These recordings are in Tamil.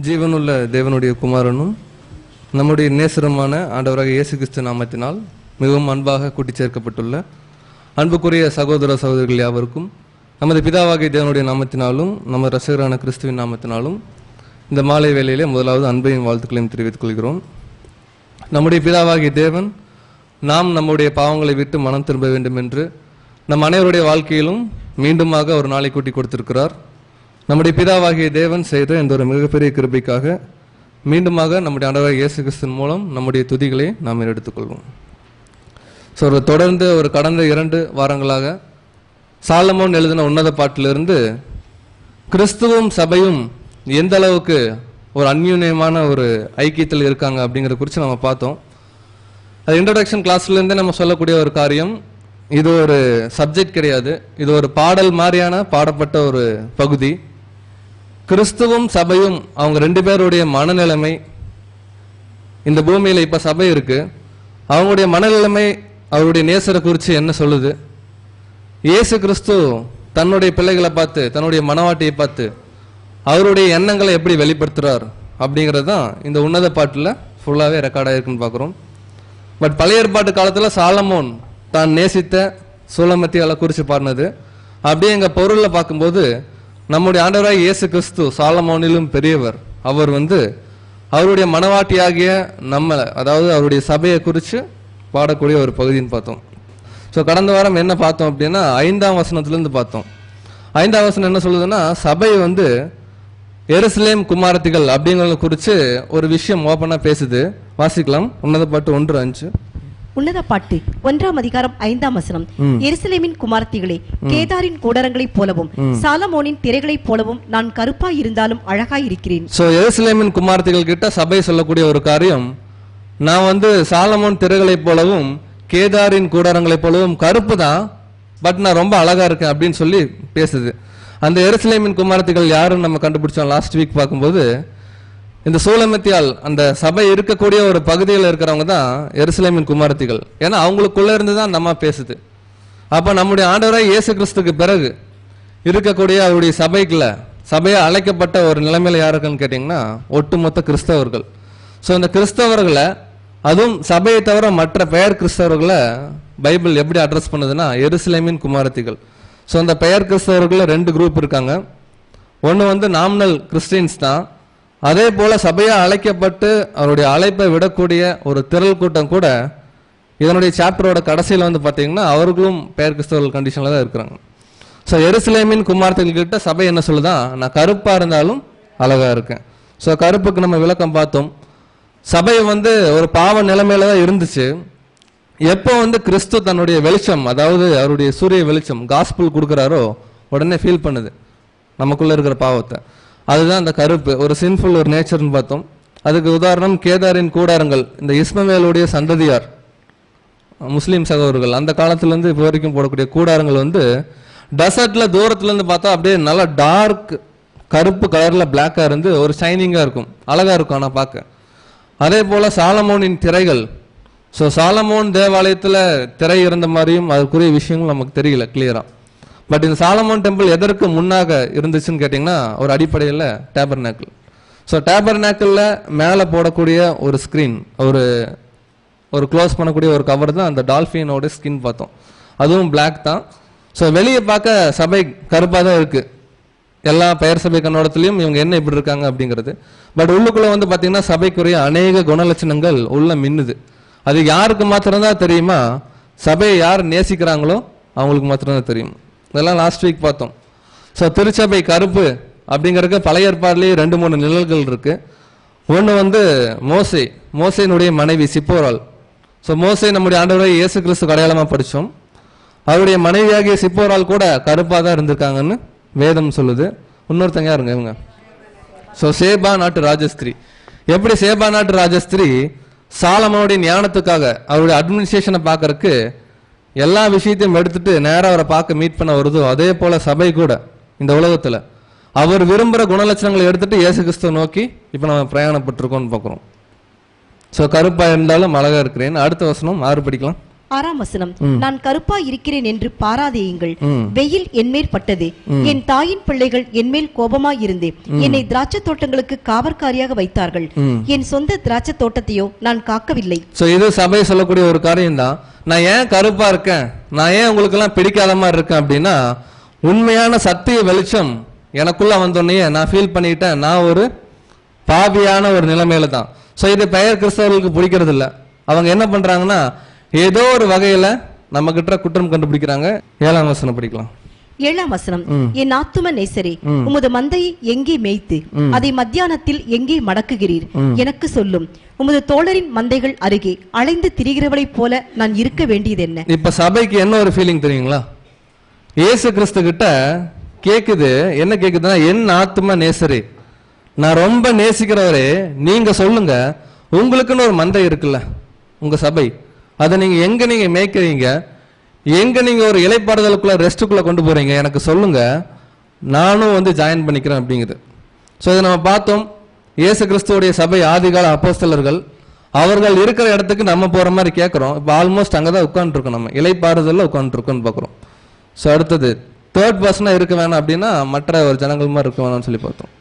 ஜீவனுள்ள தேவனுடைய குமாரனும் நம்முடைய நேசரமான ஆண்டவராக இயேசு கிறிஸ்து நாமத்தினால் மிகவும் அன்பாக கூட்டி சேர்க்கப்பட்டுள்ள அன்புக்குரிய சகோதர சகோதரிகள் யாவருக்கும் நமது பிதாவாகிய தேவனுடைய நாமத்தினாலும் நம்ம ரசிகரான கிறிஸ்துவின் நாமத்தினாலும் இந்த மாலை வேளையிலே முதலாவது அன்பையும் வாழ்த்துக்களையும் தெரிவித்துக் கொள்கிறோம். நம்முடைய பிதாவாகிய தேவன் நாம் நம்முடைய பாவங்களை விட்டு மனம் திரும்ப வேண்டும் என்று நம் அனைவருடைய வாழ்க்கையிலும் மீண்டுமாக ஒரு நாளை கூட்டி கொடுத்திருக்கிறார். நம்முடைய பிதாவாகிய தேவன் செய்த இந்த ஒரு மிகப்பெரிய கிருபைக்காக மீண்டுமாக நம்முடைய ஆண்டவராகிய இயேசு கிறிஸ்துவின் மூலம் நம்முடைய துதிகளை நாம் எடுத்துக்கொள்வோம். ஸோ தொடர்ந்து ஒரு கடந்த 2 வாரங்களாக சாலமோன் எழுதின உன்னத பாட்டிலிருந்து கிறிஸ்துவும் சபையும் எந்த அளவுக்கு ஒரு அந்யூன்யமான ஒரு ஐக்கியத்தில் இருக்காங்க அப்படிங்கிறத குறித்து நம்ம பார்த்தோம். அது இன்ட்ரடக்ஷன் கிளாஸ்லேருந்தே நம்ம சொல்லக்கூடிய ஒரு காரியம். இது ஒரு சப்ஜெக்ட் கிடையாது, இது ஒரு பாடல் மாதிரியான பாடப்பட்ட ஒரு பகுதி. கிறிஸ்துவும் சபையும் அவங்க 2 பேருடைய மனநிலைமை, இந்த பூமியில் இப்போ சபை இருக்கு, அவங்களுடைய மனநிலைமை அவருடைய நேசரை குறித்து என்ன சொல்லுது, இயேசு கிறிஸ்து தன்னுடைய பிள்ளைகளை பார்த்து தன்னுடைய மனவாட்டியை பார்த்து அவருடைய எண்ணங்களை எப்படி வெளிப்படுத்துறார் அப்படிங்கிறது தான் இந்த உன்னத பாட்டில் ஃபுல்லாகவே ரெக்கார்ட் ஆகிருக்குன்னு பார்க்குறோம். பட் பழைய ஏற்பாட்டு காலத்தில் சாலமோன் தான் நேசித்த சூலமத்தியால குறித்து பாடினது. அப்படியே எங்கள் பொருளில் பார்க்கும்போது நம்முடைய ஆண்டவராகிய இயேசு கிறிஸ்து சாலமோனிலும் பெரியவர். அவர் அவருடைய மனவாட்டியாகிய நம்மளை, அதாவது அவருடைய சபையை குறித்து பாடக்கூடிய ஒரு பகுதின்னு பார்த்தோம். ஸோ கடந்த வாரம் என்ன பார்த்தோம் அப்படின்னா 5ஆம் வசனத்துலேருந்து பார்த்தோம். 5ஆம் வசனம் என்ன சொல்லுதுன்னா, சபை எருசலேம் குமாரத்திகள் அப்படிங்கிறத குறித்து ஒரு விஷயம் ஓப்பனாக பேசுது. வாசிக்கலாம். உன்னத பாட்டு 1:5. உன்னத பாட்டு 1ஆம் அதிகாரம் 5ஆம் வசனம். எருசலேமின் குமாரத்திகளே, கேதாரின் கூடாரங்களைப் போலவும் சாலமோனின் திரைகளைப் போலவும் நான் கருப்பாய் இருந்தாலும் அழகாய் இருக்கிறேன். சோ எருசலேமின் குமாரத்திகள் கிட்ட சபை சொல்லக்கூடிய ஒரு காரியம், நான் சாலமோன் திரைகளைப் போலவும் கேதாரின் கூடாரங்களைப் போலவும் கருப்பு தான், பட் நான் ரொம்ப அழகா இருக்கேன் அப்படின்னு சொல்லி பேசுது. அந்த எருசலேமின் குமாரத்திகள் யாருன்னு நம்ம கண்டுபிடிச்சோம் லாஸ்ட் வீக் பார்க்கும்போது. இந்த சூலமத்தியால் அந்த சபை இருக்கக்கூடிய ஒரு பகுதியில் இருக்கிறவங்க தான் எருசலேமின் குமாரத்திகள். ஏன்னா அவங்களுக்குள்ள இருந்து தான் நம்ம பேசுது. அப்போ நம்முடைய ஆண்டவராய் இயேசு கிறிஸ்துக்கு பிறகு இருக்கக்கூடிய அவருடைய சபையை அழைக்கப்பட்ட ஒரு நிலைமையில யாருக்குன்னு கேட்டிங்கன்னா ஒட்டுமொத்த கிறிஸ்தவர்கள். ஸோ இந்த கிறிஸ்தவர்களை, அதுவும் சபையை தவிர மற்ற பெயர் கிறிஸ்தவர்களை பைபிள் எப்படி அட்ரஸ் பண்ணுதுன்னா எருசலேமின் குமாரத்திகள். ஸோ அந்த பெயர் கிறிஸ்தவர்கள் 2 குரூப் இருக்காங்க. ஒன்று நாமினல் கிறிஸ்டியன்ஸ் தான். அதே போல சபையா அழைக்கப்பட்டு அவருடைய அழைப்பை விடக்கூடிய ஒரு திரள் கூட்டம் கூட இதனுடைய சாப்டரோட கடைசியில் பார்த்தீங்கன்னா அவர்களும் பெயர் கிறிஸ்தவர்கள் கண்டிஷனில் தான் இருக்கிறாங்க. ஸோ எருசலேமின் குமாரத்திகள் கிட்ட சபை என்ன சொல்லுதான், நான் கருப்பாக இருந்தாலும் அழகா இருக்கேன். ஸோ கருப்புக்கு நம்ம விளக்கம் பார்த்தோம். சபை ஒரு பாவ நிலைமையில தான் இருந்துச்சு. எப்போ கிறிஸ்து தன்னுடைய வெளிச்சம், அதாவது அவருடைய சூரிய வெளிச்சம் காஸ்பிள் கொடுக்குறாரோ உடனே ஃபீல் பண்ணுது நமக்குள்ள இருக்கிற பாவத்தை. அதுதான் அந்த கருப்பு, ஒரு சின்ஃபுல் ஒரு நேச்சர்னு பார்த்தோம். அதுக்கு உதாரணம் கேதாரின் கூடாரங்கள். இந்த இஸ்மவேலுடைய சந்ததியார் முஸ்லீம் சகோதரர்கள் அந்த காலத்துலேருந்து இப்போ வரைக்கும் போடக்கூடிய கூடாரங்கள் டெசர்ட்ல தூரத்துலேருந்து பார்த்தா அப்படியே நல்லா டார்க் கருப்பு கலரில் பிளாக்காக இருந்து ஒரு ஷைனிங்காக இருக்கும், அழகாக இருக்கும் ஆனால் பார்க்க. அதே போல் சாலமோனின் திரைகள். ஸோ சாலமோன் தேவாலயத்தில் திரை இருந்த மாதிரியும் அதுக்குரிய விஷயங்கள் நமக்கு தெரியல கிளியரா. பட் இந்த சாலமோன் டெம்பிள் எதற்கு முன்னாக இருந்துச்சுன்னு கேட்டிங்கன்னா ஒரு அடிப்படையில் டேபர்நாக்கிள். ஸோ டேபர்நாக்கிளில் மேலே போடக்கூடிய ஒரு ஸ்க்ரீன், ஒரு க்ளோஸ் பண்ணக்கூடிய ஒரு கவர் தான் அந்த டால்ஃபினோட ஸ்கின் பார்த்தோம். அதுவும் பிளாக் தான். ஸோ வெளியே பார்க்க சபை கருப்பாக தான் இருக்குது. எல்லா பெயர் சபை கண்ணோட்டத்திலையும் இவங்க என்ன இப்படி இருக்காங்க அப்படிங்கிறது. பட் உள்ளுக்குள்ளே பார்த்தீங்கன்னா சபைக்குரிய அநேக குணலட்சணங்கள் உள்ள மின்னுது. அது யாருக்கு மாத்திரம்தான் தெரியுமா, சபையை யார் நேசிக்கிறாங்களோ அவங்களுக்கு மாத்திரம்தான் தெரியும். இதெல்லாம் லாஸ்ட் வீக் பார்த்தோம். ஸோ திருச்சபை கருப்பு அப்படிங்கிறதுக்கு பழைய ஏற்பாடுலேயே 2-3 நிழல்கள் இருக்கு. ஒன்று மோசேனுடைய மனைவி சிப்போரால். ஸோ மோசே நம்முடைய ஆண்டவராகிய இயேசு கிறிஸ்து அடையாளமாக படித்தோம். அவருடைய மனைவியாகிய சிப்போரால் கூட கருப்பாக தான் இருந்திருக்காங்கன்னு வேதம் சொல்லுது. இன்னொருத்தங்க யாருங்க இவங்க? ஸோ சேபா நாட்டு ராஜஸ்திரி. எப்படி சேபா நாட்டு ராஜஸ்திரி சாலமோனுடைய ஞானத்துக்காக அவருடைய அட்மினிஸ்ட்ரேஷனை பார்க்கறதுக்கு எல்லா விஷயத்தையும் எடுத்துட்டு நேராக அவரை பார்க்க மீட் பண்ண வருதோ, அதே போல சபை கூட இந்த உலகத்தில் அவர் விரும்புகிற குணலட்சணங்களை எடுத்துட்டு இயேசு கிறிஸ்துவை நோக்கி இப்போ நம்ம பிரயாணப்பட்டிருக்கோம்னு பார்க்குறோம். ஸோ கருப்பாக இருந்தாலும் அழகாக இருக்கிறேன். அடுத்த வசனம் 6 படிக்கலாம். 6ஆம் வசனம், நான் கருப்பாய் இருக்கிறேன் என்று பாராதேயுங்கள். வெயில் என்மேல் பட்டது, என் தாயின் பிள்ளைகள் என்மேல் கோபமாய் இருந்து என்னை திராட்சை தோட்டங்களுக்கு காவற்காரியாக வைத்தார்கள். என் சொந்த திராட்சை தோட்டத்தையோ நான் காக்கவில்லை. சோ இது சபை சொல்லக்கூடிய ஒரு காரியம் தான். நான் ஏன் கருப்பா இருக்கேன், நான் ஏன் உங்களுக்கு எல்லாம் பிடிக்காத மாதிரி இருக்கேன் அப்படின்னா, உண்மையான சத்திய வெளிச்சம் எனக்குள்ள வந்தோடனே நான் ஃபீல் பண்ணிட்டேன், நான் ஒரு பாவியான ஒரு நிலைமையில தான். சோ இது பெயர் கிறிஸ்தவர்களுக்கு பிடிக்கிறது இல்ல. அவங்க என்ன பண்றாங்கன்னா, ஏதோ ஒரு வகையில நம்ம கிட்ட குற்றம் கண்டுபிடிக்கிறாங்க. 7ஆம் வசனம் படிக்கலாம். 7ஆம் வசனம், என் ஆத்தும நேசரே, உமது மந்தையை எங்கே மேய்த்து அதை மத்தியானத்தில் எங்கே மடக்குகிறீர்? எனக்கு சொல்லும். உமது தோழரின் மந்தைகள் அருகே அலைந்து திரிகிறவளை போல நான் இருக்க வேண்டியது என்ன? இப்ப சபைக்கு என்ன ஒரு ஃபீலிங் தெரியுங்களா? இயேசு கிறிஸ்து கிட்ட கேக்குது, என்ன கேக்குதுன்னா, என் ஆத்தும நேசரே, நான் ரொம்ப நேசிக்கிறவரே, நீங்க சொல்லுங்க, உங்களுக்குன்னு ஒரு மந்தை இருக்குல்ல, உங்க சபை, அதை நீங்க எங்க நீங்க மேய்க்கிறீங்க, எங்க நீங்க ஒரு இலைப்பாறுதலுக்குள்ள ரெஸ்ட்டுக்குள்ள கொண்டு போறீங்க, எனக்கு சொல்லுங்க, நானும் வந்து ஜாயின் பண்ணிக்கிறேன் அப்படிங்குது. ஸோ இதை நம்ம பார்த்தோம். இயேசு கிறிஸ்துவோடைய சபை ஆதிகால அப்போஸ்தலர்கள், அவர்கள் இருக்கிற இடத்துக்கு நம்ம போற மாதிரி கேட்கிறோம். இப்போ ஆல்மோஸ்ட் அங்கதான் உட்காந்துருக்கோம், நம்ம இலைப்பாறுதல்ல உட்காந்துருக்கோம்னு பாக்குறோம். ஸோ அடுத்தது தேர்ட் பர்சனா இருக்க வேணாம் அப்படின்னா மற்ற ஒரு ஜனங்கள் மாதிரி இருக்க வேணாம்னு சொல்லி பார்த்தோம்.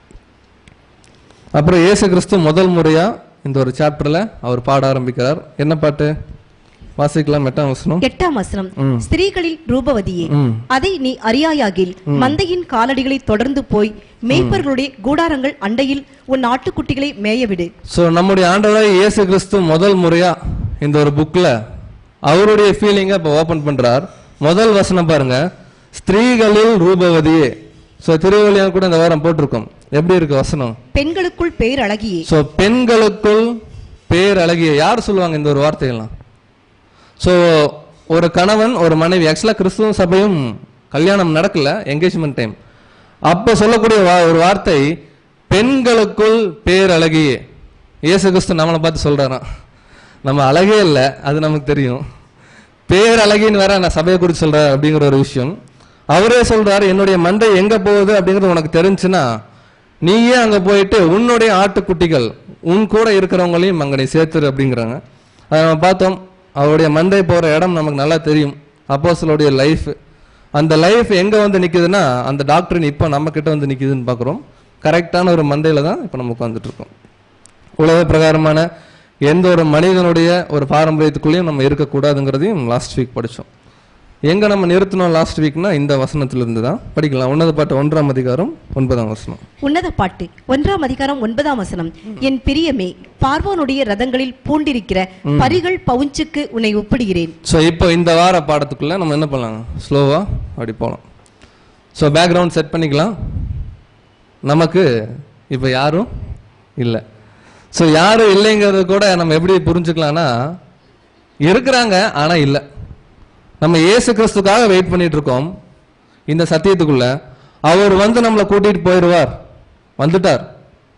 அப்புறம் இயேசு கிறிஸ்து முதல் முறையா இந்த ஒரு சாப்டர்ல அவர் பாட ஆரம்பிக்கிறார். என்ன பாட்டு வாசிக்கலாம்? 8ஆம் வசனம். 8ஆம் வசனம், ஸ்திரீகளில் ரூபவதியே, அதை நீ அறியாயாகில் மந்தையின் காலடிகளை தொடர்ந்து போய் மேய்ப்பர்களுடைய கூடாரங்கள் அண்டையில் உன் ஆட்டுக்குட்டிகளை மேயவிடு. சோ நம்முடைய ஆண்டவராய் இயேசு கிறிஸ்து முதல் முறையா இந்த ஒரு புக்ல அவருடைய ஃபீலிங்கை இப்ப ஓபன் பண்றார். முதல் வசனம் பாருங்க, ஸ்திரீகளில் ரூபவதியே. சோ திருவள்ளியா கூட இந்த வாரம் போட்டிருக்கோம். எப்படி இருக்கு வசனம்? பெண்களுக்குள் பேர் அழகியே. சோ பெண்களுக்குள் பேர் அழகியே. யார் சொல்லுவாங்க இந்த ஒரு வார்த்தையெல்லாம்? சோ ஒரு கணவன் ஒரு மனைவி, ஆக்சுவலா கிறிஸ்துவ சபையும் கல்யாணம் நடக்கல, என்கேஜ்மெண்ட் டைம், அப்ப சொல்லக்கூடிய ஒரு வார்த்தை பெண்களுக்குள் பேர் அழகியே. இயேசு கிறிஸ்து நம்மளை பார்த்து சொல்றாராம், நம்ம அழகே இல்லை அது நமக்கு தெரியும், பேர் அழகின்னு வேற நான் சபையை குறித்து சொல்றேன் அப்படிங்கிற ஒரு விஷயம். அவரே சொல்றாரு, என்னுடைய மண்டை எங்க போகுது அப்படிங்கிறது உனக்கு தெரிஞ்சுன்னா நீயே அங்க போயிட்டு உன்னுடைய ஆட்டுக்குட்டிகள் உன் கூட இருக்கிறவங்களையும் அங்க நீ சேர்த்துரு அப்படிங்கிறாங்க. அதை நம்ம பார்த்தோம். அவருடைய மண்டை போற இடம் நமக்கு நல்லா தெரியும். அப்போஸ்தலருடைய லைஃப், அந்த லைஃப் எங்க வந்து நிக்குதுன்னா அந்த டாக்டரின் இப்ப நம்ம கிட்ட வந்து நிக்குதுன்னு பாக்குறோம். கரெக்டான ஒரு மண்டையில தான் இப்ப நம்ம உட்கார்ந்துட்டு இருக்கோம். உலக பிரகாரமான எந்த ஒரு மனிதனுடைய ஒரு பாரம்பரியத்துக்குள்ளேயும் நம்ம இருக்கக்கூடாதுங்கிறதையும் லாஸ்ட் வீக் படித்தோம். எங்க நம்ம நிறுத்தணும் லாஸ்ட் வீக்னா இந்த வசனத்திலிருந்து தான் படிக்கலாம். உன்னத பாட்டு 1ஆம் அதிகாரம் 9ஆம் வசனம். உன்னத பாட்டு 1ஆம் அதிகாரம் 9ஆம் வசனம், என் பிரியமே, பார்வோனுடைய ரதங்களில் பூண்டிருக்கிற பரிகள் பவுஞ்சுக்கு உன்னை ஒப்பிடுகிறேன். ஸோ இப்போ இந்த வார பாடத்துக்குள்ள நம்ம என்ன பண்ணலாம், ஸ்லோவா அப்படி போகலாம். ஸோ பேக்ரவுண்ட் செட் பண்ணிக்கலாம். நமக்கு இப்போ யாரும் இல்லை. ஸோ யாரும் இல்லைங்கிறது கூட நம்ம எப்படி புரிஞ்சுக்கலாம்னா, இருக்கிறாங்க ஆனா இல்லை. நம்ம இயேசு கிறிஸ்துக்காக வெயிட் பண்ணிட்டு இருக்கோம் இந்த சத்தியத்துக்குள்ள. அவர் வந்து நம்மளை கூட்டிட்டு போயிடுவார், வந்துட்டார்,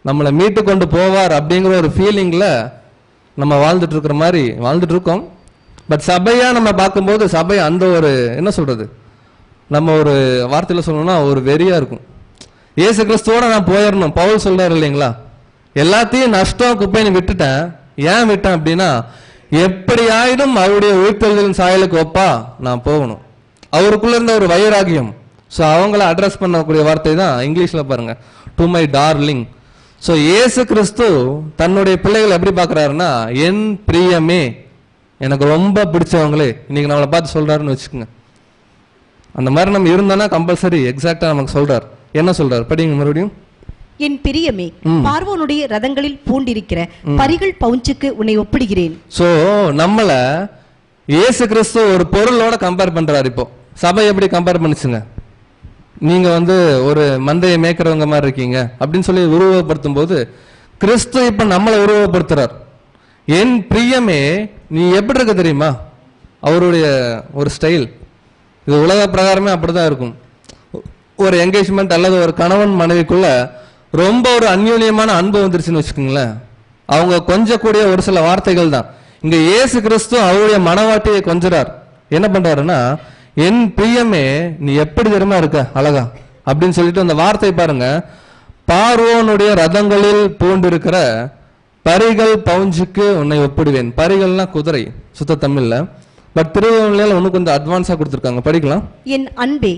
நம்மளை மீட்டு கொண்டு போவார் அப்படிங்கிற ஒரு ஃபீலிங்ல நம்ம வாழ்ந்துட்டு இருக்கிற மாதிரி வாழ்ந்துட்டு இருக்கோம். பட் சபையா நம்ம பார்க்கும்போது சபை அந்த ஒரு என்ன சொல்றது, நம்ம ஒரு வார்த்தையில சொல்லணும்னா ஒரு வெறியா இருக்கும். இயேசு கிறிஸ்துவோட நான் போயிடணும். பவுல் சொல்றாரு இல்லைங்களா, எல்லாத்தையும் நஷ்டம் குப்பைன்னு விட்டுட்டேன். ஏன் விட்டேன் அப்படின்னா, எப்படி ஆயிடும் அவருடைய உயிர்த்தெழுதலின் சாயலுக்கு ஒப்பா நான் போகணும். அவருக்குள்ள இருந்த ஒரு வைராகியம். ஸோ அவங்கள அட்ரஸ் பண்ணக்கூடிய வார்த்தை தான் இங்கிலீஷ்ல பாருங்க, டு மை டார்லிங். ஸோ இயேசு கிறிஸ்து தன்னுடைய பிள்ளைகளை எப்படி பார்க்கறாருன்னா, என் பிரியமே, எனக்கு ரொம்ப பிடிச்சவங்களே, இன்னைக்கு நம்மளை பார்த்து சொல்றாருன்னு வச்சுக்கோங்க. அந்த மாதிரி நம்ம இருந்தோம்னா கம்பல்சரி எக்ஸாக்டா நமக்கு சொல்றாரு. என்ன சொல்றாரு படிங்க மறுபடியும். என் பிரியமே, பார்வோனுடைய ரதங்களில் பூண்டிருக்கிற பரிகள் பவுஞ்சுக்கு உன்னை ஒப்பிடுகிறேன். சோ நம்மள இயேசு கிறிஸ்து ஒரு பொருளோட கம்பேர் பண்றாரு. இப்போ சபை எப்படி கம்பேர் பண்ணுச்சுங்க, நீங்க வந்து ஒரு மந்தையை மேய்க்கிறவங்க மாதிரி இருக்கீங்க அப்படின்னு சொல்லி உருவப்படுத்தும் போது கிறிஸ்து இப்ப நம்மளை உருவப்படுத்துறார். என் பிரியமே, நீ எப்படி இருக்க தெரியுமா, அவருடைய ஒரு ஸ்டைல். இது உலக பிரகாரமே அப்படிதான் இருக்கும். ஒரு என்கேஜ்மெண்ட் அல்லது ஒரு கணவன் மனைவிக்குள்ள ரொம்ப ஒரு அந்யோன்யமான அன்பு வந்துருச்சுன்னு வச்சுக்கோங்களேன், அவங்க கொஞ்சக்கூடிய ஒரு சில வார்த்தைகள் தான். இங்க இயேசு கிறிஸ்து அவருடைய மனவாட்டியை கொஞ்சறார். என்ன பண்றாருன்னா, என் பிரியமே, நீ எப்படி தெரியுமா இருக்க அழகா அப்படின்னு சொல்லிட்டு அந்த வார்த்தை பாருங்க, பார்வோனுடைய ரதங்களில் பூண்டிருக்கிற பரிகள் பவுஞ்சுக்கு உன்னை ஒப்பிடுவேன். பரிகள்னா குதிரை சுத்த தமிழ்ல, பட் திருவள்ளுவர் ஒண்ணு கொஞ்சம் அட்வான்ஸா கொடுத்திருக்காங்க, படிக்கலாம். என் அன்பே,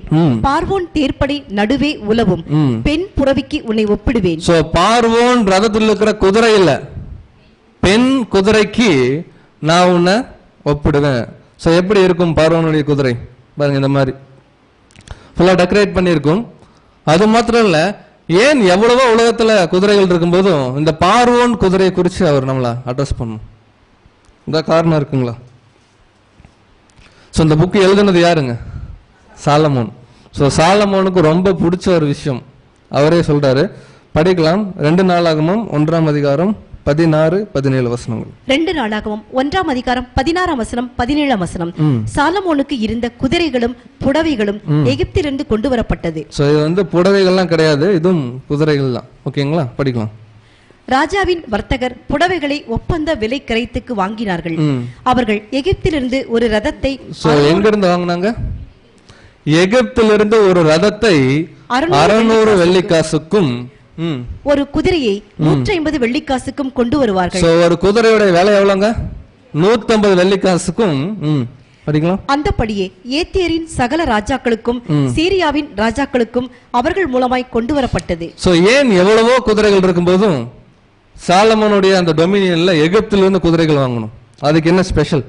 பார்வோன் தேர்ப்படை நடுவே உலவும், பெண் புறவிக்கு உன்னை ஒப்பிடுவேன். சோ பார்வோன் ரதத்தில் இருக்கிற குதிரை இல்ல, பெண் குதிரைக்கு நான் உன்னை ஒப்பிடுவேன். சோ எப்படி இருக்கும் பார்வோனுடைய குதிரை பாருங்க, இந்த மாதிரி ஃபுல்லா டெக்கரேட் பண்ணியிருக்கும். அது மாத்திரம் இல்ல, ஏன் எவ்வளவோ உலகத்துல குதிரைகள் இருக்கும் போதும் இந்த பார்வோன் குதிரையை குறித்து அவர் நம்மளை அட்ரஸ் பண்ணும், இந்த காரணம் இருக்குங்களா? ஸோ இந்த புக்கு எழுதுனது யாருங்க? சாலமோன். ஸோ சாலமோனுக்கு ரொம்ப பிடிச்ச ஒரு விஷயம் அவரே சொல்றாரு, படிக்கலாம். 2 நாளாகமம் 1ஆம் அதிகாரம் 16-17 வசனங்கள். 2 நாளாகமம் 1ஆம் அதிகாரம் 16ஆம் வசனம் 17ஆம் வசனம். சாலமோனுக்கு இருந்த குதிரைகளும் புடவைகளும் எகிப்திலிருந்து கொண்டு வரப்பட்டது. ஸோ இது வந்து புடவைகள்லாம் கிடையாது, இதுவும் குதிரைகள் தான். ஓகேங்களா, படிக்கலாம். ராஜாவின் வர்த்தகர் புடவைகளை ஒப்பந்த விலை கிரைத்துக்கு வாங்கினார்கள். அவர்கள் எகிப்திலிருந்து ஒரு ரதத்தை எங்க இருந்து வாங்கினாங்க? எகிப்திலிருந்து ஒரு ரதத்தை 600 வெள்ளிக்காசுக்கும் ஒரு குதிரையை 150 வெள்ளிக்காசுக்கும் கொண்டு வருவார்கள். ஒரு குதிரையோட விலை எவ்வளவுங்க? 150 வெள்ளிக்காசுக்கும். படிக்கலாம். அந்தபடியே ஏத்தியரின் சகல ராஜாக்களுக்கும் சீரியாவின் ராஜாக்களுக்கும் அவர்கள் மூலமாய் கொண்டு வரப்பட்டது. ஏன் எவ்வளவோ குதிரைகள் இருக்கும் போதும் சாலமோனுடைய அந்த டொமினியன்ல எகிப்திலிருந்து குதிரைகள் வாங்கணும்? அதுக்கு என்ன ஸ்பெஷல்?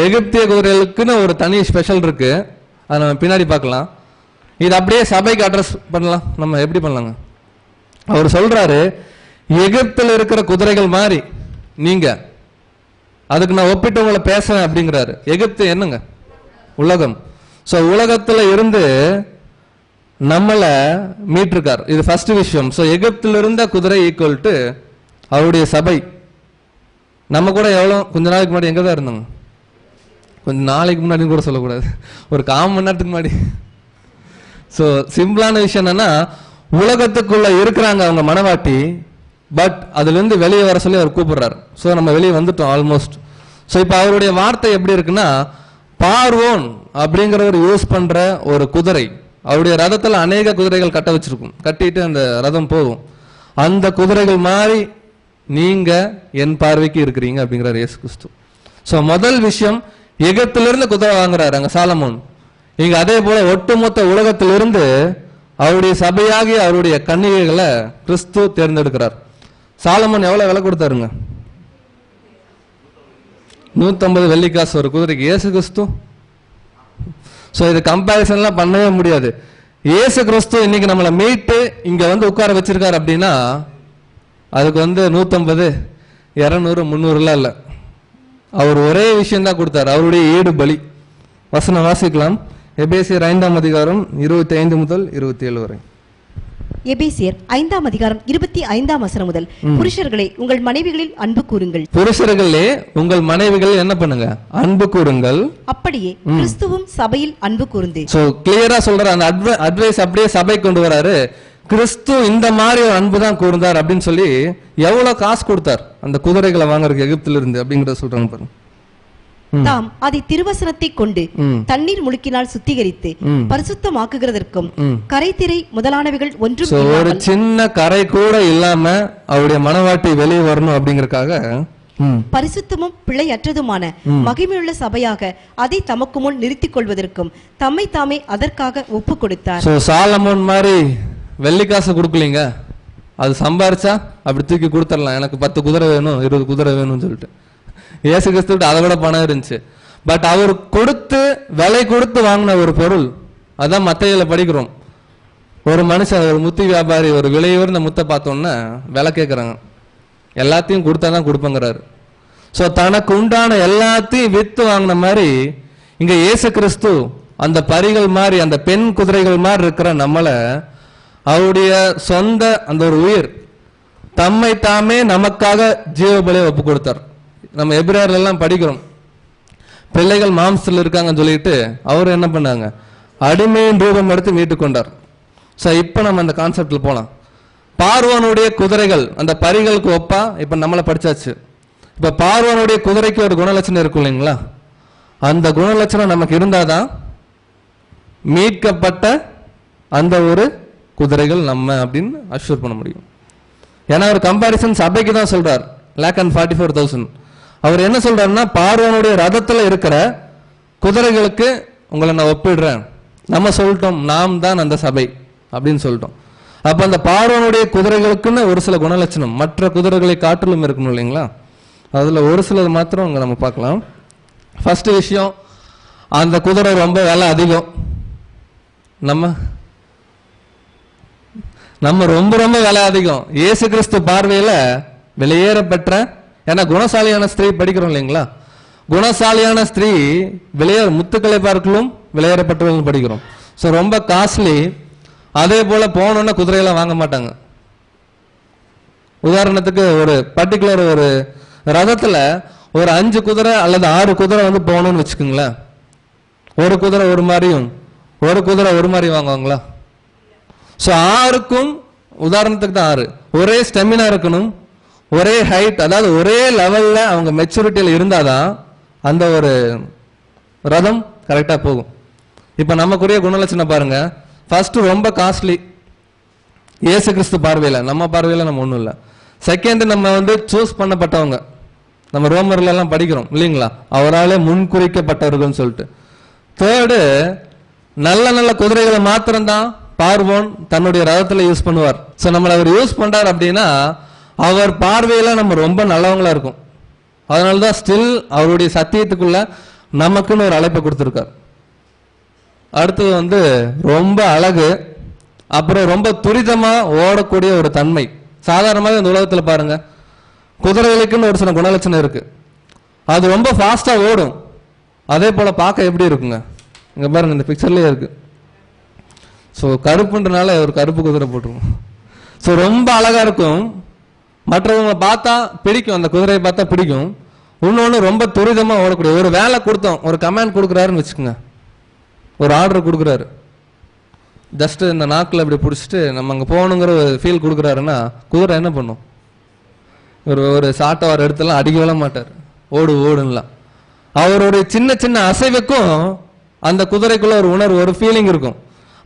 எகிப்திய குதிரைகளுக்குன்னு ஒரு தனி ஸ்பெஷல் இருக்கு, அதை நம்ம பின்னாடி பார்க்கலாம். இது அப்படியே சபைக்கு அட்ரஸ் பண்ணலாம். நம்ம எப்படி பண்ணலாங்க? அவர் சொல்றாரு, எகிப்தில் இருக்கிற குதிரைகள் மாதிரி நீங்க, அதுக்கு நான் ஒப்பிட்டு உங்களை பேசுறேன் அப்படிங்கிறாரு. எகிப்து என்னங்க? உலகம். உலகத்துல இருந்து நம்மள மீட்டிருக்கார். இது ஃபர்ஸ்ட் விஷயம். எகிப்தில் இருந்த குதிரை ஈக்குவல் டு அவருடைய சபை. நம்ம கூட எவ்வளவு கொஞ்ச நாளைக்கு முன்னாடி எங்க தான் இருந்தாங்க? கொஞ்சம் நாளைக்கு முன்னாடி கூட சொல்லக்கூடாது, ஒரு 1/4 மணி நேரத்துக்கு முன்னாடி. சிம்பிளான விஷயம் என்னன்னா, உலகத்துக்குள்ள இருக்கிறாங்க அவங்க மனவாட்டி, பட் அதுல இருந்து வெளியே வர சொல்லி அவர் கூப்பிடுறாரு. நம்ம வெளியே வந்துட்டோம் ஆல்மோஸ்ட். இப்ப அவருடைய வார்த்தை எப்படி இருக்குன்னா, பார்வோன் அப்படிங்கிறவர் யூஸ் பண்ற ஒரு குதிரை, அவருடைய ரதத்துல அநேக குதிரைகள் கட்ட வச்சிருக்கும், கட்டிட்டு அந்த ரதம் போகும். அந்த குதிரைகள் மாதிரி நீங்க என் பார்வைக்கு இருக்கிறீங்க அப்படிங்கிறார் இயேசு கிறிஸ்து. முதல் விஷயம், எகிப்திலிருந்து குதிரை வாங்குறாரு அங்க சாலமோன். இங்க அதே போல ஒட்டுமொத்த உலகத்திலிருந்து அவருடைய சபையாகி அவருடைய கன்னிகைகளை கிறிஸ்து தேர்ந்தெடுக்கிறார். சாலமோன் எவ்வளவு விலை கொடுத்தாருங்க? 150 வெள்ளிக்காசு ஒரு குதிரைக்கு. இயேசு கிறிஸ்து இது கம்பேரிசன்லாம் பண்ணவே முடியாது. இயேசு கிறிஸ்து இன்னைக்கு நம்மளை மீட்டு இங்க வந்து உட்கார வச்சிருக்காரு அப்படின்னா அதுக்கு 150, 200, 300 இல்ல. அவர் ஒரே விஷயம் தான் கொடுத்தாரு, அவருடைய ஈடு பலி. வசனம் வாசிக்கலாம். எபேசியர் 5ஆம் அதிகாரம் 25 முதல் 27 வரை. எபேசியர் 5ஆம் அதிகாரம் 25ஆம் வசனம் முதல். புருஷர்களே உங்கள் மனைவிகளில் அன்பு கூறுங்கள். புருஷர்களே உங்கள் மனைவிகள் என்ன பண்ணுங்க? அன்பு கூறுங்கள். அப்படியே கிறிஸ்துவும் சபையில் அன்பு கூர்ந்து. கிளியரா சொல்ற அந்த அட்வைஸ் அப்படியே சபை கொண்டு வராரு. கிறிஸ்து இந்த மாதிரி ஒரு அன்பு தான் கூர்ந்தார் அப்படின்னு சொல்லி எவ்வளவு காசு கொடுத்தார் அந்த குதிரைகளை வாங்குறதுக்கு எகிப்தில இருந்து அப்படிங்கறத சொல்றாங்க பாருங்க. தாம் அதை திருவசனத்தை கொண்டு தண்ணீர் முழுக்கினால் சுத்திகரித்து பரிசுத்தமாக்குகிறதற்கும் கரைதிரை முதலானவைகள் ஒன்றும் ஒரு சின்ன கரை கூட இல்லாம அவருடைய மனவாட்டி வெளியே வரணும் அப்படிங்கறதுக்காக பரிசுத்தமும் பிழையற்றதுமான மகிமையுள்ள சபையாக அதை தமக்கு முன் நிறுத்திக் கொள்வதற்கும் தம்மை தாமே அதற்காக ஒப்பு கொடுத்தார். சாலமோன் மாதிரி வெள்ளிக்காசு கொடுக்கலீங்க, அது சம்பாரிச்சா அப்படி தூக்கி கொடுத்துடலாம். எனக்கு 10 குதிரை வேணும், 20 குதிரை வேணும்னு சொல்லிட்டு இயேசு கிறிஸ்துவிட்ட அதை விட பணம் இருந்துச்சு. பட் அவர் கொடுத்து விலை கொடுத்து வாங்கின ஒரு பொருள், அதான் மத்தேயுல படிக்கிறோம். ஒரு மனுஷன், ஒரு முத்து வியாபாரி ஒரு விலையுயர்ந்த முத்தை பார்த்தோன்னா விலை கேட்கறாங்க, எல்லாத்தையும் கொடுத்தாதான் கொடுப்பங்கிறாரு. தனக்கு உண்டான எல்லாத்தையும் வித்து வாங்கின மாதிரி இங்க இயேசு கிறிஸ்து அந்த பரிகள் மாதிரி அந்த பெண் குதிரைகள் மாதிரி இருக்கிற நம்மளை அவருடைய சொந்த அந்த ஒரு உயிர் தம்மை தாமே நமக்காக ஜீவபலியை ஒப்பு கொடுத்தார். நம்ம எபிரேயர்ல எல்லாம் படிக்கிறோம், பிள்ளைகள் மாம்சத்தில் இருக்காங்கன்னு சொல்லிட்டு அவர் என்ன பண்ணாங்க? அடிமையின் ரூபம் எடுத்து மீட்டு கொண்டார். இப்ப நம்ம அந்த கான்செப்ட்ல போலாம். பார்வோனுடைய குதிரைகள் அந்த பரிகளுக்கு ஒப்பா இப்ப நம்மளை படிச்சாச்சு. இப்ப பார்வோனுடைய குதிரைக்கு ஒரு குணலட்சணம் இருக்கும் இல்லைங்களா? அந்த குணலட்சணம் நமக்கு இருந்தாதான் மீட்கப்பட்ட அந்த ஒரு குதிரைகள் நம்ம அப்படின்னு அஷ்யூர் பண்ண முடியும். ஏன்னா ஒரு கம்பாரிசன் சபைக்கு தான் சொல்றார், 1,44,000. அவர் என்ன சொல்றாருன்னா, பார்வோனுடைய ரதத்துல இருக்கிற குதிரைகளுக்கு உங்களை நான் ஒப்பிடுறேன். நம்ம சொல்லிட்டோம், நாம் தான் அந்த சபை அப்படின்னு சொல்லிட்டோம். அப்ப அந்த பார்வோனுடைய குதிரைகளுக்குன்னு ஒரு சில குணலட்சணம் மற்ற குதிரைகளை காட்டிலும் இருக்கணும் இல்லைங்களா? அதுல ஒரு சிலது மாத்திரம் அங்க நம்ம பார்க்கலாம். ஃபர்ஸ்ட் விஷயம், அந்த குதிரை ரொம்ப விலை அதிகம். நம்ம ரொம்ப ரொம்ப விலை அதிகம். இயேசு கிறிஸ்து பார்வையில விலையேற பெற்ற, ஏன்னா குணசாலியான ஸ்திரீ படிக்கிறோம் இல்லைங்களா? குணசாலியான ஸ்திரீ முத்துக்களை பார்க்கலும் விலையேறப்பட்டவர்கள் படிக்கிறோம். ஸோ ரொம்ப காஸ்ட்லி. அதே போல போனோன்னா குதிரையெல்லாம் வாங்க மாட்டாங்க. உதாரணத்துக்கு ஒரு பர்டிகுலர் ஒரு ரதத்துல ஒரு 5 குதிரை அல்லது 6 குதிரை வந்து போகணும்னு வச்சுக்கோங்களேன். ஒரு குதிரை ஒரு மாதிரியும் ஒரு குதிரை ஒரு மாதிரி வாங்குவாங்களா? ஸோ 6க்கும் உதாரணத்துக்கு தான் 6 ஒரே ஸ்டெமினா இருக்கணும், ஒரே ஹைட், அதாவது ஒரே லெவல்ல அவங்க மெச்சூரிட்டியில் இருந்தாதான் அந்த ஒரு ரதம் கரெக்டா போகும். இப்ப நமக்குரிய குணலட்சணம் பாருங்க. ஃபர்ஸ்ட் ரொம்ப காஸ்ட்லி இயேசு கிறிஸ்து பார்வையில, நம்ம பார்வையில நம்ம ஒண்ணும் இல்லை. செகண்ட், நம்ம வந்து சூஸ் பண்ணப்பட்டவங்க. நம்ம ரோமர்ல எல்லாம் படிக்கிறோம் இல்லைங்களா, அவராலே முன்குறிக்கப்பட்டவர்கள் சொல்லிட்டு. தேர்டு, நல்ல நல்ல குதிரைகளை மாத்திரம்தான் பார்வோன் தன்னுடைய ரதத்துல யூஸ் பண்ணுவார். ஸோ நம்மளை அவர் யூஸ் பண்றார் அப்படின்னா அவர் பார்வையில நம்ம ரொம்ப நல்லவங்களா இருக்கும். அதனாலதான் ஸ்டில் அவருடைய சத்தியத்துக்குள்ள நமக்குன்னு ஒரு அழைப்பை கொடுத்துருக்கார். அடுத்தது வந்து ரொம்ப அழகு, அப்புறம் ரொம்ப துரிதமா ஓடக்கூடிய ஒரு தன்மை. சாதாரணமாக இந்த உலகத்துல பாருங்க, குதிரைகளுக்குன்னு ஒரு சில குணலட்சணம் இருக்கு. அது ரொம்ப ஃபாஸ்டா ஓடும். அதே போல பார்க்க எப்படி இருக்குங்க, இங்க பாருங்க இந்த பிக்சர்லயே இருக்கு. ஸோ கருப்புன்றனால ஒரு கருப்பு குதிரை போட்டுருவோம். ஸோ ரொம்ப அழகா இருக்கும், மற்றவங்க பார்த்தா பிடிக்கும், அந்த குதிரையை பார்த்தா பிடிக்கும். இன்னொன்று ரொம்ப துரிதமா ஓடக்கூடிய ஒரு வேலை கொடுத்தோம், ஒரு கமாண்ட் கொடுக்குறாருன்னு வச்சுக்கோங்க, ஒரு ஆர்டர் கொடுக்குறாரு, ஜஸ்ட் இந்த நாக்கில் அப்படி பிடிச்சிட்டு நம்ம அங்கே போகணுங்கிற ஒரு ஃபீல் கொடுக்குறாருன்னா குதிரை என்ன பண்ணும்? ஒரு சாட்டை வர இடத்துலாம் அடிக்கவே மாட்டார், ஓடு ஓடுலாம். அவருடைய சின்ன சின்ன அசைவுக்கும் அந்த குதிரைக்குள்ள ஒரு உணர்வு, ஒரு ஃபீலிங் இருக்கும்.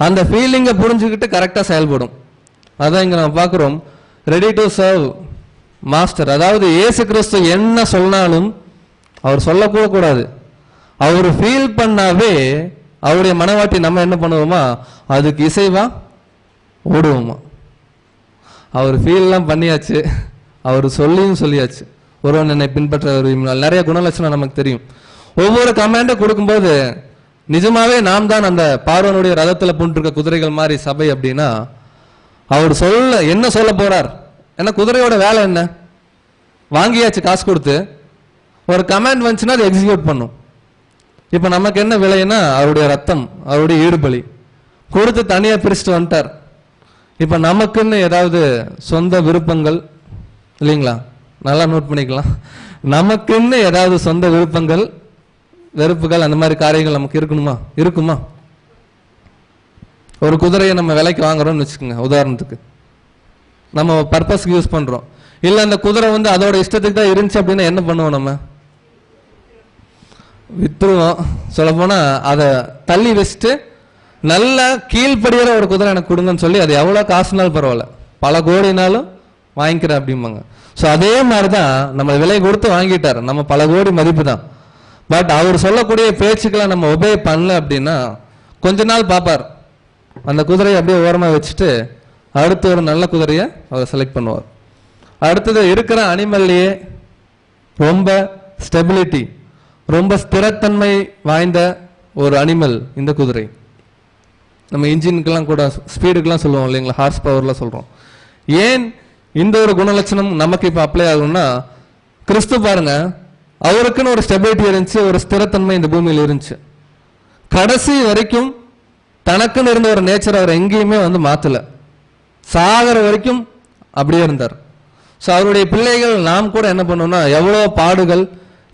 அந்த ஃபீலிங்கை புரிஞ்சுக்கிட்டு கரெக்டாக செயல்படும். அதான் இங்கே நம்ம பார்க்குறோம், ரெடி டு சர்வ் மாஸ்டர். அதாவது இயேசு கிறிஸ்து என்ன சொன்னாலும் அவர் சொல்லக்கூட கூடாது, அவர் ஃபீல் பண்ணாவே அவருடைய மனவாட்டி நம்ம என்ன பண்ணுவோமா, அதுக்கு இசைவா ஓடுவோமா. அவர் ஃபீல்லாம் பண்ணியாச்சு, அவர் சொல்லியும் சொல்லியாச்சு. ஒருவன் என்னை பின்பற்ற நிறைய குணலட்சணம் நமக்கு தெரியும். ஒவ்வொரு கமாண்டும் கொடுக்கும்போது நிஜமாவே நாம் தான் அந்த பார்வனுடைய ரதத்துல பூண்டிருக்க குதிரைகள் மாதிரி சபை அப்படின்னா அவர் என்ன சொல்ல போறார். ஏன்னா குதிரையோட வேலை என்ன, வாங்கியாச்சு காசு கொடுத்து, ஒரு கமாண்ட் வந்துச்சுன்னா அதை எக்ஸிக்யூட் பண்ணும். இப்ப நமக்கு என்ன விலைன்னா அவருடைய ரத்தம், அவருடைய ஈடுபலி கொடுத்து தனியா பிரிச்சுட்டு வந்துட்டார். இப்ப நமக்குன்னு ஏதாவது சொந்த விருப்பங்கள் இல்லைங்களா, நல்லா நோட் பண்ணிக்கலாம். நமக்குன்னு ஏதாவது சொந்த விருப்பங்கள் வெறுப்புகள் அந்த மாதிரி காரியங்கள் நமக்கு இருக்குமா? ஒரு குதிரையை நம்ம விலைக்கு வாங்குறோம்னு வச்சுக்கோங்க, உதாரணத்துக்கு நம்ம பர்பஸ்க்கு யூஸ் பண்றோம். இல்ல அந்த குதிரை வந்து அதோட இஷ்டத்துக்கு தான் இருந்துச்சு அப்படின்னா என்ன பண்ணுவோம், நம்ம வித்துருவோம். சொல்ல போனா அதை தள்ளி வச்சுட்டு நல்ல கீழ்படியிற ஒரு குதிரை எனக்கு கொடுங்கன்னு சொல்லி அது எவ்வளவு காசுனாலும் பரவாயில்ல, பல கோடினாலும் வாங்கிக்கிறேன் அப்படிம்பாங்க. ஸோ அதே மாதிரிதான் நம்ம விலை கொடுத்து வாங்கிட்டார், நம்ம பல கோடி மதிப்பு தான். பட் அவர் சொல்லக்கூடிய பேச்சுக்களை நம்ம ஒபே பண்ணல அப்படின்னா கொஞ்ச நாள் பார்ப்பார், அந்த குதிரையை அப்படியே ஓரமா வச்சுட்டு அடுத்து ஒரு நல்ல குதிரையை அவர் செலக்ட் பண்ணுவார். அடுத்தது இருக்கிற அனிமல்லையே ரொம்ப ஸ்டெபிலிட்டி, ரொம்ப ஸ்திரத்தன்மை வாய்ந்த ஒரு அனிமல் இந்த குதிரை. நம்ம இன்ஜினுக்கெல்லாம் கூட ஸ்பீடுக்கெல்லாம் சொல்லுவோம் இல்லைங்களா, ஹார்ஸ் பவர்லாம் சொல்றோம். ஏன் இந்த ஒரு குணலட்சணம் நமக்கு இப்ப அப்ளை ஆகும்னா, கிறிஸ்து பாருங்க, அவருக்குன்னு ஒரு ஸ்டெபிலிட்டி இருந்துச்சு, ஒரு ஸ்திரத்தன்மை இந்த பூமியில் இருந்துச்சு. கடைசி வரைக்கும் தனக்குன்னு இருந்த ஒரு நேச்சர் அவர் எங்கேயுமே வந்து மாத்தல, சாகர வரைக்கும் அப்படியே இருந்தார். ஸோ அவருடைய பிள்ளைகள் நாம் கூட என்ன பண்ணோம்னா, எவ்வளோ பாடுகள்,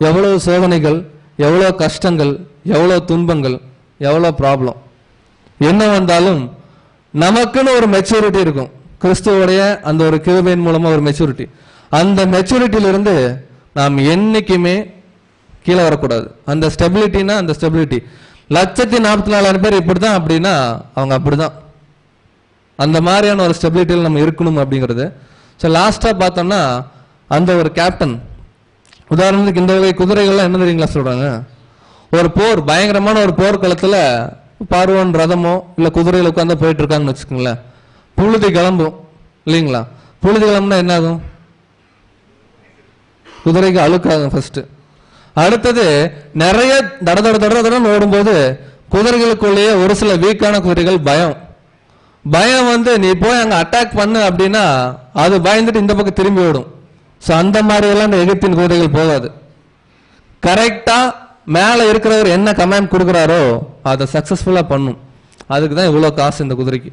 எவ்வளவு சோதனைகள், எவ்வளோ கஷ்டங்கள், எவ்வளோ துன்பங்கள், எவ்வளோ ப்ராப்ளம் என்ன வந்தாலும் நமக்குன்னு ஒரு மெச்சூரிட்டி இருக்கும். கிறிஸ்துவோடைய அந்த ஒரு கிருபையின் மூலமா ஒரு மெச்சூரிட்டி, அந்த மெச்சூரிட்டியிலிருந்து நாம் என்னைக்குமே கீழே வரக்கூடாது. அந்த ஸ்டெபிலிட்டினா அந்த ஸ்டெபிலிட்டி 1,44,000 பேர் இப்படிதான் அப்படின்னா அவங்க அப்படிதான், அந்த மாதிரியான ஒரு ஸ்டெபிலிட்டியில் நம்ம இருக்கணும் அப்படிங்கிறது. ஸோ லாஸ்டா பார்த்தோம்னா அந்த ஒரு கேப்டன் உதாரணத்துக்கு இந்த வகை குதிரைகள்லாம் என்ன தெரியுங்களா சொல்றாங்க, ஒரு போர், பயங்கரமான ஒரு போர்க்களத்துல பார்வோன் ரதமோ இல்ல குதிரையில உட்காந்து போயிட்டு இருக்காங்கன்னு வச்சுக்கோங்களேன், புழுதி கிளம்பும் இல்லைங்களா? புழுதி கிளம்புனா என்ன ஆகும்? குதிரைக்கு அழுக்காகும் ஃபர்ஸ்ட். அடுத்தது நிறைய தடன்னு ஓடும்போது குதிரைகளுக்குள்ளேயே ஒரு சில வீக்கான குதிரைகள் பயம் வந்து நீ போய் அங்க அட்டாக் பண்ணு அப்படின்னா அது பயந்துட்டு இந்த பக்கம் திரும்பி ஓடும். ஸோ அந்த மாதிரி எல்லாம் இந்த எகிப்தின் குதிரைகள் போகாது. கரெக்டா மேல இருக்கிறவர் என்ன கமாண்ட் கொடுக்குறாரோ அதை சக்சஸ்ஃபுல்லா பண்ணும். அதுக்கு தான் இவ்வளவு காசு இந்த குதிரைக்கு.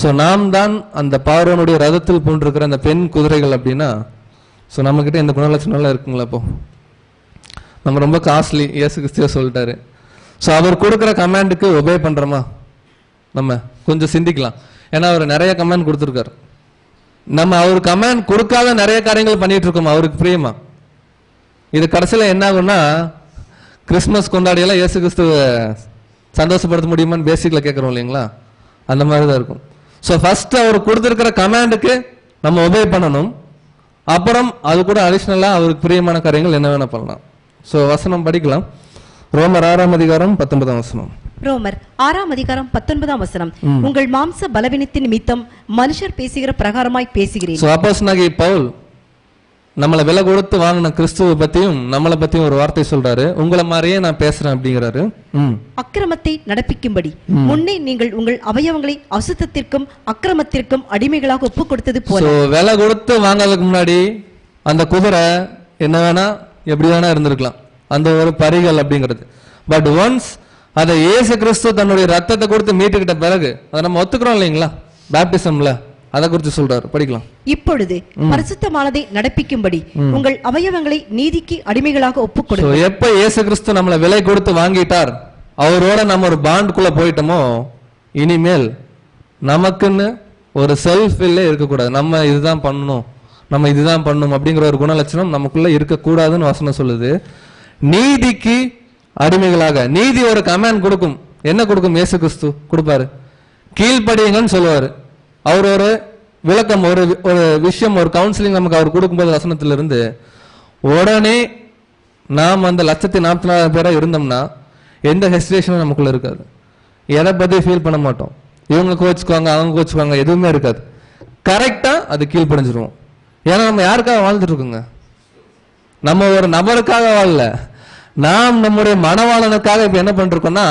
ஸோ நாம் தான் அந்த பார்வோனுடைய ரதத்தில் பூண்டிருக்கிற அந்த பெண் குதிரைகள் அப்படின்னா, ஸோ நம்மக்கிட்ட இந்த குணலட்சணம்லாம் இருக்குங்களா? இப்போ நம்ம ரொம்ப காஸ்ட்லி, இயேசு கிறிஸ்துவே சொல்லிட்டாரு. ஸோ அவர் கொடுக்குற கமாண்டுக்கு ஒபே பண்றோமா? நம்ம கொஞ்சம் சிந்திக்கலாம். ஏன்னா அவர் நிறைய கமாண்ட் கொடுத்துருக்காரு. நம்ம அவர் கமாண்ட் கொடுக்காத நிறைய காரியங்கள் பண்ணிட்டு இருக்கோம் அவருக்கு பிரியமா. இது கடைசியில் என்ன ஆகும்னா, கிறிஸ்துமஸ் கொண்டாடியெல்லாம் இயேசு கிறிஸ்துவ சந்தோஷப்படுத்த முடியுமான்னு பேசிக்ல கேட்குறோம் இல்லைங்களா? அந்த மாதிரி தான் இருக்கும். ஸோ ஃபர்ஸ்ட் அவர் கொடுத்துருக்கிற கமாண்டுக்கு நம்ம ஒபே பண்ணணும். அப்புறம் அது கூட அடிஷ்னலா அவருக்கு பிரியமான காரியங்கள் என்ன வேணா பண்ணலாம். ஸோ வசனம் படிக்கலாம். ரோமர் 6ஆம் அதிகாரம் 19ஆம் வசனம். ரோமர் 6ஆம் அதிகாரம் 19ஆம் வசனம். உங்கள் மாம்ச பலவீனத்தின் நிமித்தம் மனுஷர் பேசுகிற பிரகாரமாய் பேசுகிறேன். ஸோ அப்போஸ்தலனாகிய பவுல் நம்மளை விலை கொடுத்து வாங்கின கிறிஸ்துவ பத்தியும் நம்மளை பத்தியும் ஒரு வார்த்தை சொல்றாரு. உங்களை மாதிரியே நான் பேசுறேன் அப்படிங்கிறாரு. அக்கிரமத்தை நடப்பிக்கும்படி முன்னே நீங்கள் உங்கள் அவயவங்களை அசுத்தத்திற்கும் அக்கிரமத்திற்கும் அடிமைகளாக ஒப்பு கொடுத்தது போல. விலை கொடுத்து வாங்கிறதுக்கு முன்னாடி அந்த குதிரை என்ன வேணா எப்படி வேணா இருந்திருக்கலாம், அந்த ஒரு பரிகள் அப்படிங்கிறது. பட் ஒன்ஸ் அதை இயேசு கிறிஸ்து தன்னுடைய ரத்தத்தை கொடுத்து மீட்டுக்கிட்ட பிறகு அதை நம்ம ஒத்துக்கிறோம் இல்லைங்களா? பேப்டிசம்ல அதை குறித்து சொல்றாரு, படிக்கலாம். இப்பொழுது பரிசுத்தமானதை நடப்பிக்கும்படி உங்கள் அவயவங்களை நீதிக்கு அடிமைகளாக ஒப்புக்கொடுங்க. எப்ப இயேசு கிறிஸ்து நம்மளை விலை கொடுத்து வாங்கிட்டார், அவரோட நம்ம ஒரு பாண்டுக்குள்ள போயிட்டோமோ, இனிமேல் நமக்குன்னு ஒரு செல்ஃப் இல்லே இருக்கக்கூடாது. நம்ம இதுதான் பண்ணணும், நம்ம இதுதான் பண்ணணும் அப்படிங்கிற ஒரு குணலட்சணம் நமக்குள்ள இருக்கக்கூடாதுன்னு வசனம் சொல்லுது. நீதிக்கு அடிமைகளாக, நீதி ஒரு கமாண்ட் கொடுக்கும். என்ன கொடுக்கும்? இயேசு கிறிஸ்து கொடுப்பாரு, கீழ்ப்படியுங்கன்னு சொல்லுவாரு. அவர் ஒரு விளக்கம், ஒரு விஷயம், ஒரு கவுன்சிலிங் நமக்கு அவர் கொடுக்கும்போது வசனத்திலிருந்து உடனே நாம் அந்த 144,000 பேரா இருந்தோம்னா எந்த ஹெசிடேஷனும் நமக்குள்ள இருக்காது. எதை பத்தி ஃபீல் பண்ண மாட்டோம். இவங்க கோச்சுக்குவாங்க, அவங்க கோச்சுக்குவாங்க, எதுவுமே இருக்காது. கரெக்டா அது கீழ்ப்படிஞ்சிருவோம். ஏன்னா நம்ம யாருக்காக வாழ்ந்துட்டு இருக்கோங்க? நம்ம ஒரு நபருக்காக வாழல, நாம் நம்முடைய மனவாளனுக்காக இப்ப என்ன பண்ணிருக்கோம்னா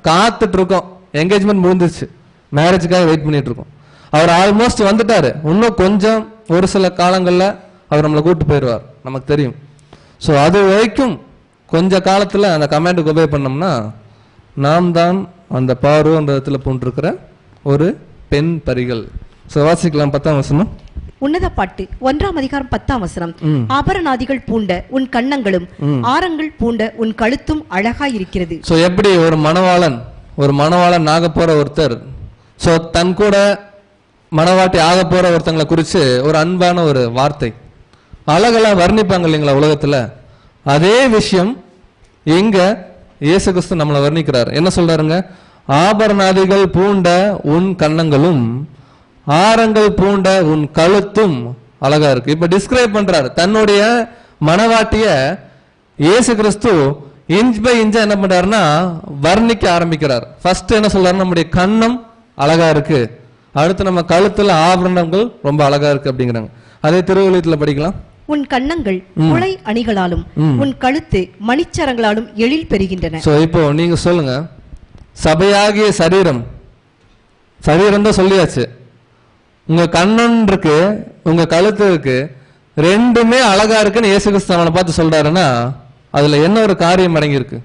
காத்துட்டு இருக்கோம். என்கேஜ்மெண்ட் முடிஞ்சிருச்சு, மேரேஜுக்காக வெயிட் பண்ணிட்டு இருக்கோம். அவர் ஆல்மோஸ்ட் வந்துட்டாரு, இன்னும் கொஞ்சம் ஒரு சில காலங்கள்ல அவர் நம்மளை கூட்டு போயிடுவார், நமக்கு தெரியும். ஸோ அது வரைக்கும் கொஞ்ச காலத்துல அந்த கமாண்டுக்கு ஒபே பண்ணோம்னா நாம் தான் அந்த பார்வோன்ற இடத்துல பூண்டிருக்கிற ஒரு பெண் பரிகள். ஸோ வாசிக்கலாம் 10ஆம் வசனம். உன்னத பாட்டு 1ஆம் அதிகாரம் 10ஆம் வசனம். ஆபரணாதிகள் பூண்ட உன் கன்னங்களும் ஆரங்கள் பூண்ட உன் கழுத்தும் அழகாய் இருக்கிறது. ஸோ எப்படி ஒரு மணவாளன் ஆக போற ஒருத்தர், ஸோ தன் கூட மணவாட்டி ஆக போற ஒருத்தங்களை குறித்து ஒரு அன்பான ஒரு வார்த்தை அழகெல்லாம் வர்ணிப்பாங்க இல்லைங்களா உலகத்துல, அதே விஷயம் இங்க இயேசு கிறிஸ்து நம்மளை வர்ணிக்கிறார். என்ன சொல்றாருங்க? ஆபரணாதிகள் பூண்ட உன் கன்னங்களும் ஆரங்கள் பூண்ட உன் கழுத்தும் அழகா இருக்கு. இப்ப டிஸ்கிரைப் பண்றாரு தன்னுடைய மணவாட்டிய. இயேசு கிறிஸ்து இன்ச் பை இன்ச்சா என்ன பண்றாருன்னா வர்ணிக்க ஆரம்பிக்கிறார். ஃபர்ஸ்ட் என்ன சொல்றாரு? நம்முடைய கன்னம் அழகா இருக்கு, அடுத்து நம்ம கழுத்துல ஆபரணங்கள் ரொம்ப அழகா இருக்கு அப்படிங்கிறாங்க. அதே திருவள்ளுவத்துல படிக்கலாம். உன் கன்னங்கள் முளை அணிகளாலும் உன் கழுத்து மணிச்சரங்களாலும் எழில் பெறுகின்றன. சோ இப்போ நீங்க சொல்லுங்க, சபையாகிய சரீரம் தான் சொல்லியாச்சு, உங்க கண்ணன் இருக்கு, உங்க கழுத்து இருக்கு, ரெண்டுமே அழகா இருக்குன்னு இயேசு கிறிஸ்து அவனை பார்த்து சொல்றாருன்னா அதுல என்ன ஒரு காரியம் அடங்கி இருக்கு?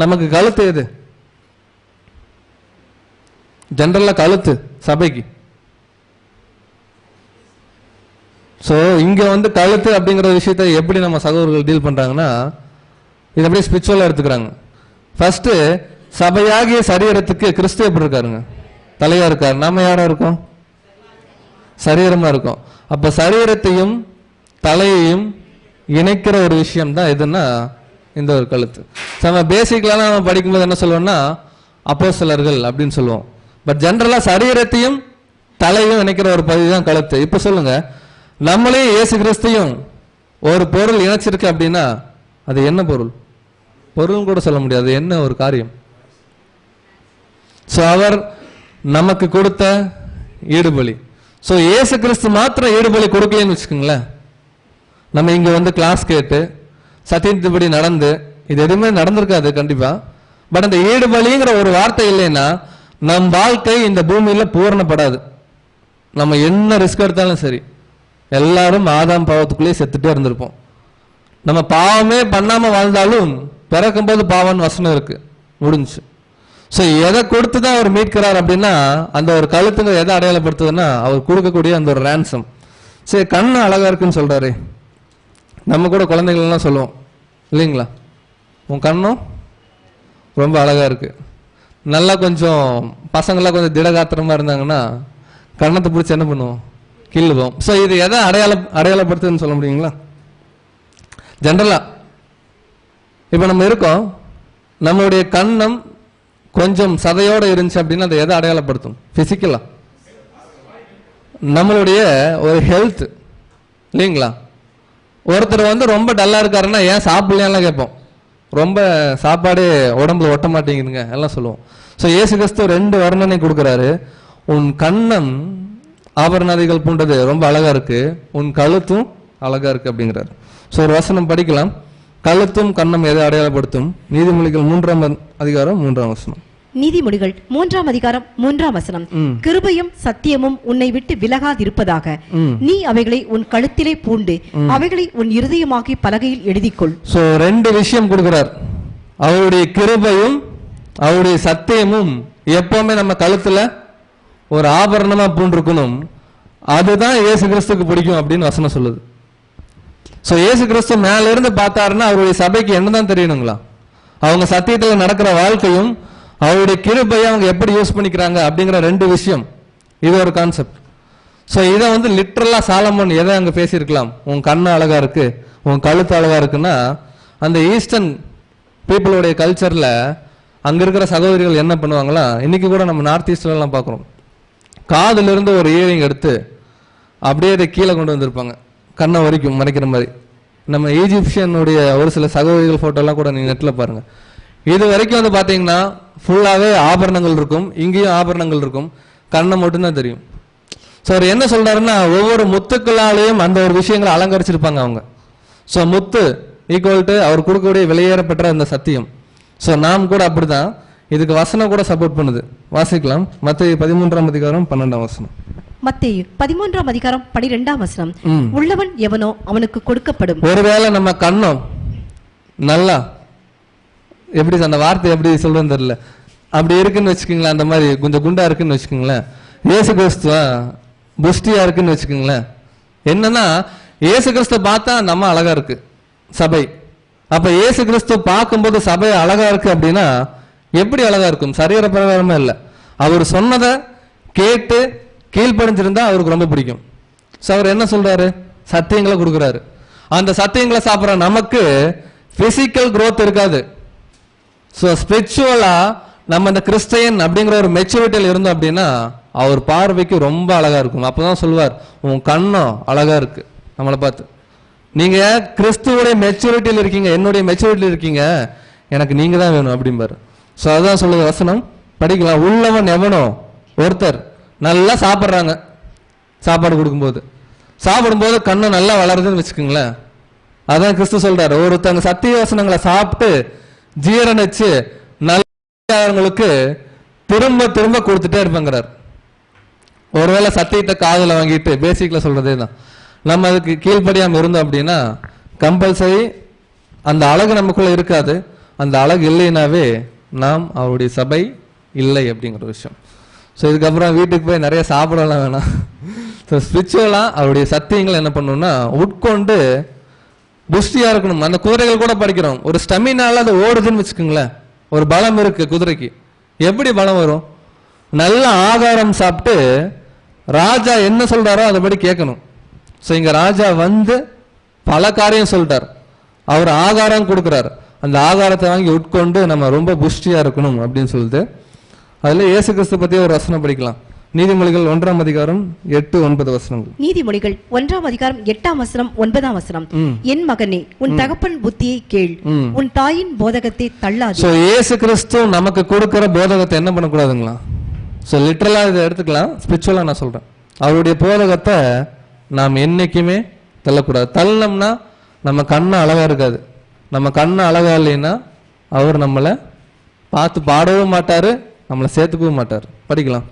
நமக்கு கழுத்து எது? ஜெனரலா கழுத்து சபைக்கு. சோ இங்க வந்து கழுத்து அப்படிங்கிற விஷயத்தை எப்படி நம்ம சகோதரர்கள் டீல் பண்றாங்கன்னா இது அப்படியே ஸ்பிரிச்சுவலா எடுத்துக்கிறாங்க. ஃபர்ஸ்ட் சபையாகிய சரீரத்துக்கு கிறிஸ்து எப்படி இருக்காருங்க? தலையா இருக்காரு. நாம யாரா இருக்கோம்? சரீரமா இருக்கும். அப்ப சரீரத்தையும் தலையையும் இணைக்கிற ஒரு விஷயம் தான் எதுன்னா இந்த ஒரு கழுத்து. நம்ம பேசிக்கலா நம்ம படிக்கும்போது என்ன சொல்லுவோம்னா அப்போஸ்தலர்கள் அப்படின்னு சொல்லுவோம். பட் ஜெனரலா சரீரத்தையும் தலையும் இணைக்கிற ஒரு பகுதி தான் கழுத்து. இப்ப சொல்லுங்க, நம்மளே இயேசு கிறிஸ்தையும் ஒரு பொருள் இணைச்சிருக்கு அப்படின்னா அது என்ன பொருள்? பொருள் கூட சொல்ல முடியாது, என்ன ஒரு காரியம். ஸோ அவர் நமக்கு கொடுத்த ஈடுபலி. ஸோ இயேசு கிறிஸ்து மாத்திரம் ஈடுபலி கொடுக்கலன்னு வச்சுக்கோங்களேன், நம்ம இங்க வந்து கிளாஸ் கேட்டு சத்தியத்தின்படி நடந்து இது எதுவுமே நடந்திருக்காது கண்டிப்பா. பட் அந்த ஈடுபலிங்கிற ஒரு வார்த்தை இல்லைன்னா நம் வாழ்க்கை இந்த பூமியில பூரணப்படாது. நம்ம என்ன ரிஸ்க் எடுத்தாலும் சரி, எல்லாரும் ஆதாம் பாவத்துக்குள்ளேயே செத்துட்டே இருந்திருப்போம். நம்ம பாவமே பண்ணாம வாழ்ந்தாலும் பிறக்கும்போது பாவம்னு வசனம் இருக்கு, முடிஞ்சு. ஸோ எதை கொடுத்து தான் அவர் மீட்கிறார் அப்படின்னா அந்த ஒரு கழுத்துங்க எதை அடையாளப்படுத்துதுன்னா அவர் கொடுக்கக்கூடிய அந்த ஒரு ரேன்சம். சரி, கண்ணு அழகா இருக்குன்னு சொல்றாரு. நம்ம கூட குழந்தைகள்லாம் சொல்லுவோம் இல்லைங்களா, உன் கண்ணும் ரொம்ப அழகா இருக்கு. நல்லா கொஞ்சம் பசங்களாம் கொஞ்சம் திடகாத்திரமா இருந்தாங்கன்னா கண்ணத்தை பிடிச்சி என்ன பண்ணுவோம், கிள்ளுவோம். ஸோ இது எதை அடையாளப்படுத்துதுன்னு சொல்ல முடியுங்களா? ஜென்ரலா இப்போ நம்ம இருக்கோம், நம்மளுடைய கண்ணம் கொஞ்சம் சதையோட இருந்துச்சு அப்படின்னா அதை எதை அடையாளப்படுத்தும்? பிசிக்கலா நம்மளுடைய ஒரு ஹெல்த் இல்லைங்களா. ஒருத்தர் வந்து ரொம்ப டல்லா இருக்காருன்னா ஏன் சாப்பிடலாம் கேட்போம், ரொம்ப சாப்பாடு உடம்புல ஒட்ட மாட்டேங்குதுங்க எல்லாம் சொல்லுவோம். ஸோ இயேசு கிறிஸ்து 2 வர்ணனை கொடுக்குறாரு. உன் கண்ணம் ஆபரணாதிகள் பூண்டது ரொம்ப அழகா இருக்கு, உன் கழுத்தும் அழகா இருக்கு அப்படிங்கிறாரு. ஸோ ஒரு வசனம் படிக்கலாம். கழுத்தும் கண்ணம் எதை அடையாளப்படுத்தும்? நீதிமொழிகள் 3ஆம் அதிகாரம் 3ஆம் வசனம். நீதிமொழிகள் 3ஆம் அதிகாரம் 3ஆம் வசனம். கிருபையும் சத்தியமும் உன்னை விட்டு விலகாதிருப்பதாக, நீ அவைகளை உன் கழுத்திலே பூண்டு அவைகளை உன் இருதயமாகி பலகையில் எழுதிக்கொள். சோ 2 விஷயம் கொடுக்கிறார். அவருடைய கிருபையும் அவருடைய சத்தியமும் எப்பவுமே நம்ம கழுத்துல ஒரு ஆபரணமா பூண்டிருக்கணும். அதுதான் இயேசு கிறிஸ்துக்கு பிடிக்கும் அப்படின்னு வசனம் சொல்லுது. சோ இயேசு கிறிஸ்து மேல இருந்து பார்த்தாருன்னா அவருடைய சபைக்கு என்னதான் தெரியணுங்களா, அவங்க சத்தியத்துல நடக்கிற வாழ்க்கையும் அவருடைய கிருபையை அவங்க எப்படி யூஸ் பண்ணிக்கிறாங்க அப்படிங்கிற 2 விஷயம். இது ஒரு கான்செப்ட். ஸோ இதை வந்து லிட்டரலா சாலமோன் எதை அங்க பேசியிருக்கலாம், உன் கண்ணு அழகா இருக்கு உன் கழுத்து அழகா இருக்குன்னா அந்த ஈஸ்டர்ன் பீப்புளுடைய கல்ச்சர்ல அங்க இருக்கிற சகோதரிகள் என்ன பண்ணுவாங்களா, இன்னைக்கு கூட நம்ம நார்த் ஈஸ்ட்ல எல்லாம் பார்க்குறோம், காதுல இருந்து ஒரு இயரிங் எடுத்து அப்படியே அதை கீழே கொண்டு வந்திருப்பாங்க, கண்ணை வரைக்கும் மறைக்கிற மாதிரி. நம்ம ஈஜிப்சியனுடைய ஒரு சில சகோதரிகள் போட்டோலாம் கூட நீங்க நெட்ல பாருங்க. இது வரைக்கும் வந்து பாத்தீங்கன்னா ஃபுல்லாவே ஆபரணங்கள் இருக்கும், இங்கேயும் ஆபரணங்கள் இருக்கும், கண்ணை மட்டும்தான் தெரியும். ஸோ அவர் என்ன சொல்றாருன்னா ஒவ்வொரு முத்துக்களாலேயும் அந்த ஒரு விஷயங்களை அலங்கரிச்சிருப்பாங்க அவங்க. ஸோ முத்து ஈக்குவல் டு அவர் கொடுக்கக்கூடிய வெளியேறப்பட்ட அந்த சத்தியம். ஸோ நாம் கூட அப்படிதான், இதுக்கு வசனம் கூட சப்போர்ட் பண்ணுது. வாசிக்கலாம், மத்தேயு 13ஆம் அதிகாரம் 12ஆம் வசனம். மத்தேயு 13ஆம் அதிகாரம் 12ஆம் வசனம். உள்ளவன் எவனோ அவனுக்கு கொடுக்கப்படும். ஒருவேளை நம்ம கண்ணம் நல்லா எப்படி அந்த வார்த்தை எப்படி சொல்றேன்னு தெரியல, அப்படி இருக்குன்னு வச்சுக்கோங்களேன், அந்த மாதிரி கொஞ்சம் குண்டா இருக்குன்னு வச்சுக்கோங்களேன், இயேசு கிறிஸ்துவ புஷ்டியா இருக்குன்னு வச்சுக்கோங்களேன். என்னன்னா இயேசு கிறிஸ்து பார்த்தா நம்ம அழகா இருக்கு சபை. அப்ப இயேசு கிறிஸ்து பார்க்கும்போது சபை அழகா இருக்கு அப்படின்னா எப்படி அழகா இருக்கும்? சரீர பிரகாரமா இல்ல, அவர் சொன்னதை கேட்டு கீழ்ப்படிஞ்சிருந்தா அவருக்கு ரொம்ப பிடிக்கும். ஸோ அவர் என்ன சொல்றாரு, சத்தியங்களை கொடுக்குறாரு. அந்த சத்தியங்களை சாப்பிட்ற நமக்கு பிசிக்கல் growth இருக்காது. ஸோ ஸ்பிரிச்சுவலா நம்ம இந்த கிறிஸ்டியன் அப்படிங்கிற ஒரு மெச்சூரிட்டியில் இருந்தோம் அப்படின்னா அவர் பார்வைக்கு ரொம்ப அழகா இருக்கும். அப்பதான் சொல்வார், உன் கண்ணம் அழகா இருக்கு நம்மளை பார்த்து. நீங்க கிறிஸ்துவோடைய மெச்சூரிட்டியில் இருக்கீங்க, என்னுடைய மெச்சூரிட்டியில் இருக்கீங்க, எனக்கு நீங்க தான் வேணும் அப்படிம்பாரு. ஸோ அதான் சொல்லுது வசனம், படிக்கலாம். உள்ளவன் எவனோ ஒருத்தர் நல்லா சாப்பிட்றாங்க, சாப்பாடு கொடுக்கும்போது சாப்பிடும்போது கண்ணு நல்லா வளருதுன்னு வச்சுக்கோங்களேன். அதான் கிறிஸ்து சொல்றாரு, ஒருத்தங்க சத்திய வசனங்களை சாப்பிட்டு ஜீரணிச்சு நல்லவங்களுக்கு திரும்ப திரும்ப கொடுத்துட்டே இருப்பாங்கிறார். ஒருவேளை சத்தியத்தை காதுல வாங்கிட்டு பேசிக்ல சொல்றதே தான், நம்ம அதுக்கு கீழ்ப்படியாம இருந்தோம் அப்படின்னா கம்பல்சரி அந்த அழகு நமக்குள்ள இருக்காது. அந்த அழகு இல்லைனாவே நாம் அவருடைய சபை இல்லை அப்படிங்கிற விஷயம். ஸோ இதுக்கப்புறம் வீட்டுக்கு போய் நிறைய சாப்பிடலாம் வேணாம். ஸோ ஸ்பிரிச்சுவலா அவருடைய சத்தியங்கள் என்ன பண்ணணும்னா உட்கொண்டு புஷ்டியா இருக்கணும். அந்த குதிரைகள் கூட படிக்கிறோம், ஒரு ஸ்டெமினால அது ஓடுதுன்னு வச்சுக்கோங்களேன், ஒரு பலம் இருக்கு குதிரைக்கு. எப்படி பலம் வரும்? நல்ல ஆகாரம் சாப்பிட்டு ராஜா என்ன சொல்றாரோ அதைபடி கேட்கணும். ஸோ இங்க ராஜா வந்து பல காரியம் சொல்லிட்டார், அவர் ஆகாரம் கொடுக்குறாரு, அந்த ஆகாரத்தை வாங்கி உட்கொண்டு நம்ம ரொம்ப புஷ்டியா இருக்கணும் அப்படின்னு சொல்லிட்டு அதுல இயேசு கிறிஸ்து பத்தி ஒரு வசனம் படிக்கலாம். நீதிமொழிகள் 1ஆம் அதிகாரம் 8-9 வசனங்கள். நீதிமொழிகள் 1ஆம் அதிகாரம் 8ஆம் வசனம் 9ஆம் வசனம். என் மகனே, உன் தகப்பன் புத்தியை கேள், உன் தாயின் போதகத்தை தள்ளாதே. சோ இயேசு கிறிஸ்து நமக்கு கொடுக்கிற போதகத்தை என்ன பண்ணக்கூடாதுங்களா? சோ லிட்டரலா இதை எடுத்துக்கலாம், ஸ்பிரிச்சுவலா நான் சொல்றேன். அவருடைய போதகத்தை நாம் என்னைக்குமே தள்ளக்கூடாது. தள்ளனம்னா நம்ம கண்ணு அழகா இருக்காது. நம்ம கண்ணு அழகா இல்லைன்னா அவர் நம்மளை பார்த்து பாடவும் மாட்டாரு, நம்மளை சேர்த்துக்கவும் மாட்டார். படிக்கலாம்.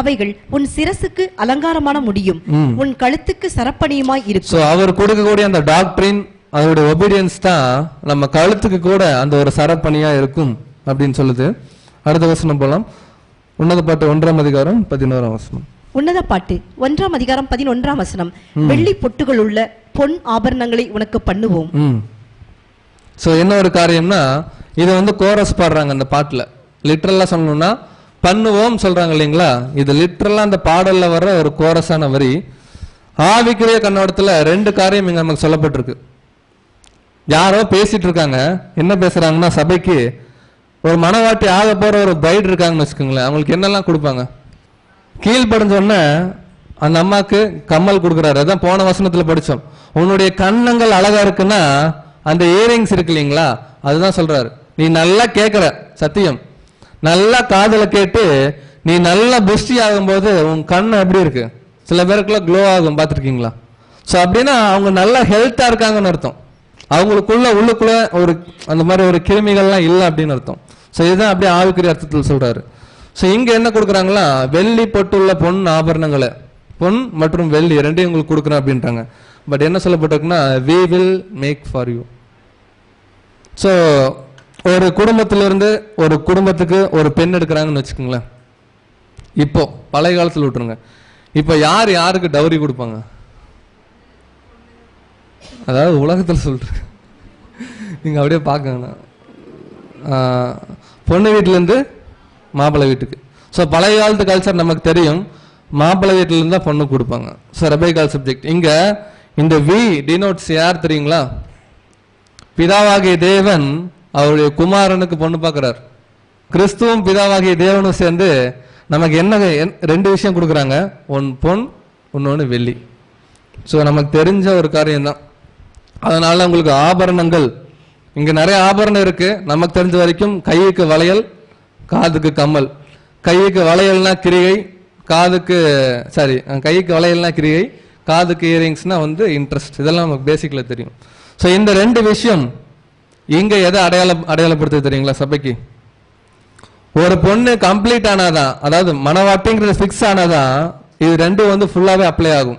அவைகள் உன் சிரசுக்கு அலங்காரமான முடியும், உன் கழுத்துக்கு சரப்பணியுமாய் இருக்கும். சோ அவர் கொடுக்கக்கூடிய அந்த டாக்டரின், அவருடைய ஒபீடியன்ஸ் தான் நம்ம கழுத்துக்கு கூட அந்த ஒரு சரப்பணியா இருக்கும் அப்படின்னு சொல்லுது. அடுத்த வசனம் போலாம். உன்னத பாட்டு 1ஆம் அதிகாரம் 11ஆம் வசனம். உன்னத பாட்டு 1ஆம் அதிகாரம் 11ஆம் வசனம். வெள்ளி பொட்டுகள் உள்ள பொன் ஆபரணங்களை உனக்கு பண்ணுவோம். சோ என்ன ஒரு காரியம்னா, இதை வந்து கோரஸ் பாடுறாங்க அந்த பாட்டுல. லிட்டரலா சொல்லணும்னா பண்ணுவோம் சொல்றாங்க இல்லைங்களா, இது லிட்டரலா அந்த பாடல்ல வர்ற ஒரு கோரஸான வரி. ஆவிக்குரிய கண்ணோட்டத்துல 2 காரியம் இங்க நமக்கு சொல்லப்பட்டிருக்கு. யாரோ பேசிட்டு இருக்காங்க. என்ன பேசுறாங்கன்னா, சபைக்கு ஒரு மனவாட்டி ஆக போற ஒரு பிரைட் இருக்காங்கன்னு வச்சுக்கோங்களேன், அவங்களுக்கு என்னெல்லாம் கொடுப்பாங்க? கீழ்படிஞ்ச உடனே அந்த அம்மாக்கு கம்மல் கொடுக்குறாரு. அதான் போன வசனத்துல படிச்சோம். உன்னுடைய கண்ணங்கள் அழகா இருக்குன்னா அந்த இயரிங்ஸ் இருக்கு இல்லைங்களா, அதுதான் சொல்றாரு. நீ நல்லா கேட்கிற சத்தியம், நல்லா காதுல கேட்டு நீ நல்லா புஷ்டி ஆகும்போது உன் கண்ணு எப்படி இருக்கு? சில பேருக்குள்ள க்ளோ ஆகும், பார்த்துருக்கீங்களா? ஸோ அப்படின்னா அவங்க நல்லா ஹெல்த்தா இருக்காங்கன்னு அர்த்தம். அவங்களுக்குள்ள உள்ளுக்குள்ள ஒரு அந்த மாதிரி ஒரு கிருமிகள்லாம் இல்லை அப்படின்னு அர்த்தம். ஸோ இதுதான் அப்படியே ஆவிக்குரிய அர்த்தத்தில் சொல்றாரு. ஸோ இங்க என்ன கொடுக்குறாங்களா, வெள்ளி பொட்டுள்ள பொன் ஆபரணங்களை, பொன் மற்றும் வெள்ளி 2 உங்களுக்கு கொடுக்குறேன் அப்படின்றாங்க. பட் என்ன சொல்லப்பட்டிருக்குன்னா, we will make for you. So ஒரு குடும்பத்திலிருந்து ஒரு குடும்பத்துக்கு ஒரு பெண் எடுக்கிறாங்கன்னு வச்சுக்கோங்களேன். இப்போ பழைய காலத்தில் விட்டுருங்க, இப்போ யார் யாருக்கு டவுரி கொடுப்பாங்க? அதாவது உலகத்தில் சொல்றேன், நீங்க அப்படியே பார்க்கணும். பொண்ணு வீட்டிலேருந்து மாப்பிள்ளை வீட்டுக்கு. ஸோ பழைய காலத்து கல்ச்சர் நமக்கு தெரியும், மாப்பிள்ளை வீட்டிலேருந்து தான் பொண்ணு கொடுப்பாங்க. ஸோ ரபைகால் சப்ஜெக்ட் இங்க இந்த வி டினோட்ஸ் யார் தெரியுங்களா? பிதாவாகிய தேவன் அவருடைய குமாரனுக்கு பொண்ணு பார்க்கிறார். கிறிஸ்துவும் பிதாவாகிய தேவனும் சேர்ந்து நமக்கு என்ன 2 விஷயம் கொடுக்குறாங்க, ஒன் பொன், இன்னொன்று வெள்ளி. ஸோ நமக்கு தெரிஞ்ச ஒரு காரியம் தான். அதனால உங்களுக்கு ஆபரணங்கள் இங்க நிறைய ஆபரணம் இருக்கு. நமக்கு தெரிஞ்ச வரைக்கும் கைக்கு வளையல், காதுக்கு கம்மல். கைக்கு வளையல்னா கிரியை, காதுக்கு கைக்கு வளையல்னா கிரியை, காதுக்கு இயரிங்ஸ்னா வந்து இன்ட்ரெஸ்ட். இதெல்லாம் நமக்கு பேசிக்ல தெரியும். ஸோ இந்த 2 விஷயம் இங்க எதை அடையாளப்படுத்த தெரியுங்களா? சபைக்கு ஒரு பொண்ணு கம்ப்ளீட் ஆனாதான், அதாவது மனவாட்டிங்கிறது ஃபிக்ஸ் ஆனாதான் இது 2 வந்து ஃபுல்லாவே அப்ளை ஆகும்.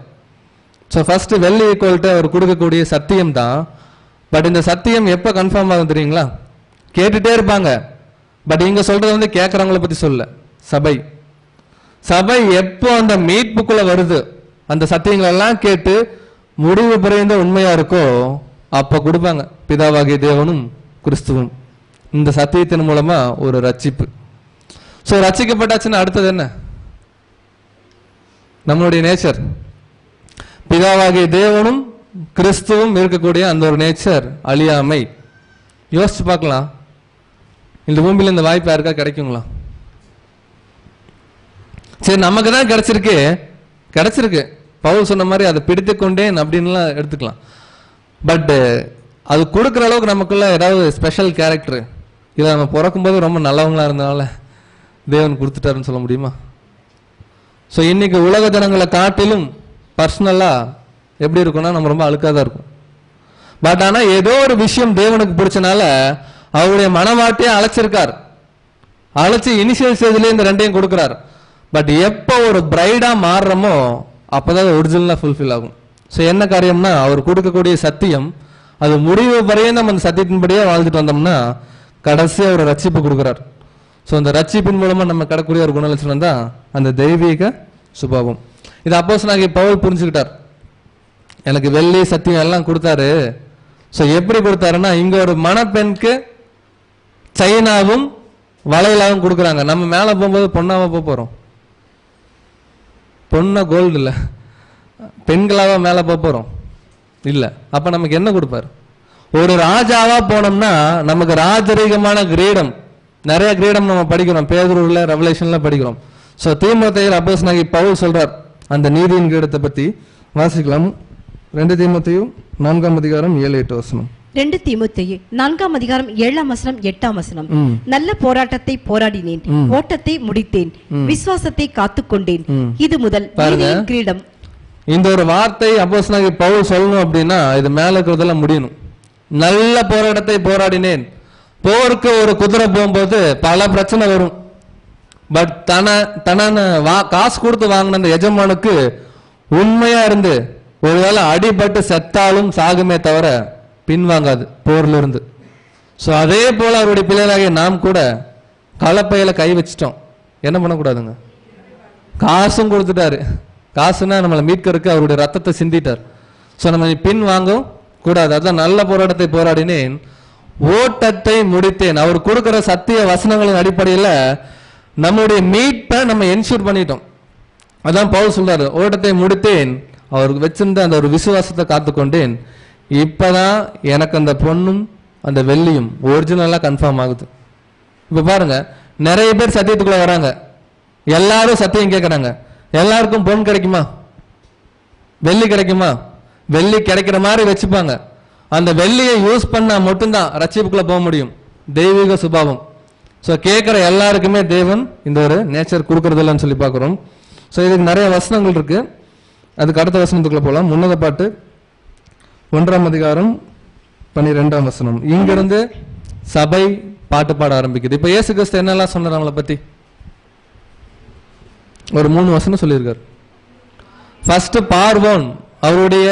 ஸோ ஃபர்ஸ்ட் வெள்ளி ஈக்குவல்ட்டு அவர் கொடுக்கக்கூடிய சத்தியம் தான். பட் இந்த சத்தியம் எப்போ கன்ஃபார்ம் ஆகும் தெரியுங்களா? கேட்டுட்டே இருப்பாங்க. பட் இங்க சொல்றது வந்து கேட்கறவங்கள பத்தி சொல்ல, சபை சபை எப்போ அந்த மீட்புக்குள்ள வருது, அந்த சத்தியங்கள் எல்லாம் கேட்டு முடிவு பிறந்த உண்மையா இருக்கோ அப்ப கொடுப்பாங்க பிதாவாகிய தேவனும் கிறிஸ்துவும். இந்த சத்தியத்தின் மூலமா ஒரு ரட்சிப்பு. ஸோ ரட்சிக்கப்பட்டாச்சுன்னா அடுத்தது என்ன? நம்மளுடைய நேச்சர், பிதாவாகிய தேவனும் கிறிஸ்துவும் இருக்கக்கூடிய அந்த ஒரு நேச்சர் அழியாமை. யோசிச்சு பார்க்கலாம், இந்த பூமியில இந்த வாய்ப்பு யாருக்கா கிடைக்குங்களா? சரி, நமக்கு தான் கிடைச்சிருக்கு. பவுல் சொன்ன மாதிரி அதை பிடித்து கொண்டேன் அப்படின்லாம் எடுத்துக்கலாம். பட் அது கொடுக்குற அளவுக்கு நமக்குள்ள ஏதாவது ஸ்பெஷல் கேரக்டர், இதை நம்ம பிறக்கும்போது ரொம்ப நல்லவங்களா இருந்தனால தேவன் கொடுத்துட்டாருன்னு சொல்ல முடியுமா? ஸோ இன்னைக்கு உலக ஜனங்களை காட்டிலும் பர்சனலா எப்படி இருக்கும்னா நம்ம ரொம்ப அழுக்காக தான் இருக்கும். பட் ஆனால் ஏதோ ஒரு விஷயம் தேவனுக்கு பிடிச்சனால அவருடைய மனவாட்டியை அழைச்சிருக்கார். அழைச்சி இனிஷியல் ஸ்டேஜ்லேயே இந்த 2ஐயும் கொடுக்குறார். பட் எப்போ ஒரு பிரைடா மாறுறோமோ அப்போதான் ஒரிஜினலாக ஃபுல்ஃபில் ஆகும். ஸோ என்ன காரியம்னா, அவர் கொடுக்கக்கூடிய சத்தியம் அது முடிவு வரையும் நம்ம அந்த சத்தியத்தின்படியே வாழ்ந்துட்டு வந்தோம்னா கடைசியாக ஒரு ரட்சிப்பு கொடுக்குறார். ஸோ அந்த ரட்சிப்பின் மூலமாக நம்ம கிடக்கூடிய ஒரு குணலட்சணம் தான் அந்த தெய்வீக சுபாவம். இது அப்போஸ்தலனாகிய பவுல் புரிஞ்சுக்கிட்டார். எனக்கு வெள்ளி சத்தியம் எல்லாம் கொடுத்தாரு. ஸோ எப்படி கொடுத்தாருன்னா, இங்க ஒரு மணப்பெண்ணுக்கு சைனாவும் வளையலாவும் கொடுக்குறாங்க. நம்ம மேலே போகும்போது பொண்ணாவா போகிறோம்? பொண்ணை கோல்டு இல்லை, பெண்களாவா மேலே போகிறோம்? இல்லை. அப்போ நமக்கு என்ன கொடுப்பாரு? ஒரு ராஜாவா போனோம்னா நமக்கு ராஜரீகமான கிரீடம், நிறைய கிரீடம் நம்ம படிக்கிறோம், பேதுருவில் ரெவலேஷன்ல படிக்கிறோம். ஸோ தீமோத்தேயுவில் அப்போஸ்தலனாகிய பவுல் சொல்றார் அந்த நீதியின் கிரீடத்தை பத்தி. வாசிக்கலாம். 2 தீமோத்தேயு 4ஆம் அதிகாரம் 7-8 வசனம். 2 தீமோத்தேயு 4ஆம் அதிகாரம் 7ஆம் வசனம் 8ஆம் வசனம். நல்ல போராட்டத்தை போராடினேன், ஓட்டத்தை முடித்தேன், விசுவாசத்தை காத்துக்கொண்டேன். இது முதல் நீதியின் கிரீடம். இந்த ஒரு வார்த்தை அப்போஸ்தலனாகிய பவுல் சொல்லணும் அப்படின்னா இது மேல இருக்கிறதெல்லாம் முடியணும். நல்ல போராட்டத்தை போராடினேன். போருக்கு ஒரு குதிரை போகும்போது பல பிரச்சனை வரும். பட் காசு கொடுத்து வாங்கின அந்த எஜமானுக்கு உண்மையா இருந்து ஒருவேளை அடிபட்டு செத்தாலும் சாகுமே தவிர பின்வாங்காது போர்ல இருந்து. ஸோ அதே போல அவருடைய பிள்ளைகளாகிய நாம் கூட கலப்பையில கை வச்சிட்டோம், என்ன பண்ணக்கூடாதுங்க? காசும் கொடுத்துட்டாரு. காசுனா நம்மளை மீட்கறதுக்கு அவருடைய ரத்தத்தை சிந்திட்டார். ஸோ நம்ம பின் வாங்கவும் கூடாது. அதான் நல்ல போராட்டத்தை போராடினேன், ஓட்டத்தை முடித்தேன். அவர் கொடுக்கிற சத்திய வசனங்களின் அடிப்படையில் நம்முடைய மீட்பை நம்ம என்ஷூர் பண்ணிட்டோம். அதான் பவுல் சொல்றாரு, ஓட்டத்தை முடித்தேன், அவருக்கு வச்சிருந்த அந்த ஒரு விசுவாசத்தை காத்துக்கொண்டேன். இப்பதான் எனக்கு அந்த பொண்ணும் அந்த வெள்ளியும் ஒரிஜினலா கன்ஃபார்ம் ஆகுது. இப்ப பாருங்க, நிறைய பேர் சத்தியத்துக்குள்ள வராங்க, எல்லாரும் சத்தியம் கேட்கறாங்க. எல்லாருக்கும் பொன் கிடைக்குமா? வெள்ளி கிடைக்குமா? வெள்ளி கிடைக்கிற மாதிரி வச்சுப்பாங்க. அந்த வெள்ளியை யூஸ் பண்ணா மட்டும்தான் ரட்சிப்புக்குள்ள போக முடியும். தெய்வீக சுபாவம். ஸோ கேட்குற எல்லாருக்குமே தேவன் இந்த ஒரு நேச்சர் கொடுக்கறது இல்லைன்னு சொல்லி பார்க்குறோம். ஸோ இதுக்கு நிறைய வசனங்கள் இருக்கு. அதுக்கு அடுத்த வசனத்துக்குள்ள போகலாம். உன்னத பாட்டு 1ஆம் அதிகாரம் 12ஆம் வசனம். இங்கிருந்து சபை பாட்டு பாட ஆரம்பிக்குது. இப்போ இயேசு கிறிஸ்து என்னெல்லாம் சொன்னார் அவங்கள பத்தி? ஒரு 3 வசனம் சொல்லியிருக்காரு. ஃபர்ஸ்ட் பார்வோன் அவருடைய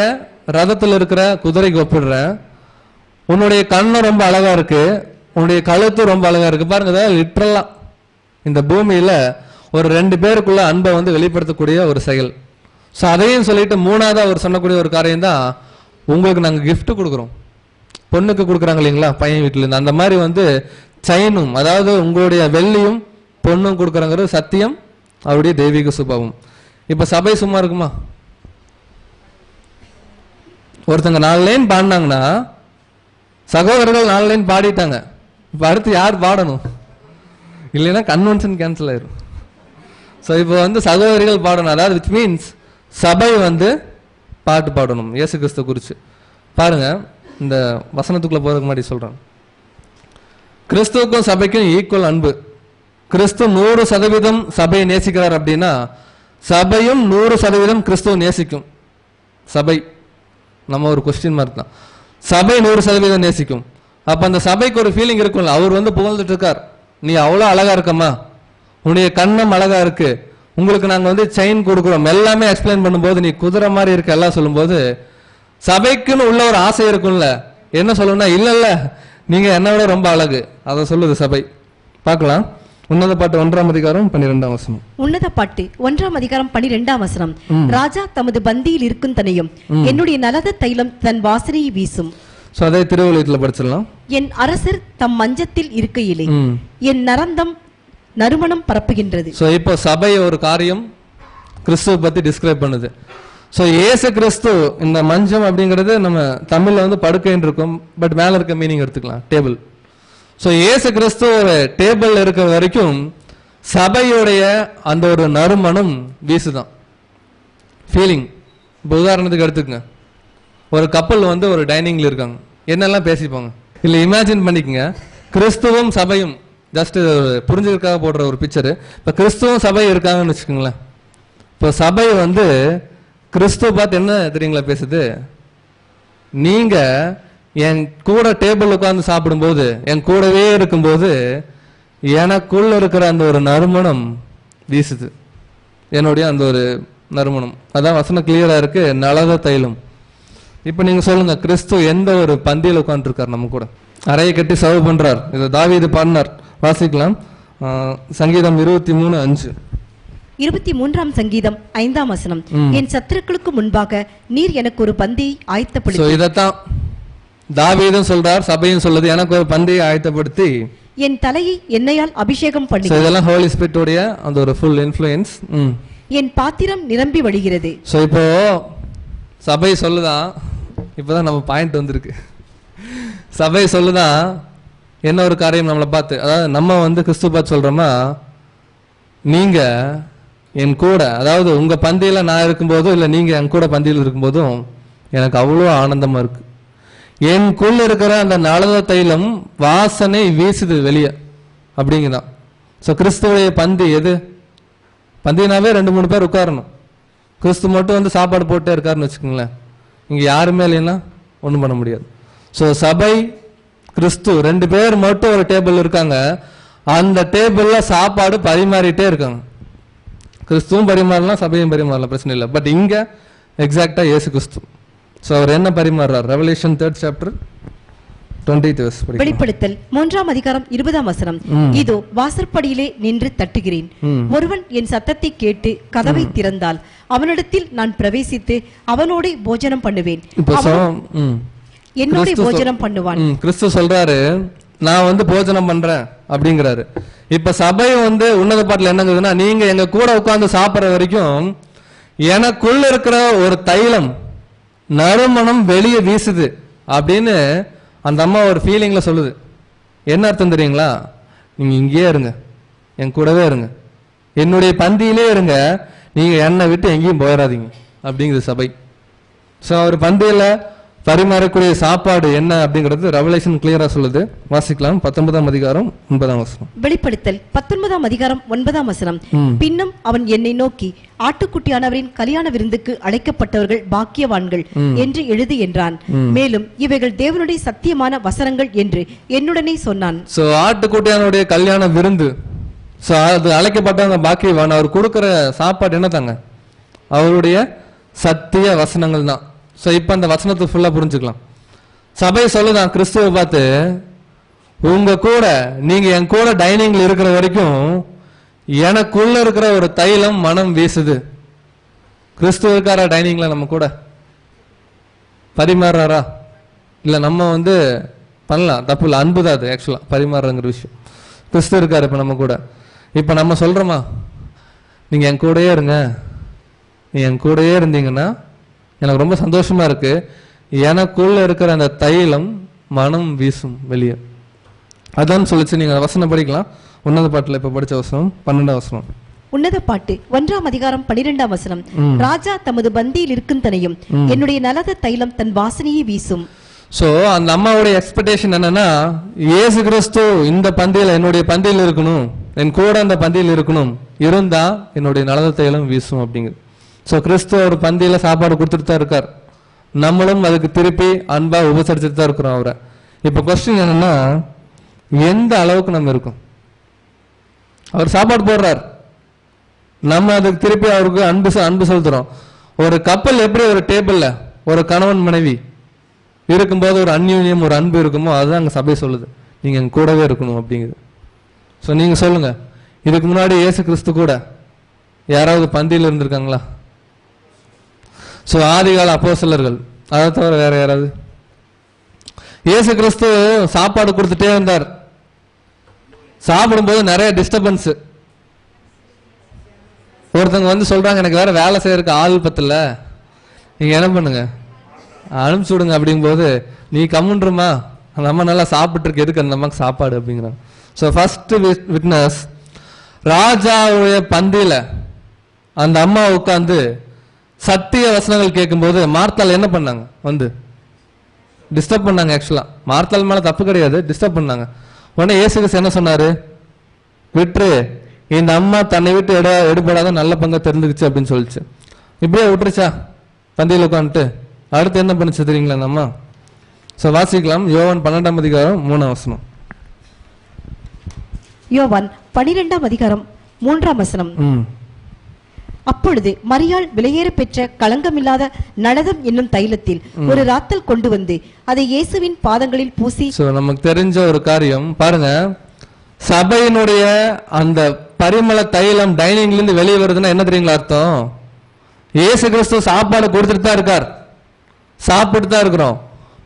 ரதத்தில் இருக்கிற குதிரைக்கு ஒப்பிடுற, உன்னுடைய கண்ணு ரொம்ப அழகா இருக்கு, உன்னுடைய கழுத்து ரொம்ப அழகா இருக்கு. பாருங்க, லிட்டரலா இந்த பூமியில ஒரு 2 பேருக்குள்ள அன்பை வந்து வெளிப்படுத்தக்கூடிய ஒரு செயல். ஸோ அதையும் சொல்லிட்டு 3ஆவதா அவர் சொன்னக்கூடிய ஒரு காரியம் தான், உங்களுக்கு நாங்கள் கிஃப்ட் கொடுக்குறோம். பொண்ணுக்கு கொடுக்குறாங்க இல்லைங்களா பையன் வீட்டுல இருந்து, அந்த மாதிரி வந்து செயினும், அதாவது உங்களுடைய வெள்ளியும் பொண்ணும் கொடுக்குறாங்கிற சத்தியம் அவருடைய தெய்வீக சுபாவம். இப்ப சபை சும்மா இருக்குமா? ஒருத்தங்க 4 லைன் பாடினாங்கன்னா சகோதரர்கள் 4 லைன் பாடிட்டாங்க. இப்ப அடுத்து யார் பாடணும்? இல்லைன்னா கன்வென்ஷன் கேன்சல் ஆயிரும். ஸோ இப்போ வந்து சகோதரிகள் பாடணும், அதாவது விச் மீன்ஸ் சபை வந்து பாட்டு பாடணும் இயேசு கிறிஸ்து குறித்து. பாருங்க, இந்த வசனத்துக்குள்ள போறதுக்கு முன்னாடி சொல்றேன், கிறிஸ்துவுக்கும் சபைக்கும் ஈக்குவல் அன்பு. கிறிஸ்து 100% சபையை நேசிக்கிறார் அப்படின்னா சபையும் 100% கிறிஸ்துவ நேசிக்கும். சபை நம்ம ஒரு கொஸ்டின் மார்க் தான். சபை 100% நேசிக்கும். அப்ப அந்த சபைக்கு ஒரு ஃபீலிங் இருக்கும்ல, அவர் வந்து புகழ்ந்துட்டு இருக்கார், நீ அவ்வளோ அழகா இருக்கம்மா, உன்னுடைய கண்ணம் அழகா இருக்கு, உங்களுக்கு நாங்க வந்து செயின் கொடுக்குறோம், எல்லாமே எக்ஸ்பிளைன் பண்ணும்போது நீ குதிரை மாதிரி இருக்க எல்லாம் சொல்லும்போது சபைக்குன்னு உள்ள ஒரு ஆசை இருக்கும்ல, என்ன சொல்லணும்னா இல்ல இல்ல நீங்க என்ன விட ரொம்ப அழகு, அதை சொல்லுது சபை. பார்க்கலாம். உன்னத பாட்டு 1ஆம் அதிகாரம் 12ஆம் வசனம். உன்னத பாட்டு 1ஆம் அதிகாரம் 12ஆம் வசனம். ராஜா தமது பந்தியில் இருக்கும் தனையும் என்னுடைய நலத தைலம் தன் வாசனையை வீசும். சோ அதே திருவள்ளுவத்துல படிச்சிடலாம். என் அரசர் தம் மஞ்சத்தில் இருக்கையிலே என் நரந்தம் நறுமணம் பரப்புகின்றது. சோ இப்போ சபை ஒரு காரியம் கிறிஸ்துவ பத்தி டிஸ்கிரைப் பண்ணுது. சோ இயேசு கிறிஸ்து, இந்த மஞ்சம் அப்படிங்கிறது நம்ம தமிழ்ல வந்து படுக்கைன்னு இருக்கும், பட் மேல இருக்க மீனிங் எடுத்துக்கலாம், டேபிள். ஸோ இயேசு கிறிஸ்து ஒரு டேபிள் இருக்கிற வரைக்கும் சபையுடைய அந்த ஒரு நறுமணம் வீசுதான் ஃபீலிங். இப்போ உதாரணத்துக்கு எடுத்துக்கங்க, ஒரு கப்பல் வந்து ஒரு டைனிங்ல இருக்காங்க, என்னெல்லாம் பேசிப்பாங்க இல்லை இமேஜின் பண்ணிக்கங்க. கிறிஸ்துவும் சபையும், ஜஸ்ட் புரிஞ்சுக்கிறதுக்காக போடுற ஒரு பிக்சரு. இப்போ கிறிஸ்துவும் சபை இருக்காங்கன்னு வச்சுக்கோங்களேன். இப்போ சபை வந்து கிறிஸ்துவ பார்த்து என்ன தெரியுங்களா பேசுது, நீங்க என் கூட டேபிள் உட்கார்ந்து சாப்பிடும்போது, என் கூடவே இருக்கும்போது எனக்குள்ள இருக்கிற அந்த ஒரு நறுமணம் வீசுது, என்னுடைய அந்த ஒரு நறுமணம். அதான் வசனம் கிளியரா இருக்கு, நலத தைலம். இப்ப நீங்க சொல்லுங்க, கிறிஸ்து எந்த ஒரு பந்தியில் உட்காந்துருக்கார் நம்ம கூட, அறையை கட்டி சர்வ் பண்றார். இதை தாவீது பாடினார். வாசிக்கலாம். சங்கீதம் 23:5. 23ஆம் சங்கீதம் 5ஆம் வசனம். என் சத்துருக்களுக்கு முன்பாக நீர் எனக்கு ஒரு பந்தியை ஆயத்தப்படுத்தி. இதைத்தான் தாவீதும் சொல்றார், சபையும் சொல்லுது, எனக்கு ஒரு பந்தியை ஆயத்தப்படுத்தி என் தலையை எண்ணெயால் அபிஷேகம் பண்ணி. இதெல்லாம் ஹோலி ஸ்பிரிட்டோட அந்த ஒரு ஃபுல் இன்ஃப்ளூயன்ஸ். என் பாத்திரம் நிரம்பி வழிகிறது. ஸோ இப்போ சபை சொல்லுதான், இப்போதான் நம்ம பாயிண்ட் வந்திருக்கு. சபை சொல்லுதான் என்ன ஒரு காரியம் நம்மளை பார்த்து, அதாவது நம்ம வந்து கிறிஸ்து பார்த்து சொல்றோமா, நீங்க என் கூட, அதாவது உங்க பந்தியில நான் இருக்கும்போதும் இல்லை நீங்க என் கூட பந்தியில் இருக்கும்போதும் எனக்கு அவ்வளோ ஆனந்தமா இருக்கு. எனக்குள்ள இருக்கிற அந்த நலத தைலம் வாசனை வீசுது வெளியே அப்படிங்கதான். ஸோ கிறிஸ்துவுடைய பந்தி எது? பந்தினாவே 2-3 பேர் உட்காரணும். கிறிஸ்து மட்டும் வந்து சாப்பாடு போட்டே இருக்காருன்னு வச்சுக்கோங்களேன், இங்க யாருமே இல்லைன்னா ஒன்றும் பண்ண முடியாது. ஸோ சபை கிறிஸ்து 2 பேர் மட்டும் ஒரு டேபிள் இருக்காங்க, அந்த டேபிள்ல சாப்பாடு பரிமாறிட்டே இருக்காங்க. கிறிஸ்துவும் பரிமாறலாம், சபையும் பரிமாறலாம், பிரச்சனை இல்லை. பட் இங்க எக்ஸாக்டா இயேசு கிறிஸ்து. ஸோ அவர் என்ன பரிமாறுறார்? Revelation 3rd chapter 20th verse. வெளிப்படுத்தல் 3ஆம் அதிகாரம் 20ஆம் வசனம். இதோ வாசற்படியிலே நின்று தட்டுகிறேன், ஒருவன் என் சத்தத்தை கேட்டு கதவை திறந்தால் அவனிடத்தில் நான் பிரவேசித்து அவனோட போஜனம் பண்ணுவேன், என்னோட போஜனம் பண்ணுவான். கிறிஸ்து சொல்றாரு நான் வந்து போஜனம் பண்றேன் அப்படிங்கிறாரு. இப்ப சபை வந்து உன்னத பாட்டுல என்னங்குதுன்னா, நீங்க எங்க கூட உட்கார்ந்து சாப்பிடுற வரைக்கும் எனக்குள்ள இருக்கிற ஒரு தைலம் நறுமணம் வெளியே வீசுது அப்படின்னு அந்த அம்மா ஒரு ஃபீலிங்ல சொல்லுது. என்ன அர்த்தம் தெரியுங்களா? நீங்க இங்கேயே இருங்க, என் கூடவே இருங்க, என்னுடைய பந்தியிலே இருங்க, நீங்க என்னை விட்டு எங்கேயும் போயிடாதீங்க அப்படிங்குது சபை. ஸோ அவர் பந்தியில பரிமாறக்கூடிய சாப்பாடு என்ன அப்படிங்கிறது ரெவலேஷன் கிளியரா சொல்லுது. வாசிக்கலாம். 19ஆம் அதிகாரம் 9ஆம் வசனம். வெளிப்படுத்தல் 19ஆம் அதிகாரம் 9ஆம் வசனம். பின்னும் அவன் என்னை நோக்கி, ஆட்டுக்குட்டியானவரின் கல்யாண விருந்துக்கு அழைக்கப்பட்டவர்கள் பாக்கியவான்கள் என்று எழுது என்றான். மேலும் இவைகள் தேவனுடைய சத்தியமான வசனங்கள் என்று என்னுடனே சொன்னான். சோ ஆட்டுக்குட்டியானுடைய கல்யாண விருந்து, சோ அது அழைக்கப்பட்டவங்க பாக்கியவான். அவர் கொடுக்கிற சாப்பாடு என்ன தாங்க? அவருடைய சத்திய வசனங்கள் தான். ஸோ இப்போ அந்த வசனத்தை ஃபுல்லாக புரிஞ்சுக்கலாம். சபை சொல்லுதான் கிறிஸ்துவை பார்த்து, உங்க கூட நீங்க என் கூட டைனிங்ல இருக்கிற வரைக்கும் எனக்குள்ள இருக்கிற ஒரு தைலம் மனம் வீசுது. கிறிஸ்துவ இருக்காரா டைனிங்ல நம்ம கூட? பரிமாறாரா? இல்லை நம்ம வந்து பண்ணலாம், தப்பு இல்லை, அன்பு தான் அது ஆக்சுவலாக பரிமாறுங்கிற விஷயம். கிறிஸ்து இருக்காரு இப்போ நம்ம கூட. இப்போ நம்ம சொல்றோமா, நீங்க என் கூடயே இருங்க, நீ என் கூடயே இருந்தீங்கன்னா எனக்கு ரொம்ப சந்தோஷமா இருக்கு, எனக்குள்ள இருக்கிற அந்த தைலம் மனம் வீசும் வெளியே. அதான் சொல்லிச்சு. நீங்க வசனம் படிக்கலாம். உன்னத பாட்டுல இப்ப படிச்ச வசனம் 12ஆம் வசனம். உன்னத பாட்டு 1ஆம் அதிகாரம் 12ஆம் வசனம். ராஜா தமது பந்தியில் இருக்கும் தனையும் என்னுடைய நலத தைலம் தன் வாசனையை வீசும். சோ அந்த அம்மாவுடைய எக்ஸ்பெக்டேஷன் என்னன்னா, இயேசு கிறிஸ்து இந்த பந்தியில என்னுடைய பந்தியில் இருக்கணும், என் கூட அந்த பந்தியில் இருக்கணும், இருந்தா என்னுடைய நலத தைலம் வீசும் அப்படிங்குது. ஸோ கிறிஸ்து ஒரு பந்தியில சாப்பாடு கொடுத்துட்டு தான் இருக்கார், நம்மளும் அதுக்கு திருப்பி அன்பா உபசரிச்சுட்டு தான் இருக்கிறோம் அவரை. இப்ப கொஸ்டின் என்னன்னா, எந்த அளவுக்கு நம்ம இருக்கோம்? அவர் சாப்பாடு போடுறார், நம்ம அதுக்கு திருப்பி அவருக்கு அன்பு செலுத்துறோம். ஒரு கப்பல் எப்படி ஒரு டேபிள்ல ஒரு கணவன் மனைவி இருக்கும்போது ஒரு அந்யூன்யம் ஒரு அன்பு இருக்குமோ, அதுதான் அங்க சபை சொல்லுது, நீங்க எங்க கூடவே இருக்கணும் அப்படிங்குது. ஸோ நீங்க சொல்லுங்க, இதுக்கு முன்னாடி இயேசு கிறிஸ்து கூட யாராவது பந்தியில் இருந்திருக்காங்களா? ஸோ ஆதிகால அப்போஸ்தலர்கள், அதை தவிர வேற யாராவது? இயேசு கிறிஸ்து சாப்பாடு கொடுத்துட்டே இருந்தார். சாப்பிடும்போது நிறைய டிஸ்டர்பன்ஸ். ஒருத்தவங்க வந்து சொல்றாங்க, எனக்கு வேற வேலை செய்யறதுக்கு ஆள் பத்தல, நீங்க என்ன பண்ணுங்க, அனுப்பிச்சு விடுங்க. அப்படிங்கும்போது நீ கம்முன்றமா, அந்த அம்மா நல்லா சாப்பிட்டு இருக்கு, எதுக்கு அந்த அம்மாக்கு சாப்பாடு அப்படிங்கிறாங்க. ஸோ ஃபர்ஸ்ட் விட்னஸ், ராஜாவுடைய பந்தியில அந்த அம்மா உட்காந்து சத்திய வசனங்கள் கேட்கும்போது மார்த்தாள் என்ன பண்ணாங்க? வந்து டிஸ்டர்ப் பண்ணாங்க. ஆக்சுவலா மார்த்தாள் மேல தப்பு கிடையாது, டிஸ்டர்ப் பண்ணாங்க. உடனே இயேசு கிறிஸ்து என்ன சொன்னாரு? விட்டுரு, இந்த அம்மா தன்னை விட்டு எடுபடாத நல்ல பங்கை தெரிஞ்சுக்கிச்சு அப்படின்னு சொல்லிச்சு. இப்படியே விட்டுருச்சா பந்தியில் உட்காந்துட்டு? அடுத்து என்ன பண்ணுச்சு தெரியுங்களா இந்த அம்மா? ஸோ வாசிக்கலாம். யோவான் 12ஆம் அதிகாரம் 3ஆம் வசனம். யோவான் 12ஆம் அதிகாரம் 3ஆம் வசனம். அப்பொழுது மரியாள் விலையேற பெற்ற களங்கமில்லாத நலதம் என்னும் தைலத்தில் ஒரு ராத்தல் கொண்டு வந்து அதை இயேசுவின் பாதங்களில் பூசி. நமக்கு தெரிஞ்ச ஒரு காரியம் பாருங்க, சபையினுடைய அந்த பரிமள தைலம் டைனிங்ல இருந்து வெளியே வருதுன்னா என்ன தெரியுங்களா அர்த்தம்? இயேசு கிறிஸ்து சாப்பாடு கொடுத்துட்டு தான் இருக்கார், சாப்பிட்டு தான் இருக்கிறோம்.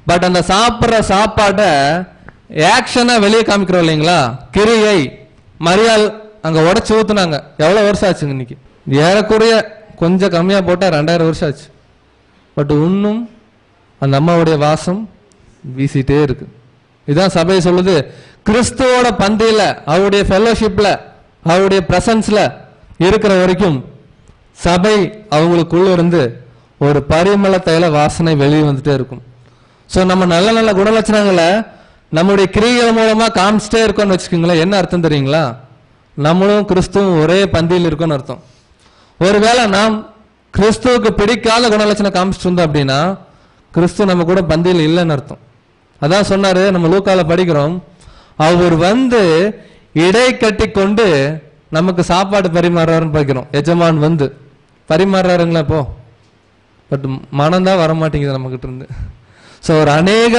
பட் அந்த சாப்பிட்ற சாப்பாட்டை ஆக்ஷனா வெளியே காமிக்கிறோம் இல்லைங்களா? கிரியை மரியாள் அங்க உடச்சு ஊத்துனாங்க. எவ்வளவு வருஷம் ஆச்சுங்க? இன்னைக்கு ஏறக்குறைய கொஞ்சம் கம்மியா போட்டா 2000 வருஷம் ஆச்சு. பட் இன்னும் அந்த அம்மாவுடைய வாசம் வீசிட்டே இருக்கு. இதான் சபை சொல்லுது, கிறிஸ்துவோட பந்தியில அவருடைய ஃபெல்லோஷிப்ல அவருடைய பிரசன்ஸ்ல இருக்கிற வரைக்கும் சபை அவங்களுக்குள்ள இருந்து ஒரு பரிமள தைல வாசனை வெளியே வந்துட்டே இருக்கும். ஸோ நம்ம நல்ல நல்ல குணலட்சணங்களை நம்முடைய கிரியைகள் மூலமா காமிச்சிட்டே இருக்கோம்னு வச்சுக்கோங்களேன். என்ன அர்த்தம் தெரியுங்களா? நம்மளும் கிறிஸ்துவும் ஒரே பந்தியில் இருக்கோம்னு அர்த்தம். ஒருவேளை நாம் கிறிஸ்துவுக்கு பிடிக்காத குணலட்சணம் காமிச்சிட்டு இருந்தோம் அப்படின்னா கிறிஸ்து நம்ம கூட பந்தியில் இல்லைன்னு அர்த்தம். அதான் சொன்னாரு, நம்ம லூக்கால படிக்கிறோம், அவர் வந்து இடை கட்டி கொண்டு நமக்கு சாப்பாடு பரிமாறாருன்னு படிக்கிறோம். எஜமான் வந்து பரிமாறாருங்களா இப்போ? பட் மனம்தான் வரமாட்டேங்குது நம்ம கிட்ட இருந்து. ஸோ ஒரு அநேக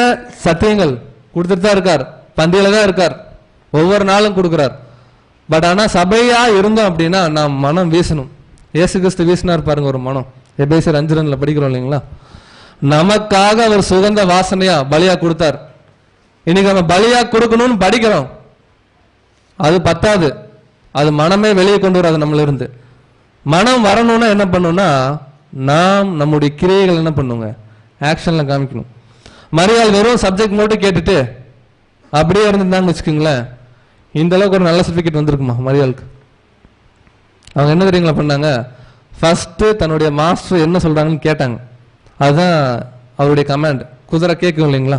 சத்தியங்கள் கொடுத்துட்டு தான் இருக்கார், பந்தியில தான் இருக்கார், ஒவ்வொரு நாளும் கொடுக்குறார். பட் ஆனால் சபையா இருந்தோம் அப்படின்னா நாம் மனம் வீசணும். இயேசு கிறிஸ்து வீசினார் பாருங்க ஒரு மனம். எபேசியர் 5:2 படிக்கிறோம் இல்லைங்களா? நமக்காக அவர் சுகந்த வாசனையா பலியா கொடுத்தார். இன்னைக்கு நம்ம பலியா கொடுக்கணும்னு படிக்கிறோம், அது பத்தாது. அது மனமே வெளியே கொண்டு வராது நம்மள இருந்து. மனம் வரணும்னா என்ன பண்ணணும்னா நாம் நம்முடைய கிரியைகள் என்ன பண்ணுங்க, ஆக்ஷன்ல காமிக்கணும். மரியாள் வெறும் சப்ஜெக்ட் மட்டும் கேட்டுட்டு அப்படியே இருந்திருந்தாங்கன்னு வச்சுக்கோங்களேன், இந்த அளவுக்கு ஒரு நல்ல சர்டிபிகேட் வந்திருக்குமா மரியாளுக்கு? அவங்க என்ன தெரியுங்களா பண்ணாங்க? ஃபர்ஸ்ட் தன்னுடைய மாஸ்டர் என்ன சொல்றாங்கன்னு கேட்டாங்க. அதுதான் அவருடைய கமாண்ட். குதிரை கேட்கும் இல்லைங்களா?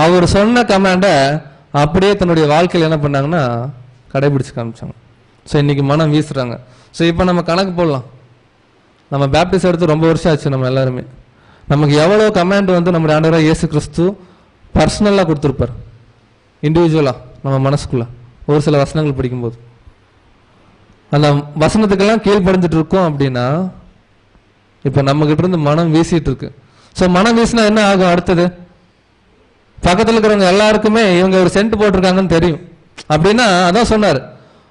அவர் சொன்ன கமாண்டை அப்படியே தன்னுடைய வாழ்க்கையில் என்ன பண்ணாங்கன்னா கடைபிடிச்சு காமிச்சாங்க. ஸோ இன்னைக்கு மனம் வீசுறாங்க. ஸோ இப்போ நம்ம கணக்கு போடலாம். நம்ம பேப்டிஸ்ட் எடுத்து ரொம்ப வருஷம் ஆச்சு. நம்ம எல்லாருமே நமக்கு எவ்வளோ கமாண்ட் வந்து நம்முடைய ஆண்டவராக இயேசு கிறிஸ்து பர்சனலாக கொடுத்துருப்பார், இண்டிவிஜுவலாக நம்ம மனசுக்குள்ள. ஒரு சில வசனங்கள் படிக்கும்போது அந்த வசனத்துக்கெல்லாம் கீழ்படிஞ்சிட்டு இருக்கோம் அப்படின்னா இப்போ நம்ம கிட்ட இருந்து மனம் வீசிட்டு இருக்கு. ஸோ மனம் வீசினா என்ன ஆகும்? அடுத்தது பக்கத்தில் இருக்கிறவங்க எல்லாருக்குமே இவங்க ஒரு சென்ட் போட்டிருக்காங்கன்னு தெரியும். அப்படின்னா அதான் சொன்னார்,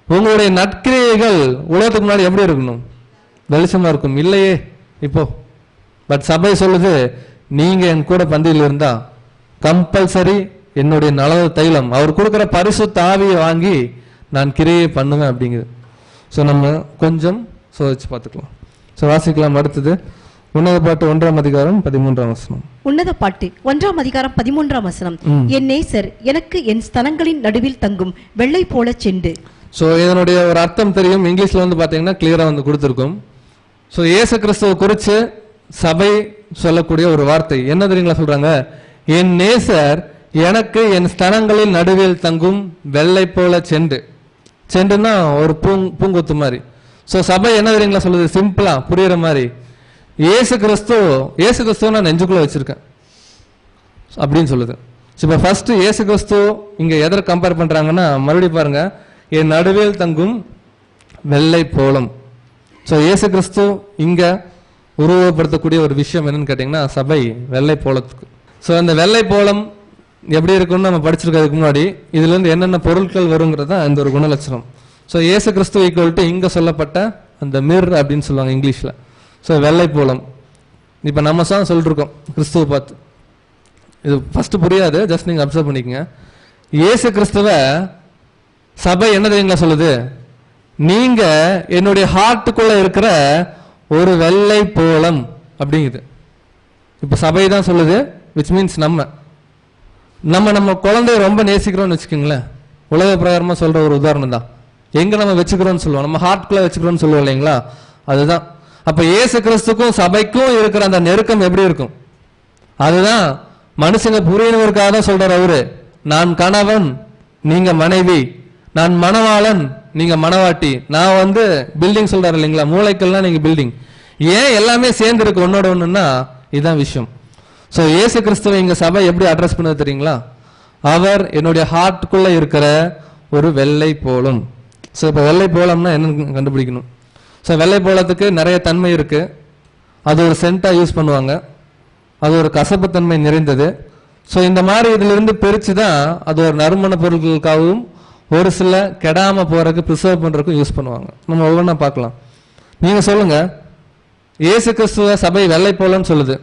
உங்களுடைய நற்கிரியைகள் உலகத்துக்கு முன்னாடி எப்படி இருக்கணும்? வெளிச்சமா இருக்கும். இல்லையே இப்போ. பட் சபை சொல்லுது, நீங்க என் கூட பந்தியில் இருந்தா கம்பல்சரி என்னுடைய நலவு தைலம், அவர் கொடுக்குற பரிசுத்த ஆவியை வாங்கி நான் கிரியை பண்ணுவேன் அப்படிங்குது. ஸோ நம்ம கொஞ்சம் சோதிச்சு பார்த்துக்கலாம். ஸோ வாசிக்கலாம். அடுத்தது உன்னத பாட்டு 1:13 உன்னத பாட்டு 1:13 என் நேசர் எனக்கு என் ஸ்தனங்களின் நடுவில் தங்கும் வெள்ளை போல செண்டு. ஸோ இதனுடைய ஒரு அர்த்தம் தெரியும். இங்கிலீஷ்ல வந்து பாத்தீங்கன்னா கிளியரா வந்து கொடுத்துருக்கும். ஸோ இயேசு கிறிஸ்துவை குறித்து சபை சொல்லக்கூடிய ஒரு வார்த்தை என்ன தெரியுங்களா சொல்றாங்க? என் நேசர் எனக்கு என் ஸ்தனங்களின் நடுவில் தங்கும் வெள்ளை போல செண்டு. செண்டுன்னா ஒரு பூங்கொத்து மாதிரி. ஸோ சபை என்ன தெரியுங்களா சொல்லுது? சிம்பிளா புரியுற மாதிரி, இயேசு கிறிஸ்துவ நான் நெஞ்சுக்குள்ள வச்சிருக்கேன் அப்படின்னு சொல்லுது. இப்போ ஃபர்ஸ்ட் இயேசு கிறிஸ்து இங்க எதை கம்பேர் பண்றாங்கன்னா, மறுபடியும் பாருங்க, என் நடுவில் தங்கும் வெள்ளை போலம். ஸோ இயேசு கிறிஸ்து இங்க உருவப்படுத்தக்கூடிய ஒரு விஷயம் என்னன்னு கேட்டீங்கன்னா சபை வெள்ளை போலத்துக்கு. ஸோ அந்த வெள்ளை போலம் எப்படி இருக்குன்னு நம்ம படிச்சிருக்கிறதுக்கு முன்னாடி இதுல இருந்து என்னென்ன பொருட்கள் வருங்கிறது தான் இந்த ஒரு குணலட்சணம். ஸோ இயேசு கிறிஸ்து ஈக்குவல் டு இங்க சொல்லப்பட்ட அந்த மிர் அப்படின்னு சொல்லுவாங்க இங்கிலீஷ்ல. ஸோ வெள்ளை போலம். இப்போ நம்ம தான் சொல்லிட்டு இருக்கோம் கிறிஸ்துவை பார்த்து. இது ஃபர்ஸ்ட் புரியாது, ஜஸ்ட் நீங்க அப்சர்வ் பண்ணிக்கங்க. இயேசு கிறிஸ்துவ சபை என்ன தெரியுங்களா சொல்லுது? நீங்க என்னுடைய ஹார்ட்டுக்குள்ள இருக்கிற ஒரு வெள்ளை போலம் அப்படிங்குது. இப்ப சபை தான் சொல்லுது, விச் மீன்ஸ் நம்ம குழந்தைய ரொம்ப நேசிக்கிறோம்னு வச்சுக்கோங்களேன். உலக பிரகாரமா சொல்ற ஒரு உதாரணம் தான். எங்க நம்ம வச்சுக்கிறோம்னு சொல்லுவோம், நம்ம ஹார்ட்குள்ள வச்சுக்கிறோம்னு சொல்லுவோம் இல்லைங்களா? அதுதான். அப்ப இயேசு கிறிஸ்துக்கும் சபைக்கும் இருக்கிற அந்த நெருக்கம் எப்படி இருக்கும்? அதுதான் மனுஷங்க புரியணுவதற்காக தான் சொல்றாரு அவரு. நான் கணவன், நீங்க மனைவி. நான் மணவாளன், நீங்க மணவாட்டி. நான் வந்து பில்டிங் சொல்றாரு இல்லைங்களா, மூளைக்கள்லாம் நீங்க பில்டிங். ஏன் எல்லாமே சேர்ந்து இருக்கு ஒன்னோட ஒண்ணுன்னா இதுதான் விஷயம். ஸோ இயேசு கிறிஸ்துவை இங்க சபை எப்படி அட்ரஸ் பண்ணது தெரியுங்களா? அவர் என்னுடைய ஹார்ட்டுக்குள்ள இருக்கிற ஒரு வெள்ளை போலம். ஸோ இப்போ வெள்ளை போலம்னா என்னன்னு கண்டுபிடிக்கணும். ஸோ வெள்ளை போலத்துக்கு நிறைய தன்மை இருக்கு. அது ஒரு சென்டா யூஸ் பண்ணுவாங்க, அது ஒரு கசப்புத்தன்மை நிறைந்தது. ஸோ இந்த மாதிரி இதுல இருந்து பிரிச்சு தான் அது ஒரு நறுமண பொருட்களுக்காகவும் ஒரு சில கெடாம போறதுக்கு ப்ரிசர்வ் பண்றதுக்கும் யூஸ் பண்ணுவாங்க. நம்ம ஒவ்வொன்றா பார்க்கலாம். நீங்க சொல்லுங்க, இயேசு கிறிஸ்துவ சபை வெள்ளை போலன்னு சொல்லுது,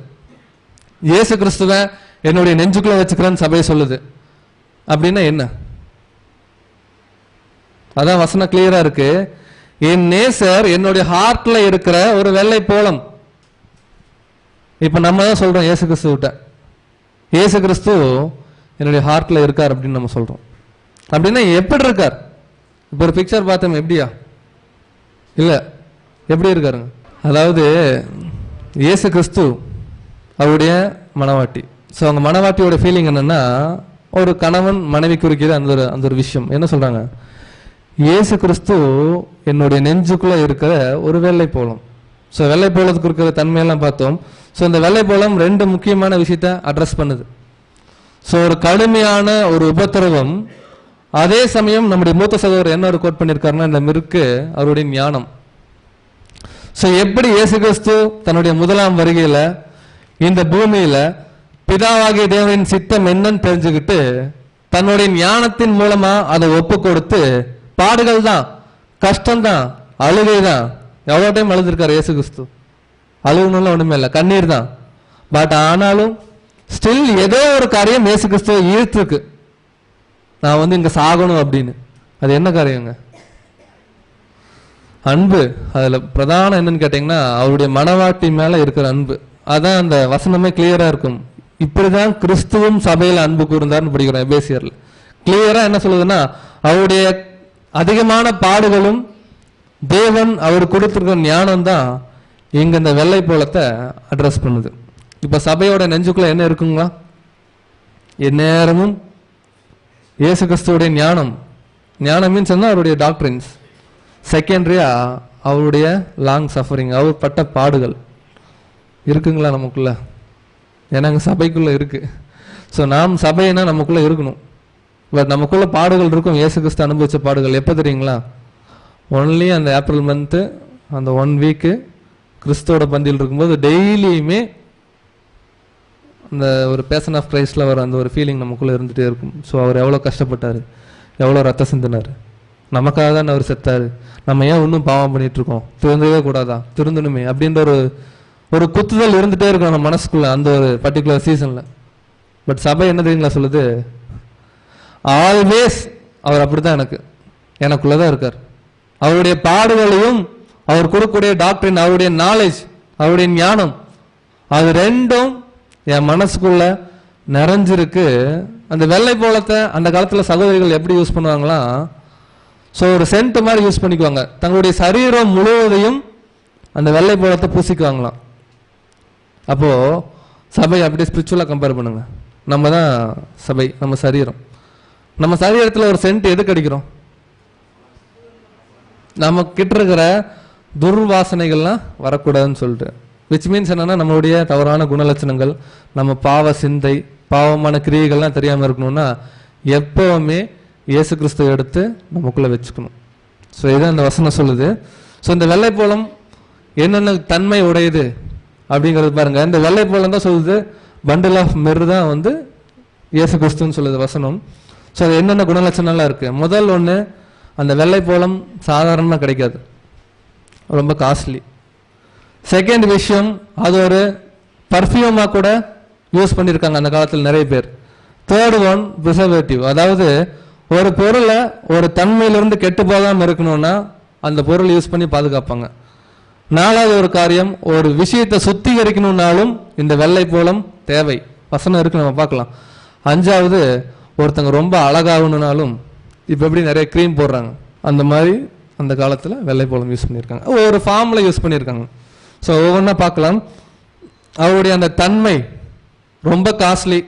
இயேசு கிறிஸ்துவ என்னுடைய நெஞ்சுக்குள்ள வச்சுக்கிறேன்னு சபை சொல்லுது. அப்படின்னா என்ன? அதான் வசனம் கிளியரா இருக்கு. என் நேசர் என்னுடைய ஹார்ட்ல இருக்கிற ஒரு வெள்ளை போலம். இப்ப நம்ம தான் சொல்றோம் இயேசு கிறிஸ்துவிட்ட, இயேசு கிறிஸ்து என்னுடைய ஹார்ட்ல இருக்கார் அப்படின்னு நம்ம சொல்றோம். அப்படின்னா எப்படி இருக்கார்? இப்ப ஒரு பிக்சர் பார்த்தோம், எப்படியா? இல்ல எப்படி இருக்காருங்க? அதாவது இயேசு கிறிஸ்து அவருடைய மனவாட்டி. ஸோ அவங்க மனவாட்டியோட ஃபீலிங் என்னன்னா, ஒரு கணவன் மனைவி குறிக்கிற அந்த ஒரு விஷயம் என்ன சொல்றாங்க, இயேசு கிறிஸ்து என்னுடைய நெஞ்சுக்குள்ள இருக்கிற ஒரு வெள்ளை போலம். ஸோ வெள்ளை போலத்துக்கு இருக்கிற தன்மையெல்லாம் பார்த்தோம். ஸோ இந்த வெள்ளை போலம் 2 முக்கியமான விஷயத்த அட்ரஸ் பண்ணுது. ஸோ ஒரு கடுமையான ஒரு உபத்திரவம், அதே சமயம் நம்முடைய மூத்த சகோதரர் என்ன ஒரு கோட் பண்ணியிருக்காருன்னா, இந்த மிருக்கு அவருடைய ஞானம். ஸோ எப்படி இயேசு கிறிஸ்து தன்னுடைய முதலாம் வருகையில இந்த பூமியில பிதாவாகிய தேவனின் சித்தம் என்னன்னு தெரிஞ்சுக்கிட்டு தன்னுடைய ஞானத்தின் மூலமா அதை ஒப்பு கொடுத்து, பாடுகள் தான், கஷ்டம்தான், அழுகை தான், எவ்வளோ டைம் அழுதுருக்காரு இயேசு கிறிஸ்து. அழுகணும்லாம் ஒண்ணுமே இல்லை, கண்ணீர் தான். பட் ஆனாலும் ஸ்டில் ஏதோ ஒரு காரியம் இயேசு கிறிஸ்துவ ஈர்த்துருக்கு, நான் இங்க சாகணும் அப்படின்னு. அது என்ன காரியங்க? அன்பு. அதுல பிரதானம் என்னன்னு கேட்டீங்கன்னா, அவருடைய மனவாட்டி மேல இருக்கிற அன்பு. அதான் அந்த வசனமே கிளியரா இருக்கும். இப்படிதான் கிறிஸ்துவும் சபையில அன்பு கூர்ந்தார்னு படிக்கிறோம் எபேசியர்ல. கிளியரா என்ன சொல்லுதுன்னா, அவருடைய அதிகமான பாடுகளும் தேவன் அவர் கொடுத்திருக்கிற ஞானம் தான் இங்க இந்த வெள்ளை போலத்தை அட்ரஸ் பண்ணுது. இப்ப சபையோட நெஞ்சுக்குள்ள என்ன இருக்குங்களா? எந்நேரமும் இயேசு கிறிஸ்துவோடைய ஞானம். ஞானம் மீன்ஸ் என்ன? அவருடைய டாக்டரின்ஸ். செகண்டரியா அவருடைய லாங் சஃபரிங், அவர் பட்ட பாடுகள் இருக்குங்களா நமக்குள்ள? ஏன்னா அங்கே சபைக்குள்ள இருக்கு. ஸோ நாம் சபைனா நமக்குள்ள இருக்கணும். பட் நமக்குள்ள பாடுகள் இருக்கும். இயேசு கிறிஸ்து அனுபவிச்ச பாடுகள் எப்போ தெரியுங்களா? ஒன்லி அந்த ஏப்ரல் மந்த்து அந்த 1 வீக்கு கிறிஸ்துவோட பந்தியில் இருக்கும்போது டெய்லியுமே அந்த ஒரு பேஷன் ஆஃப் கிரைஸ்ட்ல வர அந்த ஒரு ஃபீலிங் நமக்குள்ள இருந்துகிட்டே இருக்கும். ஸோ அவர் எவ்வளோ கஷ்டப்பட்டார், எவ்வளோ ரத்தம் சிந்தினார், நமக்காக தான் அவர் செத்தார், நம்ம ஏன் இன்னும் பாவம் பண்ணிட்டு இருக்கோம், திருந்தவே கூடாதா, திருந்தணுமே அப்படின்ற ஒரு குத்துதல் இருந்துகிட்டே இருக்கும் நம்ம மனசுக்குள்ள அந்த ஒரு பர்டிகுலர் சீசன்ல. பட் சபை என்ன தெரியுங்களா சொல்லுது? ஆல்வேஸ் அவர் அப்படிதான் எனக்குள்ளதான் இருக்கார். அவருடைய பாடுகளையும் அவர் கொடுக்கக்கூடிய டாக்டரின், அவருடைய நாலேஜ், அவருடைய ஞானம், அது ரெண்டும் என் மனசுக்குள்ள நிறைஞ்சிருக்கு. அந்த வெள்ளை போலத்தை அந்த காலத்துல சகோதரிகள் எப்படி யூஸ் பண்ணுவாங்களா? ஸோ ஒரு சென்ட் மாதிரி யூஸ் பண்ணிக்குவாங்க. தங்களுடைய சரீரம் முழுவதையும் அந்த வெள்ளை போலத்தை பூசிக்குவாங்களாம். அப்போ சபை அப்படியே ஸ்பிரிச்சுவலா கம்பேர் பண்ணுங்க. நம்ம தான் சபை, நம்ம சரீரம். நம்ம சரீரத்தில் ஒரு சென்ட் எதுக்கு அடிக்கிறோம்? நம்ம கிட்ட இருக்கிற துர்வாசனைகள்லாம் வரக்கூடாதுன்னு சொல்லிட்டு. விச் மீன்ஸ் என்னன்னா, நம்மளுடைய தவறான குணலட்சணங்கள், நம்ம பாவ சிந்தை, பாவமான கிரியைகள்லாம் தெரியாமல் இருக்கணும்னா எப்பவுமே இயேசு கிறிஸ்துவை எடுத்து நமக்குள்ள வச்சுக்கணும். ஸோ இதான் அந்த வசனம் சொல்லுது. ஸோ இந்த வெள்ளை போலம் என்னென்ன தன்மை உடையது அப்படிங்கிறது பாருங்க. இந்த வெள்ளை போலம் தான் சொல்லுது, பண்டில் ஆஃப் மிர் தான் இயேசு கிறிஸ்துன்னு சொல்லுது வசனம். ஸோ அது என்னென்ன குணலட்சணம்லாம் இருக்கு. முதல் ஒன்று, அந்த வெள்ளை போலம் சாதாரணமாக கிடைக்காது, ரொம்ப காஸ்ட்லி. செகண்ட் விஷயம், அது ஒரு பர்ஃப்யூமாக கூட யூஸ் பண்ணியிருக்காங்க அந்த காலத்தில் நிறைய பேர். Third one, preservative. அதாவது ஒரு பொருளை ஒரு தன்மையிலிருந்து கெட்டு போகாமல் இருக்கணும்னா அந்த பொருள் யூஸ் பண்ணி பாதுகாப்பாங்க. நாலாவது ஒரு காரியம், ஒரு விஷயத்தை சுத்திகரிக்கணும்னாலும் இந்த வெள்ளை போலம் தேவை. வசனம் இருக்கு, நம்ம பார்க்கலாம். அஞ்சாவது, ஒருத்தங்க ரொம்ப அழகாகணும்னாலும் இப்போ எப்படி நிறைய க்ரீம் போடுறாங்க, அந்த மாதிரி அந்த காலத்தில் வெள்ளை போலம் யூஸ் பண்ணியிருக்காங்க. ஒரு ஃபார்மில் யூஸ் பண்ணியிருக்காங்க. ஸோ ஒவ்வொன்றா பார்க்கலாம். அவருடைய அந்த தன்மை ரொம்ப காஸ்ட்லி.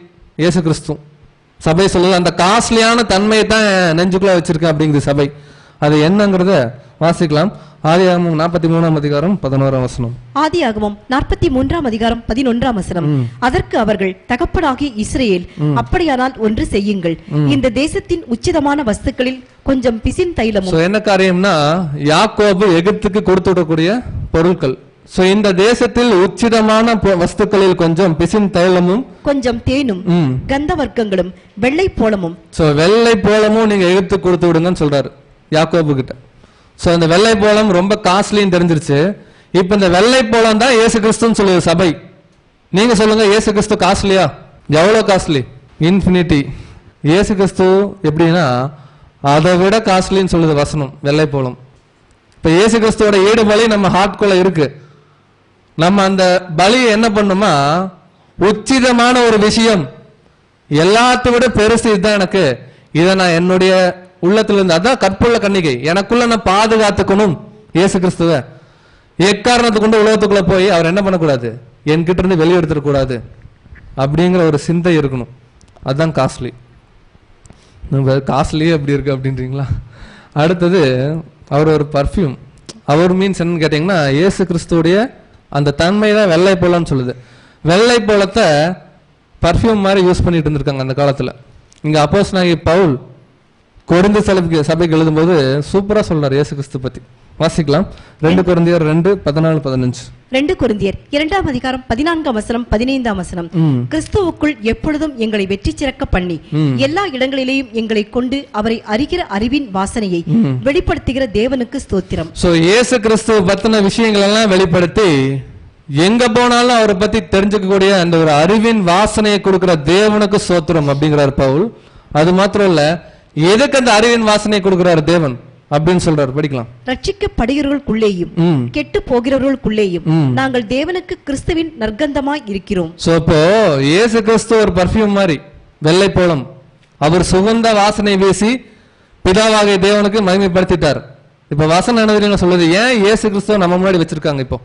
இயேசு கிறிஸ்து சபை சொல்லுது, அந்த காஸ்ட்லியான தன்மையை தான் நெஞ்சுக்குள்ள வச்சிருக்கேன் அப்படிங்குது சபை. அது என்னங்கிறத வாசிக்கலாம். ஆதியாகமம் 43ஆம் அதிகாரம் 11ஆம் வசனம். ஆதியாகமம் 43ஆம் அதிகாரம் 11ஆம் வசனம். அதற்கு அவர்கள், தகப்பனாகிய இஸ்ரவேல், அப்படியானால் ஒன்று செய்யுங்கள், இந்த தேசத்தின் உச்சிதமான வஸ்துக்களில் கொஞ்சம் பிசின் தைலமும். என்ன காரியம்னா, யாக்கோபு எகிப்துக்கு கொடுத்து விடக்கூடிய பொருட்கள். சோ இந்த தேசத்தில் உச்சிதமான வஸ்துக்களில் கொஞ்சம் பிசின் தைலமும், கொஞ்சம் தேனும், கந்த வர்க்கங்களும், வெள்ளை போலமும். சோ வெள்ளை போலமும் நீங்க எகிப்து கொடுத்து விடுங்கன்னு சொல்றாரு யாக்கோபு கிட்ட. சோ இந்த வெள்ளை போலம் ரொம்ப காஸ்ட்லின்னு தெரிஞ்சிருச்சு. இப்ப இந்த வெள்ளை போலம் தான் இயேசு கிறிஸ்துன்னு சொல்லுது சபை. நீங்க சொல்லுங்க, இயேசு கிறிஸ்து காஸ்ட்லியா? எவ்வளவு காஸ்ட்லி? இன்ஃபினிட்டி. இயேசு கிறிஸ்து எப்படின்னா அதை விட காஸ்ட்லின்னு சொல்லுது வசனம், வெள்ளை போலம். இப்ப இயேசு கிறிஸ்துவோட ஈடுபலி நம்ம ஹார்ட்குள்ள இருக்கு. நம்ம அந்த பலியை என்ன பண்ணுமா, உச்சிதமான ஒரு விஷயம், எல்லாத்தை விட பெருசு இதுதான் எனக்கு, இதை நான் என்னுடைய உள்ளத்துல இருந்து, அதான் கற்புள்ள கன்னிகை, எனக்குள்ள நான் பாதுகாத்துக்கணும் இயேசு கிறிஸ்துவ. எக்காரணத்துக்கு கொண்டு உலகத்துக்குள்ள போய் அவர் என்ன பண்ணக்கூடாது, என்கிட்ட இருந்து வெளியே எடுத்துடக்கூடாது அப்படிங்கிற ஒரு சிந்தை இருக்கணும். அதுதான் காஸ்ட்லி. காஸ்ட்லியே அப்படி இருக்கு அப்படின்றீங்களா? அடுத்தது அவர் ஒரு பர்ஃப்யூம். அவர் மீன்ஸ் என்னன்னு கேட்டீங்கன்னா, இயேசு கிறிஸ்துவோடைய அந்த தன்மை தான் வெள்ளை போலன்னு சொல்லுது. வெள்ளை போலத்தை பர்ஃப்யூம் மாதிரி யூஸ் பண்ணிட்டு இருந்திருக்காங்க அந்த காலத்துல. இங்க அப்போஸ்தலனாகிய பவுல் கொரிந்து சபைக்கு எழுதும்போது சூப்பரா சொல்றாரு இயேசு கிறிஸ்து பத்தி. வாசிக்கலாம். 2 கொரிந்தியர் 2:14-15. 2 கொரிந்தியர் 2ஆம் அதிகாரம் 14ஆம் வசனம் 15ஆம் வசனம். கிறிஸ்துவுக்குள் எப்பொழுதும் எங்களை வெற்றி சிறக்க பண்ணி எல்லா இடங்களிலேயும் எங்களை கொண்டு அவரை அறிகிற அறிவின் வாசனையை வெளிப்படுத்துகிற தேவனுக்கு ஸ்தோத்திரம். சோ இயேசு கிறிஸ்துவ பத்தின விஷயங்கள் எல்லாம் வெளிப்படுத்தி எங்க போனாலும் அவரை பத்தி தெரிஞ்சுக்கக்கூடிய அந்த ஒரு அறிவின் வாசனையை கொடுக்கிற தேவனுக்கு ஸ்தோத்திரம் அப்படிங்கிறார் பவுல். அது மாத்திரம் இல்ல, எதுக்கு அந்த அறிவின் வாசனையை கொடுக்கிறார் தேவன் அப்படின்னு சொல்றாரு. படிக்கலாம். ரட்சிக்கப்படுகிறவர்களுக்குள்ளேயும் கெட்டு போகிறவர்களுக்குள்ளேயும் நாங்கள் தேவனுக்கு கிறிஸ்துவின் நற்கந்தமாய் இருக்கிறோம். சோ இப்போ இயேசு கிறிஸ்து ஒரு பர்ஃப்யூம் மாதிரி வெள்ளை போலம், அவர் சுகந்த வாசனை வீசி பிதாவாகிய தேவனுக்கு மகிமைப்படுத்திட்டார். இப்ப வாசனை என்ன சொல்லுது, ஏன் இயேசு கிறிஸ்துவ நம்ம முன்னாடி வச்சிருக்காங்க? இப்போ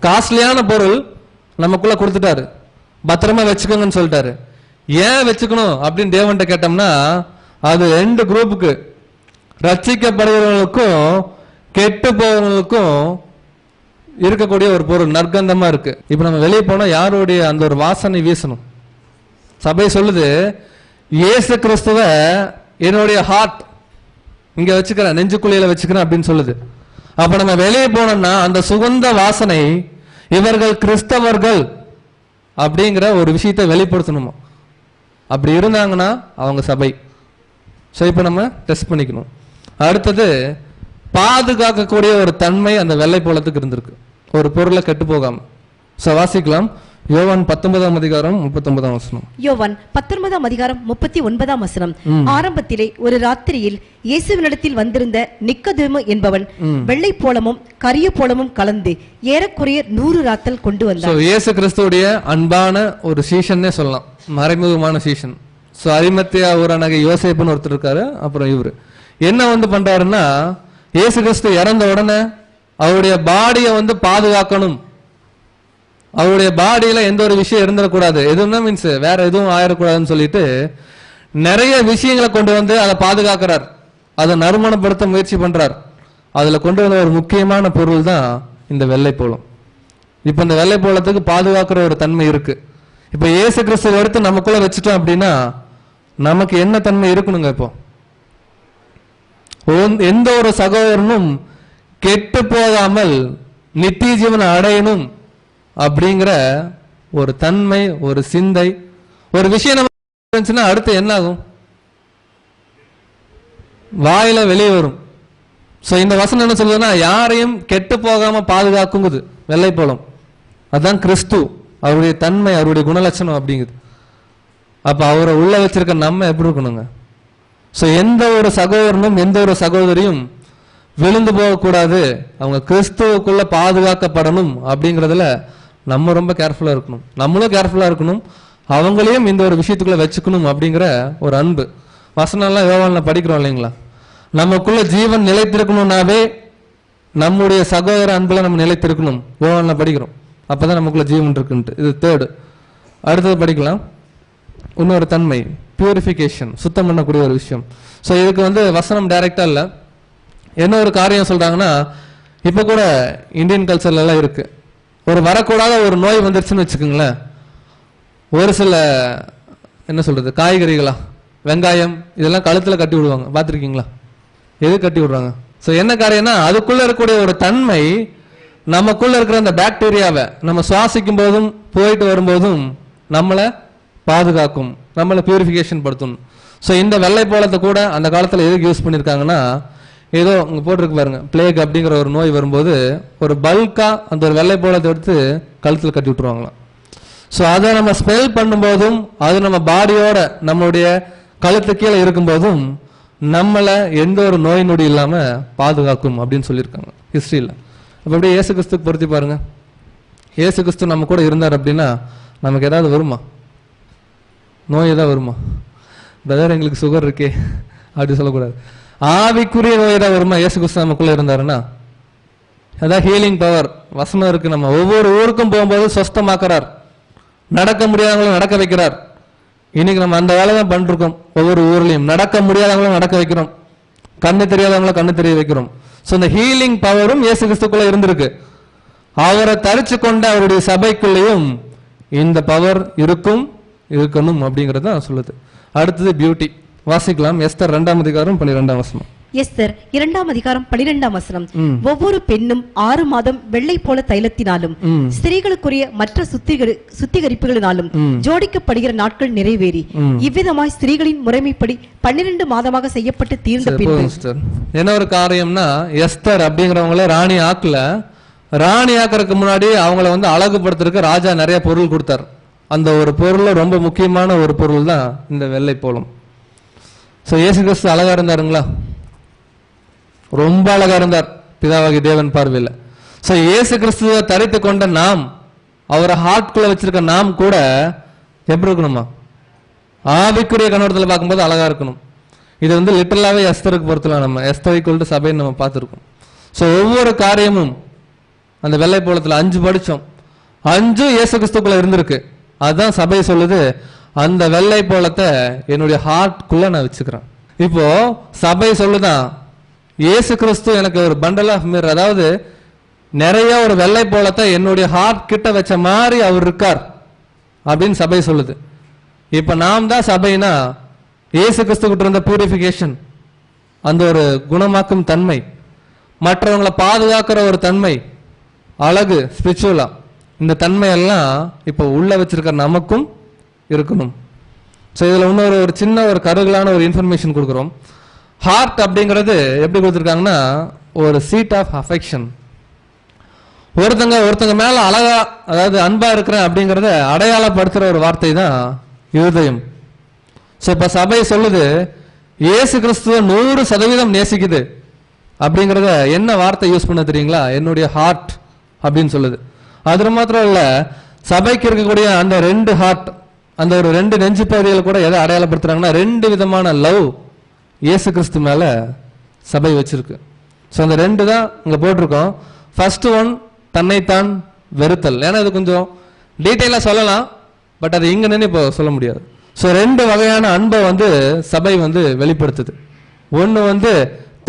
காஸ்ட்லியான பொருள் நமக்குள்ள கொடுத்துட்டாரு, பத்திரமா வச்சுக்கோங்கன்னு சொல்லிட்டாரு. ஏன் வச்சுக்கணும் அப்படின்னு தேவன்கிட்ட கேட்டோம்னா, அது 2 குரூப்புக்கு, ரட்சிக்கப்படுகிறவர்களுக்கும் கெட்டு போகிறவர்களுக்கும் இருக்கக்கூடிய ஒரு பொருள், நற்கந்தமா இருக்கு. இப்ப நம்ம வெளியே போனா யாருடைய அந்த ஒரு வாசனை வீசணும்? சபை சொல்லுது, இயேசு கிறிஸ்துவ என்னுடைய ஹார்ட் இங்க வச்சுக்கிறேன், நெஞ்சுக்குள்ளையில வச்சுக்கிறேன் அப்படின்னு சொல்லுது. அப்ப நம்ம வெளியே போனோம்னா அந்த சுகந்த வாசனை இவர்கள் கிறிஸ்தவர்கள் அப்படிங்கிற ஒரு விஷயத்தை வெளிப்படுத்தணுமா? அப்படி இருந்தாங்கன்னா அவங்க சபை. ஸோ இப்போ நம்ம டெஸ்ட் பண்ணிக்கணும். அடுத்தது பாதுகாக்கக்கூடிய ஒரு தன்மை அந்த வெள்ளை போலத்துக்கு இருந்திருக்கு, ஒரு பொருளை கெட்டு போகாம. ஸோ வாசிக்கலாம். யோவான் 19ஆம் அதிகாரம் 39ஆம் வசனம். யோவான் 19ஆம் அதிகாரம் 39ஆம் வசனம். ஆரம்பத்திலே ஒரு ராத்திரியில் இயேசுவினிடத்தில் வந்திருந்த நிக்கோதேமு என்பவன் வெள்ளை போலமும் கரிய போலமும் கலந்து ஏறக்குறைய 100 ராத்தல் கொண்டு வந்தான். இயேசு கிறிஸ்துவுடைய அன்பான ஒரு சீஷன்னே சொல்லலாம், மறைமுகமான சீஷன். ஸோ அரிமத்தியா ஊரானாகிய யோசேப்புன்னு ஒருத்தர் இருக்காரு. அப்புறம் இவரு என்ன பண்றாருன்னா, இயேசு கிறிஸ்து இறந்த உடனே அவருடைய பாடியை பாதுகாக்கணும், அவருடைய பாடியில எந்த ஒரு விஷயம் இருந்துடக்கூடாது, எதுவுமே மீன்ஸ் வேற எதுவும் ஆயிடக்கூடாதுன்னு சொல்லிட்டு நிறைய விஷயங்களை கொண்டு வந்து அதை பாதுகாக்கிறார், அதை நறுமணப்படுத்த முயற்சி பண்றார். அதுல கொண்டு வந்த ஒரு முக்கியமான பொருள் தான் இந்த வெள்ளை போலம். இப்ப இந்த வெள்ளை போலத்துக்கு பாதுகாக்கிற ஒரு தன்மை இருக்கு. இப்ப இயேசு கிறிஸ்துவ எடுத்து நமக்குள்ள வச்சுட்டோம் அப்படின்னா நமக்கு என்ன தன்மை இருக்கணுங்க? இப்போ எந்த ஒரு சகோதரனும் கெட்டு போகாமல் நித்திய ஜீவனை அடையணும் அப்படிங்கிற ஒரு தன்மை, ஒரு சிந்தை, ஒரு விஷயம் நம்ம இருந்துச்சுன்னா அடுத்து என்ன ஆகும்? வாயில வெளியே வரும். சோ இந்த வசனம் என்ன சொல்லுதுன்னா, யாரையும் கெட்டு போகாம பாதுகாக்குங்குது வெள்ளை போலம். அதுதான் கிறிஸ்து, அவருடைய தன்மை, அவருடைய குணலட்சணம் அப்படிங்குது. அப்ப அவரை உள்ள வச்சிருக்க நம்ம எப்படி இருக்கணுங்க? சோ எந்த ஒரு சகோதரனும் எந்த ஒரு சகோதரியும் விழுந்து போகக்கூடாது, அவங்க கிறிஸ்துவுக்குள்ள பாதுகாக்கப்படணும் அப்படிங்கிறதுல நம்ம ரொம்ப கேர்ஃபுல்லா இருக்கணும், நம்மளும் கேர்ஃபுல்லா இருக்கணும், அவங்களையும் இந்த ஒரு விஷயத்துக்குள்ள வச்சுக்கணும் அப்படிங்கிற ஒரு அன்பு. வசனம்லாம் யோவான்ல படிக்கிறோம் இல்லைங்களா? நமக்குள்ள ஜீவன் நிலைத்திருக்கணும்னாவே நம்முடைய சகோதர அன்புல நம்ம நிலைத்திருக்கணும், யோவான்ல படிக்கிறோம். அப்பதான் நமக்குள்ள ஜீவன் இருக்குன்ட்டு. இது 3rd. அடுத்தது படிக்கலாம். இன்னொரு தன்மை, பியூரிஃபிகேஷன், சுத்தம் பண்ணக்கூடிய ஒரு விஷயம். ஸோ இதுக்கு வசனம் டைரக்டா இல்லை. என்ன ஒரு காரியம் சொல்றாங்கன்னா, இப்ப கூட இந்தியன் கல்ச்சர்ல எல்லாம் இருக்கு, ஒரு வரக்கூடாத ஒரு நோய் வந்துருச்சுன்னு வச்சுக்கோங்களேன், ஒரு சில என்ன சொல்றது காய்கறிகளா, வெங்காயம் இதெல்லாம் கழுத்துல கட்டி விடுவாங்க, பார்த்துருக்கீங்களா? எது கட்டி விடுறாங்க? ஸோ என்ன காரியம்னா, அதுக்குள்ள இருக்கக்கூடிய ஒரு தன்மை நமக்குள்ள இருக்கிற அந்த பாக்டீரியாவை நம்ம சுவாசிக்கும் போதும் போயிட்டு வரும்போதும் நம்மளை பாதுகாக்கும், நம்மளை பியூரிஃபிகேஷன் படுத்தணும். ஸோ இந்த வெள்ளை போலத்தை கூட அந்த காலத்தில் எதுக்கு யூஸ் பண்ணியிருக்காங்கன்னா, ஏதோ இங்கே போட்டிருக்கு பாருங்க, பிளேக் அப்படிங்கிற ஒரு நோய் வரும்போது ஒரு பல்கா அந்த ஒரு வெள்ளை போலத்தை எடுத்து கழுத்தில் கட்டி விட்டுருவாங்களாம். ஸோ அதை நம்ம ஸ்மெல் பண்ணும்போதும் அது நம்ம பாடியோட நம்மளுடைய கழுத்து கீழே இருக்கும்போதும் நம்மளை எந்த ஒரு நோய் நொடி இல்லாமல் பாதுகாக்கும் அப்படின்னு சொல்லியிருக்காங்க ஹிஸ்ட்ரியில். அப்போ அப்படியே இயேசு கிறிஸ்துக்கு பொருத்தி பாருங்க, இயேசு கிறிஸ்து நம்ம கூட இருந்தார் அப்படின்னா நமக்கு ஏதாவது வருமா? நோய் ஏதாவது வருமா? பிரதர் எங்களுக்கு சுகர் இருக்கே அப்படி சொல்லக்கூடாது. ஆவிக்குரிய நோய் ஏதாவது வருமா? இயேசு கிறிஸ்து நமக்குள்ள இருந்தாருன்னா அதான் ஹீலிங் பவர் வசனம் இருக்கு. நம்ம ஒவ்வொரு ஊருக்கும் போகும்போது சொஸ்தமாக்குறார், நடக்க முடியாதவங்களும் நடக்க வைக்கிறார். இன்னைக்கு நம்ம அந்த வேலை தான் பண்ணிருக்கோம். ஒவ்வொரு ஊர்லயும் நடக்க முடியாதவங்களும் நடக்க வைக்கிறோம், கண்ணு தெரியாதவங்கள கண்ணு தெரிய வைக்கிறோம். ஸோ இந்த ஹீலிங் பவரும் இயேசு கிறிஸ்துக்குள்ள இருந்திருக்கு. அவரை தரிச்சு கொண்ட அவருடைய சபைக்குள்ளேயும் இந்த பவர் இருக்கணும் அப்படிங்கறத சொல்லுது. அடுத்தது பியூட்டி. வாசிக்கலாம். எஸ்தர் 2ஆம் அதிகாரம் 12ஆம் வசனம். எஸ்தர் 2ஆம் அதிகாரம் 12ஆம் வசனம். ஒவ்வொரு பெண்ணும் 6 மாதம் வெள்ளை போல தைலத்தினாலும் ஸ்திரீகளுக்குரிய மற்ற சுத்திகரிப்புகளினாலும் ஜோடிக்கப்படுகிற நாட்கள் நிறைவேறி இவ்விதமாய் ஸ்திரீகளின் முறைமைப்படி 12 மாதமாக செய்யப்பட்டு தீர்ந்த பின்பு. என்ன ஒரு காரியம்னா, எஸ்தர் அப்படிங்கிறவங்கள ராணி ஆக்கல. ராணி ஆக்கிறதுக்கு முன்னாடி அவங்கள அழகுபடுத்துறதுக்கு ராஜா நிறைய பொருள் கொடுத்தார். அந்த ஒரு பொருள்ல ரொம்ப முக்கியமான ஒரு பொருள் தான் இந்த வெள்ளை போலம். சோ இயேசு கிறிஸ்து அழகா இருந்தாருங்களா? ரொம்ப அழகா இருந்தார் பிதாவாகி தேவன் பார்வையில். சோ இயேசு கிறிஸ்துவை தரித்து கொண்ட நாம், அவரை ஹார்ட்குள்ள வச்சிருக்க நாம் கூட எப்படி இருக்கணுமா? ஆவிக்குரிய கண்ணோட்டத்தில் பார்க்கும்போது அழகா இருக்கணும். இது லிட்டரலாவே எஸ்தருக்கு பொறுத்தலாம். நம்ம எஸ்தரை கொண்டு சபைன்னு நம்ம பார்த்துருக்கோம். சோ ஒவ்வொரு காரியமும் அந்த வெள்ளை போலத்துல 5 படிச்சோம், 5 இயேசு கிறிஸ்துக்குள்ள இருந்திருக்கு. அதுதான் சபை சொல்லுது, அந்த வெள்ளை போலத்தை என்னுடைய ஹார்ட்குள்ள நான் வச்சுக்கிறேன். இப்போ சபை சொல்லுதான், இயேசு கிறிஸ்து எனக்கு ஒரு பண்டல் ஆஃப் மிரர், அதாவது நிறைய ஒரு வெள்ளை போலத்தை என்னுடைய ஹார்ட் கிட்ட வச்ச மாதிரி அவர் இருக்கார் அப்படின்னு சபை சொல்லுது. இப்ப நாம் தான் சபைனா இயேசு கிறிஸ்து கிட்ட இருந்த பியூரிபிகேஷன், அந்த ஒரு குணமாக்கும் தன்மை, மற்றவங்களை பாதுகாக்கிற ஒரு தன்மை, அழகு, ஸ்பிரிச்சுவலா, இந்த தன்மை எல்லாம் இப்போ உள்ள வச்சிருக்கிற நமக்கும் இருக்கணும். ஸோ இதுல இன்னொரு ஒரு சின்ன ஒரு கருகலான ஒரு இன்ஃபர்மேஷன் கொடுக்குறோம். ஹார்ட் அப்படிங்கிறது எப்படி கொடுத்துருக்காங்கன்னா, ஒரு சீட் ஆஃப் அஃபெக்ஷன். ஒருத்தங்க மேல அழகா, அதாவது அன்பா இருக்கிறேன் அப்படிங்கறத அடையாளப்படுத்துற ஒரு வார்த்தை தான் இருதயம். ஸோ இப்ப சபை சொல்லுது, இயேசு கிறிஸ்துவ 100% நேசிக்குது அப்படிங்கறத என்ன வார்த்தை யூஸ் பண்ண தெரியுங்களா? என்னுடைய ஹார்ட் அப்படின்னு சொல்லுது. அது மாத்திரம் இல்ல, சபைக்கு இருக்கக்கூடிய அந்த 2 ஹார்ட், அந்த ஒரு 2 நெஞ்சு பகுதிகள் கூட எதை அடையாளப்படுத்துறாங்கன்னா, 2 விதமான லவ் இயேசு கிறிஸ்து மேல சபை வச்சிருக்கு. ஸோ அந்த 2 தான் இங்க போட்டிருக்கோம். ஃபர்ஸ்ட் ஒன் தன்னைத்தான் வெறுத்தல். ஏன்னா இது கொஞ்சம் டீட்டெயிலா சொல்லலாம், பட் அது இங்க நின்று இப்போ சொல்ல முடியாது. ஸோ 2 வகையான அன்பை சபை வெளிப்படுத்துது. ஒன்று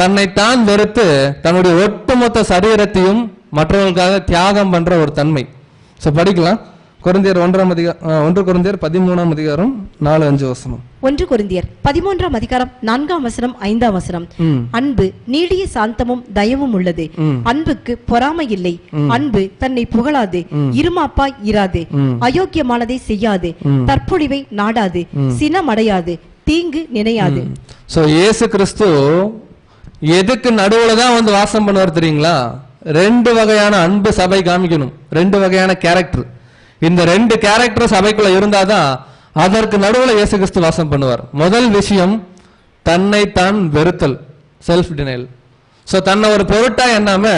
தன்னைத்தான் வெறுத்து தன்னுடைய ஒட்டுமொத்த சரீரத்தையும் மற்றவர்களுக்காக தியாகம் பண்ற ஒரு தன்மை. ஸோ படிக்கலாம். கொரிந்தியர் 1 கொரிந்தியர் 13ஆம் அதிகாரம் 4-5 வசனம். 1 கொரிந்தியர் 13ஆம் அதிகாரம் 4ஆம் வசனம் 5ஆம் வசனம். அன்பு நீடிய சாந்தமும் தயவும் உள்ளது. அன்புக்கு பொறாமை இல்லை. அன்பு தன்னை புகழாது, இருமாப்பாய் இராது, அயோக்கியமானதை செய்யாது, தற்பொழிவை நாடாது, சினமடையாது, தீங்கு நினையாது. சோ இயேசு கிறிஸ்து எதுக்கு நடுவுல தான் வாசம் பண்ணுவார் தெரியுங்களா? 2 வகையான அன்பு சபை காமிக்கணும், 2 வகையான கேரக்டர். இந்த 2 கேரக்டர் சபைக்குள்ள இருந்தாதான் அதற்கு நடுவுல இயேசு கிறிஸ்து வாசம் பண்ணுவார். முதல் விஷயம் தன்னைத்தான் வெறுத்தல், செல்ஃப் டினைல். சோ தன்னை ஒரு பொருட்டா எண்ணாம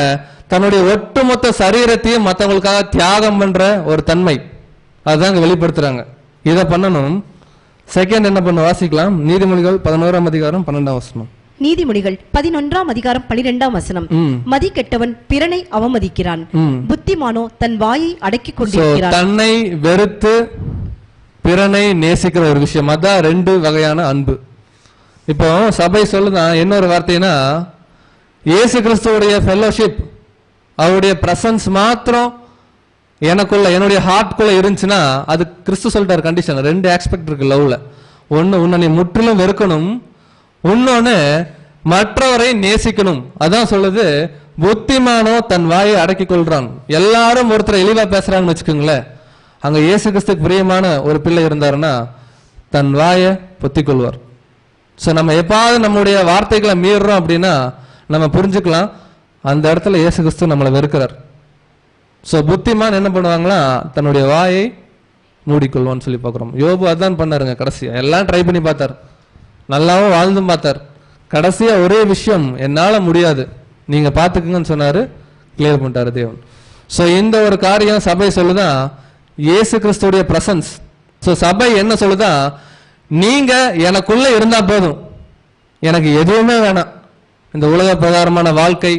தன்னுடைய ஒட்டுமொத்த சரீரத்தையும் மற்றவங்களுக்காக தியாகம் பண்ற ஒரு தன்மை, அதுதான் வெளிப்படுத்துறாங்க. இதை பண்ணணும். செகண்ட் என்ன பண்ண வாசிக்கலாம். நீதிமொழிகள் 11ஆம் அதிகாரம் 12ஆம் வசனம். நீதிமொழிகள் 11ஆம் அதிகாரம் 12ஆம் வசனம். மதி கெட்டவன் பிறனை அவமதிக்கிறான், புத்திமானோ தன் வாயை அடக்கிக் கொண்டிருக்கிறான். தன்னை வெறுத்து பிறனை நேசிக்கிற ஒரு விஷயம், அதான் 2 வகையான அன்பு. இப்போ சபை சொல்லுதான் என்ன ஒரு வார்த்தைனா, இயேசு கிறிஸ்துவோடைய ஃபெல்லோஷிப், அவருடைய பிரசன்ஸ் மாத்திரம் எனக்குள்ள என்னுடைய ஹார்ட்குள்ள இருந்துச்சுன்னா, அது கிறிஸ்து சொல்லிட்டார் கண்டிஷன். 2 ஆஸ்பெக்ட் இருக்கு லவ்ல. ஒன்னு உன்னை நீ முற்றிலும் வெறுக்கணும், இன்னொன்னு மற்றவரை நேசிக்கணும். அதான் சொல்லுது, புத்திமானோ தன் வாயை அடக்கிக் கொள்றான். எல்லாரும் ஒருத்தர் இழிவா பேசுறாங்கன்னு வச்சுக்கோங்களேன், அங்க இயேசு கிறிஸ்துக்கு பிரியமான ஒரு பிள்ளை இருந்தாருன்னா தன் வாயை பொத்திக் கொள்வார். சோ நம்ம எப்பாவது நம்முடைய வார்த்தைகளை மீறுறோம் அப்படின்னா நம்ம புரிஞ்சுக்கலாம், அந்த இடத்துல இயேசு கிறிஸ்து நம்மளை வெறுக்கிறார். சோ புத்திமான் என்ன பண்ணுவாங்களா, தன்னுடைய வாயை மூடிக்கொள்வான்னு சொல்லி பார்க்கிறோம். யோபு அதான் பண்ணாருங்க. கடைசியா எல்லாம் ட்ரை பண்ணி பார்த்தார், நல்லாவும் வாழ்ந்தும் பார்த்தார். கடைசியா ஒரே விஷயம், என்னால முடியாது, நீங்க பாத்துக்குங்கன்னு சொன்னாரு, கிளியர் பண்ணிட்டாரு தேவன். சோ இந்த ஒரு காரியம் சபை சொல்லுதான் இயேசு கிறிஸ்துடைய பிரசன்ஸ். சோ சபை என்ன சொல்லுதா, நீங்க எனக்குள்ள இருந்தா போதும், எனக்கு எதுவுமே வேணாம். இந்த உலக பிரகாரமான வாழ்க்கை,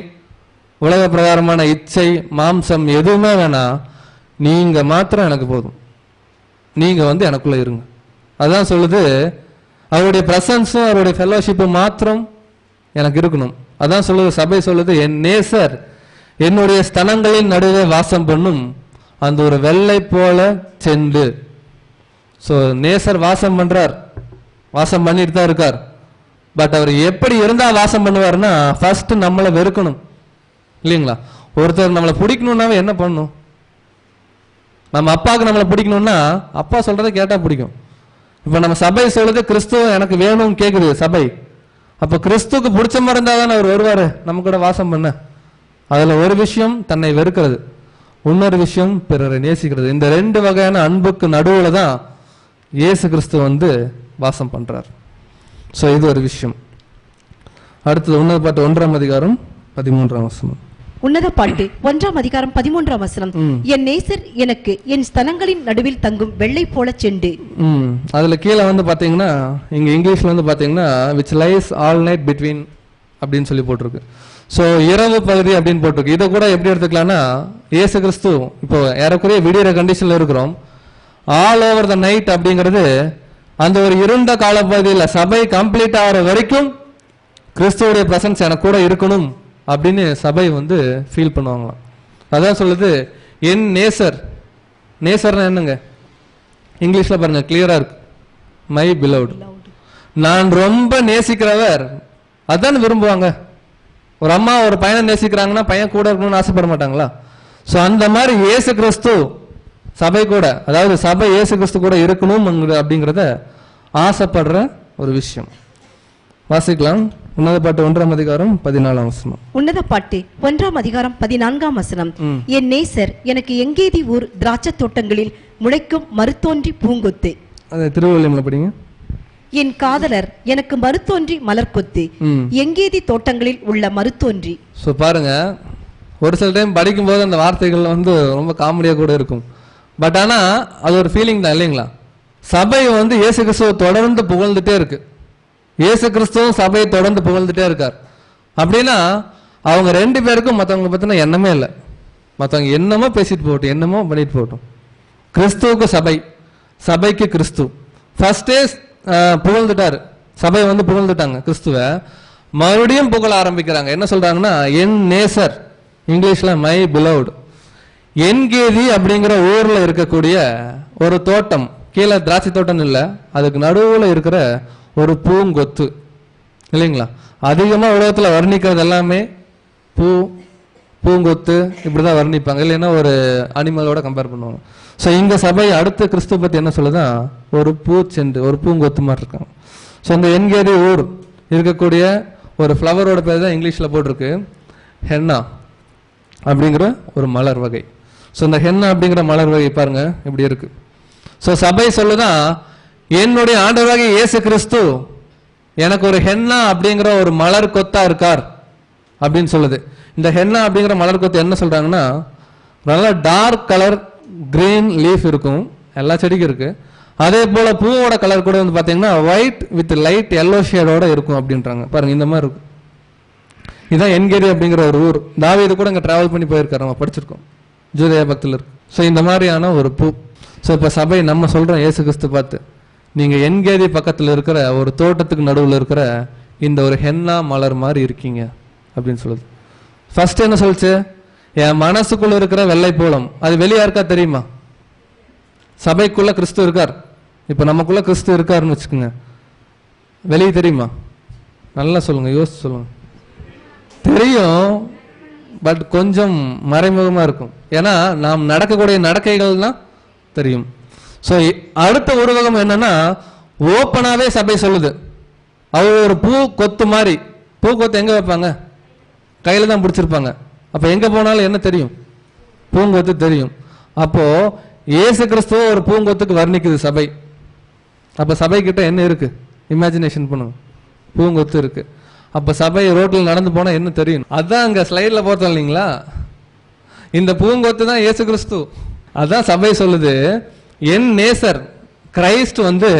உலக பிரகாரமான இச்சை, மாம்சம் எதுவுமே வேணாம், நீங்க மாத்திரம் எனக்கு போதும், நீங்க வந்து எனக்குள்ள இருங்க. அதான் சொல்லுது, அவருடைய பிரசன்ஸும் அவருடைய ஃபெல்லோஷிப்பும் மாத்திரம் எனக்கு இருக்கணும். அதான் சொல்லுது, சபை சொல்லுது, என் நேசர் என்னுடைய ஸ்தனங்களின் நடுவே வாசம் பண்ணும் அந்த ஒரு வெள்ளை போல செண்டு. ஸோ நேசர் வாசம் பண்றார், வாசம் பண்ணிட்டு தான் இருக்கார். பட் அவர் எப்படி இருந்தா வாசம் பண்ணுவார்னா, ஃபர்ஸ்ட் நம்மளை வெறுக்கணும் இல்லைங்களா? ஒருத்தர் நம்மளை பிடிக்கணும்னாவே என்ன பண்ணணும்? நம்ம அப்பாவுக்கு நம்மளை பிடிக்கணும்னா அப்பா சொல்றதை கேட்டா பிடிக்கும். இப்ப நம்ம சபை சொல்லுது கிறிஸ்துவ எனக்கு வேணும்னு கேக்குது சபை. அப்ப கிறிஸ்துவுக்கு பிடிச்ச மாதிரி இருந்தா தானே அவர் வருவாரு நம்ம கூட வாசம் பண்ண. அதுல ஒரு விஷயம் தன்னை வெறுக்கிறது, இன்னொரு விஷயம் பிறரை நேசிக்கிறது. இந்த ரெண்டு வகையான அன்புக்கு நடுவுல தான் இயேசு கிறிஸ்து வந்து வாசம் பண்றார். சோ இது ஒரு விஷயம். அடுத்தது உன்னத பாட்டு 1ஆம் அதிகாரம் 13ஆம் வசனம். உன்னத பாட்டு 1ஆம் அதிகாரம் 13ஆம் வசனம். என் நேசர் எனக்கு என் ஸ்தனங்களின் நடுவில் தங்கும் வெள்ளை போல செண்டு. அதுல கீழே வந்து பாத்தீங்கன்னா, இங்க இங்கிலீஷ்ல வந்து பாத்தீங்கன்னா which lies all night between அப்படின்னு சொல்லி போட்டிருக்கு. ஸோ இரவு பகுதி அப்படின்னு போட்டிருக்கு. இதை கூட எப்படி எடுத்துக்கலாம்னா, இயேசு கிறிஸ்து இப்போ ஏறக்குறைய விடிகிற கண்டிஷன்ல இருக்கிறோம். ஆல் ஓவர் த நைட் அப்படிங்கிறது அந்த ஒரு இருண்ட காலப்பகுதியில் சபை கம்ப்ளீட் ஆகிற வரைக்கும் கிறிஸ்துவோடைய பிரசன்ஸ் எனக்கு கூட இருக்கணும் அப்படின்னு சபை வந்து ஃபீல் பண்ணுவாங்களாம். அதான் சொல்லுது, என் நேசர். நேசர்னா என்னங்க? இங்கிலீஷ்ல பாருங்க, கிளியரா இருக்கு, மை பிலவ்ட். நான் ரொம்ப நேசிக்கிறவர் அதான் விரும்புவாங்க. ஒரு அம்மா ஒரு பையனை நேசிக்கிறாங்கன்னா பையன் கூட இருக்கணும்னு ஆசைப்பட மாட்டாங்களா? ஸோ அந்த மாதிரி இயேசு கிறிஸ்து சபை கூட, அதாவது சபை இயேசு கிறிஸ்து கூட இருக்கணும் அப்படிங்கிறத ஆசைப்படுற ஒரு விஷயம். வாசிக்கலாம். உன்னத பாட்டு 1ஆம் அதிகாரம் 14ஆம் வசனம். உன்னத பாட்டு 1ஆம் அதிகாரம் 14ஆம் வசனம். என் நேசர் எனக்கு எங்கேதி ஊர் திராட்சை தோட்டங்களில் முளைக்கும் மருத்தோன்றி பூங்கொத்து. அதை திருவள்ளுவர்ல படிங்க. என் காதலர் எனக்கு மருத்தோன்றி மலர்கொத்து, எங்கேதி தோட்டங்களில் உள்ள மருத்தோன்றி. ஸோ பாருங்க, ஒரு சில டைம் படிக்கும்போது அந்த வார்த்தைகள் வந்து ரொம்ப காமெடியா கூட இருக்கும். பட் ஆனா அது ஒரு ஃபீலிங் தான் இல்லைங்களா? சபை வந்து இயேசு கிறிஸ்துவை தொடர்ந்து புகழ்ந்துட்டே இருக்கு. இயேசு கிறிஸ்துவும் சபையை தொடர்ந்து புகழ்ந்துட்டே இருக்கார். அப்படின்னா அவங்க ரெண்டு பேருக்கும் மற்றவங்க பத்தின எண்ணமே இல்லை. மற்றவங்க என்னமோ பேசிட்டு போகட்டும், என்னமோ பண்ணிட்டு போகட்டும். கிறிஸ்துவுக்கு சபை, சபைக்கு கிறிஸ்து. ஃபர்ஸ்டே புகழ்ந்துட்டாரு, சபை வந்து புகழ்ந்துட்டாங்க கிறிஸ்துவை. மறுபடியும் புகழ ஆரம்பிக்கிறாங்க. என்ன சொல்றாங்கன்னா, என் நேசர், இங்கிலீஷ்ல மை பிலவ்ட். என்கேதி அப்படிங்கிற ஊர்ல இருக்கக்கூடிய ஒரு தோட்டம், கீழே திராட்சை தோட்டம் இல்லை, அதுக்கு நடுவுல இருக்கிற ஒரு பூங்கொத்து இல்லைங்களா? அதிகமா உலகத்துல வர்ணிக்கிறது எல்லாமே பூங்கொத்து இப்படிதான் வர்ணிப்பாங்க, இல்லைன்னா ஒரு அனிமலோட கம்பேர் பண்ணுவாங்க. ஸோ இங்க சபை அடுத்த கிறிஸ்துவ பத்தி என்ன சொல்லுதான், ஒரு பூச்செண்டு, ஒரு பூங்கொத்து மாதிரி இருக்காங்க. ஸோ இந்த என்கேதி ஊர் இருக்கக்கூடிய ஒரு ஃப்ளவரோட பேர் தான் இங்கிலீஷ்ல போட்டிருக்கு, ஹென்னா அப்படிங்கிற ஒரு மலர் வகை. ஸோ இந்த ஹென்னா அப்படிங்கிற மலர் வகை பாருங்க இப்படி இருக்கு. ஸோ சபை சொல்லுதான், என்னுடைய ஆண்டவராகிய இயேசு கிறிஸ்து எனக்கு ஒரு ஹென்னா அப்படிங்கிற ஒரு மலர் கொத்தா இருக்கார் அப்படின்னு சொல்லுது. இந்த ஹென்னா அப்படிங்கிற மலர் கொத்து என்ன சொல்றாங்கன்னா, நல்லா டார்க் கலர் கிரீன் லீஃப் இருக்கும், எல்லா செடிக்கும் இருக்கு. அதே போல பூவோட கலர் கூட வந்து பாத்தீங்கன்னா ஒயிட் வித் லைட் எல்லோ ஷேடோட இருக்கும் அப்படின்றாங்க. பாருங்க இந்த மாதிரி இருக்கும். இதுதான் என்கேரி அப்படிங்கிற ஒரு ஊர். தாவீது கூட இங்க டிராவல் பண்ணி போயிருக்காரு, நம்ம படிச்சிருக்கோம், ஜூதேய பக்தியில் இருக்கு. ஸோ இந்த மாதிரியான ஒரு பூ. ஸோ இப்போ சபை நம்ம சொல்றோம் இயேசு கிறிஸ்து பார்த்து, நீங்க என்கேதி பக்கத்தில் இருக்கிற ஒரு தோட்டத்துக்கு நடுவில் இருக்கிற இந்த ஒரு ஹென்னா மலர் மாதிரி இருக்கீங்க அப்படின்னு சொல்லுது. ஃபர்ஸ்ட் என்ன சொல்லுச்சு, என் மனசுக்குள்ள இருக்கிற வெள்ளை போலம். அது வெளியா இருக்கா தெரியுமா? சபைக்குள்ள கிறிஸ்து இருக்கார். இப்ப நமக்குள்ள கிறிஸ்து இருக்காருன்னு வச்சுக்கோங்க, வெளியே தெரியுமா? நல்லா சொல்லுங்க, யோசிச்சு சொல்லுங்க. தெரியும், பட் கொஞ்சம் மறைமுகமா இருக்கும். ஏன்னா நாம் நடக்கக்கூடிய நடக்கைகள் தான் தெரியும். ஸோ அடுத்த உருவகம் என்னன்னா, ஓப்பனாவே சபை சொல்லுது, அவர் ஒரு பூ கொத்து மாதிரி. பூ கொத்து எங்க வைப்பாங்க? கையில தான் பிடிச்சிருப்பாங்க. அப்ப எங்க போனாலும் என்ன தெரியும்? பூங்கொத்து தெரியும். அப்போ இயேசு கிறிஸ்துவ ஒரு பூங்கொத்துக்கு வர்ணிக்குது சபை. அப்ப சபை கிட்ட என்ன இருக்கு? இமேஜினேஷன் பண்ணுங்க, பூங்கொத்து இருக்கு. அப்ப சபை ரோட்ல நடந்து போனா என்ன தெரியும்? அதான் அங்க ஸ்லைட்ல போட்டோம் இல்லைங்களா, இந்த பூங்கொத்து தான் இயேசு கிறிஸ்து. அதான் சபை சொல்லுது, என் நேசர் கிரைஸ்ட் வந்து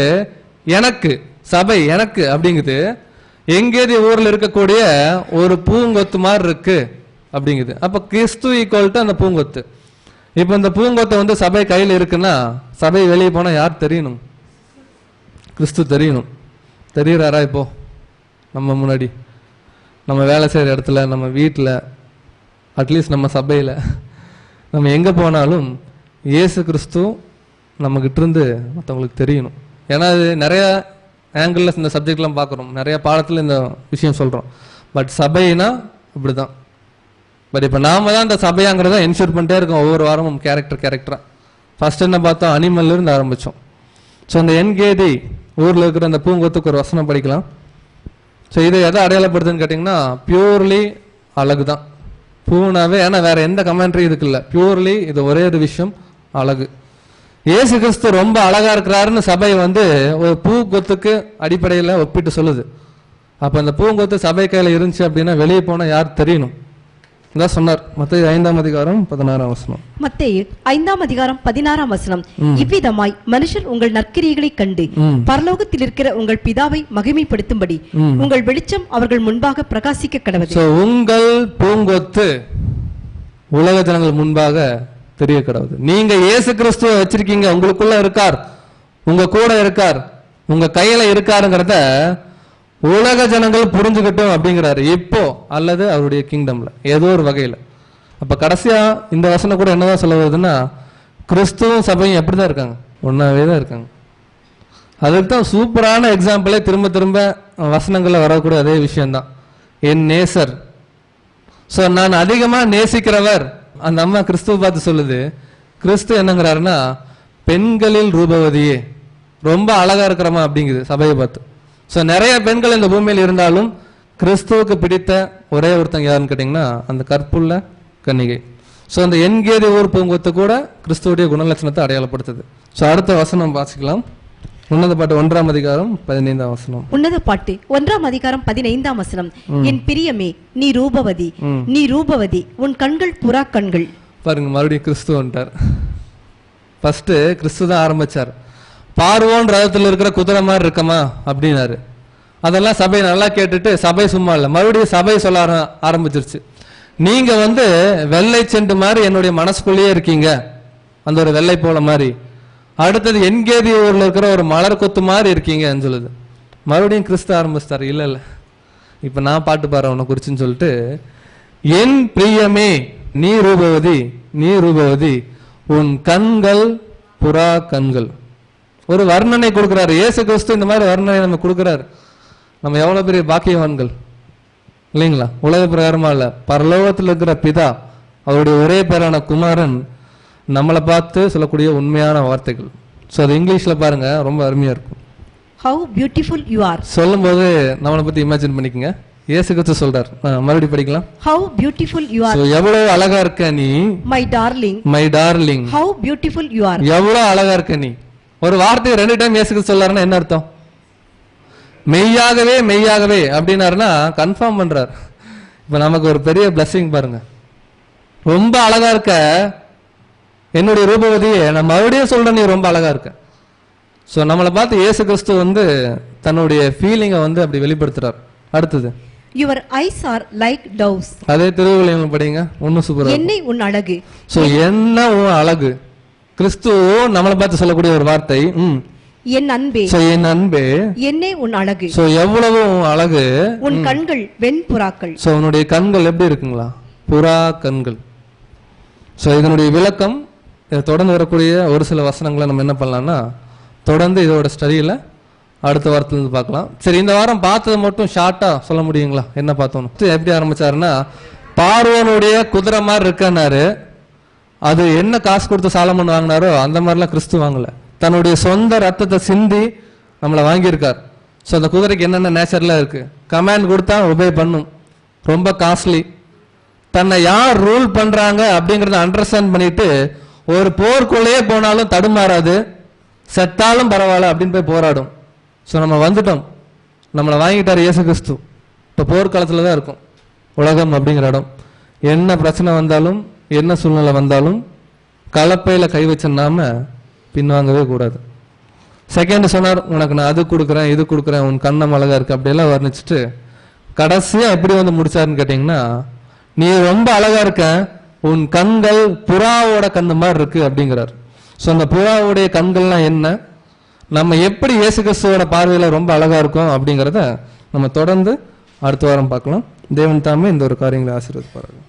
எனக்கு, சபை எனக்கு அப்படிங்குது. எங்கேதி ஊர்ல இருக்கக்கூடிய ஒரு பூங்கொத்து மாதிரி இருக்கு அப்படிங்குது. அப்ப கிறிஸ்து ஈக்குவல் டு அந்த பூங்கொத்து. இப்ப இந்த பூங்கொத்தை வந்து சபை கையில் இருக்குன்னா சபை வெளியே போனா யார் தெரியணும்? கிறிஸ்து தெரியணும். தெரியுறாரா? இப்போ நம்ம முன்னாடி, நம்ம வேலை செய்யற இடத்துல, நம்ம வீட்டில், அட்லீஸ்ட் நம்ம சபையில், நம்ம எங்கே போனாலும் இயேசு கிறிஸ்து நம்மகிட்ட இருந்து மற்றவங்களுக்கு தெரியணும். ஏன்னா அது நிறைய ஆங்கிளில் இந்த சப்ஜெக்ட்லாம் பார்க்குறோம், நிறைய பாடத்தில் இந்த விஷயம் சொல்கிறோம். பட் சபைனா இப்படி தான். பட் இப்போ நாம தான் இந்த சபையாங்கிறத என்ஷூர் பண்ணிட்டே இருக்கோம் ஒவ்வொரு வாரமும் கேரக்டராக. ஃபர்ஸ்ட் என்ன பார்த்தோம்? அனிமல்லேருந்து ஆரம்பித்தோம். ஸோ அந்த என்கேடி ஊரில் இருக்கிற அந்த பூங்கொத்துக்கு ஒரு வசனம் படிக்கலாம். ஸோ இதை எதை அடையாளப்படுத்துன்னு கேட்டிங்கன்னா பியூர்லி அழகு தான் பூனாவே. ஏன்னா வேற எந்த கமெண்ட்ரி இதுக்கு இல்லை, பியூர்லி இது ஒரே ஒரு விஷயம், அழகு. இயேசு கிறிஸ்து ரொம்ப அழகா இருக்கிறாருன்னு சபை வந்து ஒரு பூங்கொத்துக்கு அடிப்படையில் ஒப்பிட்டு சொல்லுது. அப்போ அந்த பூங்கொத்து சபை கையில் இருந்துச்சு அப்படின்னா வெளியே போனால் யார் தெரியணும்? இதான் சொன்னார் மத்தேயு 5:16. மத்தேயு 5:16 இவ்விதமாய் மனுஷர் உங்கள் நற்கிரியைகளை கண்டு பரலோகத்தில் இருக்கிற உங்கள் பிதாவை மகிமைப்படுத்தும்படி உங்கள் வெளிச்சம் அவர்கள் முன்பாக பிரகாசிக்க கடவுது. உங்கள் பூங்கொத்து உலக ஜனங்கள் முன்பாக தெரிய கடவுது. நீங்க இயேசு கிறிஸ்துவை வச்சிருக்கீங்க, உங்களுக்குள்ள இருக்கார், உங்க கூட இருக்கார், உங்க கையில இருக்காருங்கிறத உலக ஜனங்கள் புரிஞ்சுக்கிட்டோம் அப்படிங்கிறாரு இப்போ, அல்லது அவருடைய கிங்டம்ல ஏதோ ஒரு வகையில. அப்ப கடைசியா இந்த வசனம் கூட என்னதான் சொல்ல வருதுன்னா, கிறிஸ்துவும் சபையும் எப்படிதான் இருக்காங்க? ஒன்னாவே தான் இருக்காங்க. அதுக்கு தான் சூப்பரான எக்ஸாம்பிளே திரும்ப திரும்ப வசனங்கள்ல வரக்கூடிய அதே விஷயம்தான், என் நேசர். ஸோ நான் அதிகமா நேசிக்கிறவர். அந்த அம்மா கிறிஸ்துவ பார்த்து சொல்லுது. கிறிஸ்து என்னங்கிறாருன்னா, பெண்களில் ரூபவதியே, ரொம்ப அழகா இருக்கிறமா அப்படிங்குது சபையை பார்த்து. ஸோ நிறைய பெண்கள் இந்த பூமியில் இருந்தாலும் கிறிஸ்துவுக்கு பிடித்த ஒரே ஒருத்தங்க யாருன்னு கேட்டிங்கன்னா அந்த கற்புள்ள கன்னிகை. ஸோ அந்த என்கேதி ஊர் பூங்கொத்து கூட கிறிஸ்துவுடைய குணலட்சணத்தை அடையாளப்படுத்துது. ஸோ அடுத்த வசனம் வாசிக்கலாம். உன்னத பாட்டு 1:15. உன்னத பாட்டு 1:15. என் பிரியமே, நீ ரூபவதி, நீ ரூபவதி, உன் கண்கள் புறா கண்கள். பாருங்க, மறுபடியும் கிறிஸ்து வந்துட்டார். ஃபர்ஸ்ட் கிறிஸ்து தான் ஆரம்பிச்சார். பார்வோன் ரதத்தில் இருக்கிற குதிரை மாதிரி இருக்கமா அப்படின்னாரு. அதெல்லாம் சபை நல்லா கேட்டுட்டு சபை சும்மா இல்லை, மறுபடியும் சபை சொல்ல ஆரம்பிச்சிருச்சு. நீங்க வந்து வெள்ளை செண்டு மாதிரி என்னுடைய மனசுக்குள்ளேயே இருக்கீங்க, அந்த ஒரு வெள்ளை போல மாதிரி. அடுத்தது என்கேதி ஊர்ல இருக்கிற ஒரு மலர் கொத்து மாதிரி இருக்கீங்கன்னு சொல்லுது. மறுபடியும் கிறிஸ்து ஆரம்பிச்சிட்டாரு. இல்ல இல்ல, இப்ப நான் பாட்டு பாடுறேன் உன்னை குறிச்சுன்னு சொல்லிட்டு, என் பிரியமே நீ ரூபவதி, நீ ரூபவதி, உன் கண்கள் புறா கண்கள். ஒரு வர்ணனை கொடுக்கிறாரு இயேசு கிறிஸ்து. இந்த மாதிரி வர்ணனை நம்ம கொடுக்கிறாரு. நம்ம எவ்வளவு பெரிய பாக்கியவான்கள் இல்லைங்களா? உலக பிரகாரமா இல்ல, பரலோகத்தில் இருக்கிற பிதா, அவருடைய ஒரே பேரான குமாரன் நம்மளை பார்த்து சொல்லக்கூடிய உண்மையான வார்த்தைகள். ஸோ அது இங்கிலீஷ்ல பாருங்க, ரொம்ப அருமையா இருக்கும். How beautiful you are. சொல்லும் போது நம்மளை பத்தி இமேஜின் பண்ணிக்கங்க. இயேசு கிறிஸ்து சொல்றார், மறுபடியும் படிக்கலாம். How beautiful you are. So எவ்வளவு அழகா இருக்க நீ, my darling. my darling. How beautiful you are. எவ்வளவு அழகா இருக்க நீ. ஒரு வார்த்தையை 2 டைம் இயேசு கிறிஸ்து சொல்றாருன்னா என்ன அர்த்தம்? மெய்யாகவே மெய்யாகவே அப்படின்னாருன்னா கன்ஃபார்ம் பண்றார். இப்ப நமக்கு ஒரு பெரிய பிளஸிங் பாருங்க. ரொம்ப அழகா இருக்க என்னுடைய ரூபவதியே, நான் மறுபடியும் சொல்றேன் நீ ரொம்ப அழகா இருக்க. ஸோ நம்மளை பார்த்து இயேசு கிறிஸ்து வந்து தன்னுடைய ஃபீலிங்கை வந்து அப்படி வெளிப்படுத்துறார். அடுத்தது, your eyes are like doves. அதே திருவிழியம் படிங்க, ஒன்னும் சூப்பரா. என்னை உன் அழகு. ஸோ என்ன உன் அழகு. கிறிஸ்து நம்மளை பார்த்து சொல்லக்கூடிய ஒரு வார்த்தை, என் அன்பே. ஸோ என் அன்பே, என்னை உன் அழகு. ஸோ எவ்வளவு உன் அழகு. உன் கண்கள் வெண்புறாக்கள். ஸோ உன்னுடைய கண்கள் எப்படி இருக்குங்களா? புறா கண்கள். ஸோ இதனுடைய விளக்கம் தொடர்ந்து வரக்கூடிய ஒரு சில வசனங்களை நம்ம என்ன பண்ணலாம்னா தொடர்ந்து இதோட ஸ்டடியில் அடுத்த வாரத்துலேருந்து பார்க்கலாம். சரி, இந்த வாரம் பார்த்தது மட்டும் ஷார்ட்டாக சொல்ல முடியுங்களா? என்ன பார்த்தோம்? எப்படி ஆரம்பிச்சாருன்னா, பார்வோனுடைய குதிரை மாதிரி இருக்கனாரு. அது என்ன காசு கொடுத்து சாலமன் வாங்கினாரோ அந்த மாதிரிலாம் கிறிஸ்து வாங்கல. தன்னுடைய சொந்த ரத்தத்தை சிந்தி நம்மளை வாங்கியிருக்கார். ஸோ அந்த குதிரைக்கு என்னென்ன நேச்சர்லாம் இருக்கு. கமாண்ட் கொடுத்தா ஒபே பண்ணும், ரொம்ப காஸ்ட்லி. தன்னை யார் ரூல் பண்றாங்க அப்படிங்கறத அண்டர்ஸ்டாண்ட் பண்ணிட்டு ஒரு போர்க்குள்ளேயே போனாலும் தடுமாறாது, செத்தாலும் பரவாயில்ல அப்படின்னு போய் போராடும். ஸோ நம்ம வந்துட்டோம், நம்மளை வாங்கிட்டார் இயேசு கிறிஸ்து. இப்போ போர்க்காலத்தில் தான் இருக்கும் உலகம் அப்படிங்கிற இடம். என்ன பிரச்சனை வந்தாலும் என்ன சூழ்நிலை வந்தாலும் கலப்பையில் கை வச்ச நாம பின்வாங்கவே கூடாது. செகண்ட் சொன்னார், உனக்கு நான் அது கொடுக்குறேன் இது கொடுக்குறேன், உன் கண்ணம் அழகா இருக்கு அப்படியெல்லாம் வர்ணிச்சுட்டு கடைசியா எப்படி வந்து முடிச்சாருன்னு கேட்டிங்கன்னா, நீ ரொம்ப அழகா இருக்க, உன் கண்கள் புறாவோட கண்ணு மாதிரி இருக்கு அப்படிங்கிறார். ஸோ அந்த புறாவுடைய கண்கள்லாம் என்ன, நம்ம எப்படி இயேசு கிறிஸ்துவோட பார்வையில ரொம்ப அழகா இருக்கும் அப்படிங்கிறத நம்ம தொடர்ந்து அடுத்த வாரம் பார்க்கலாம். தேவன் தாமே இந்த ஒரு காரியங்களை ஆசீர்வதிப்பார்கள்.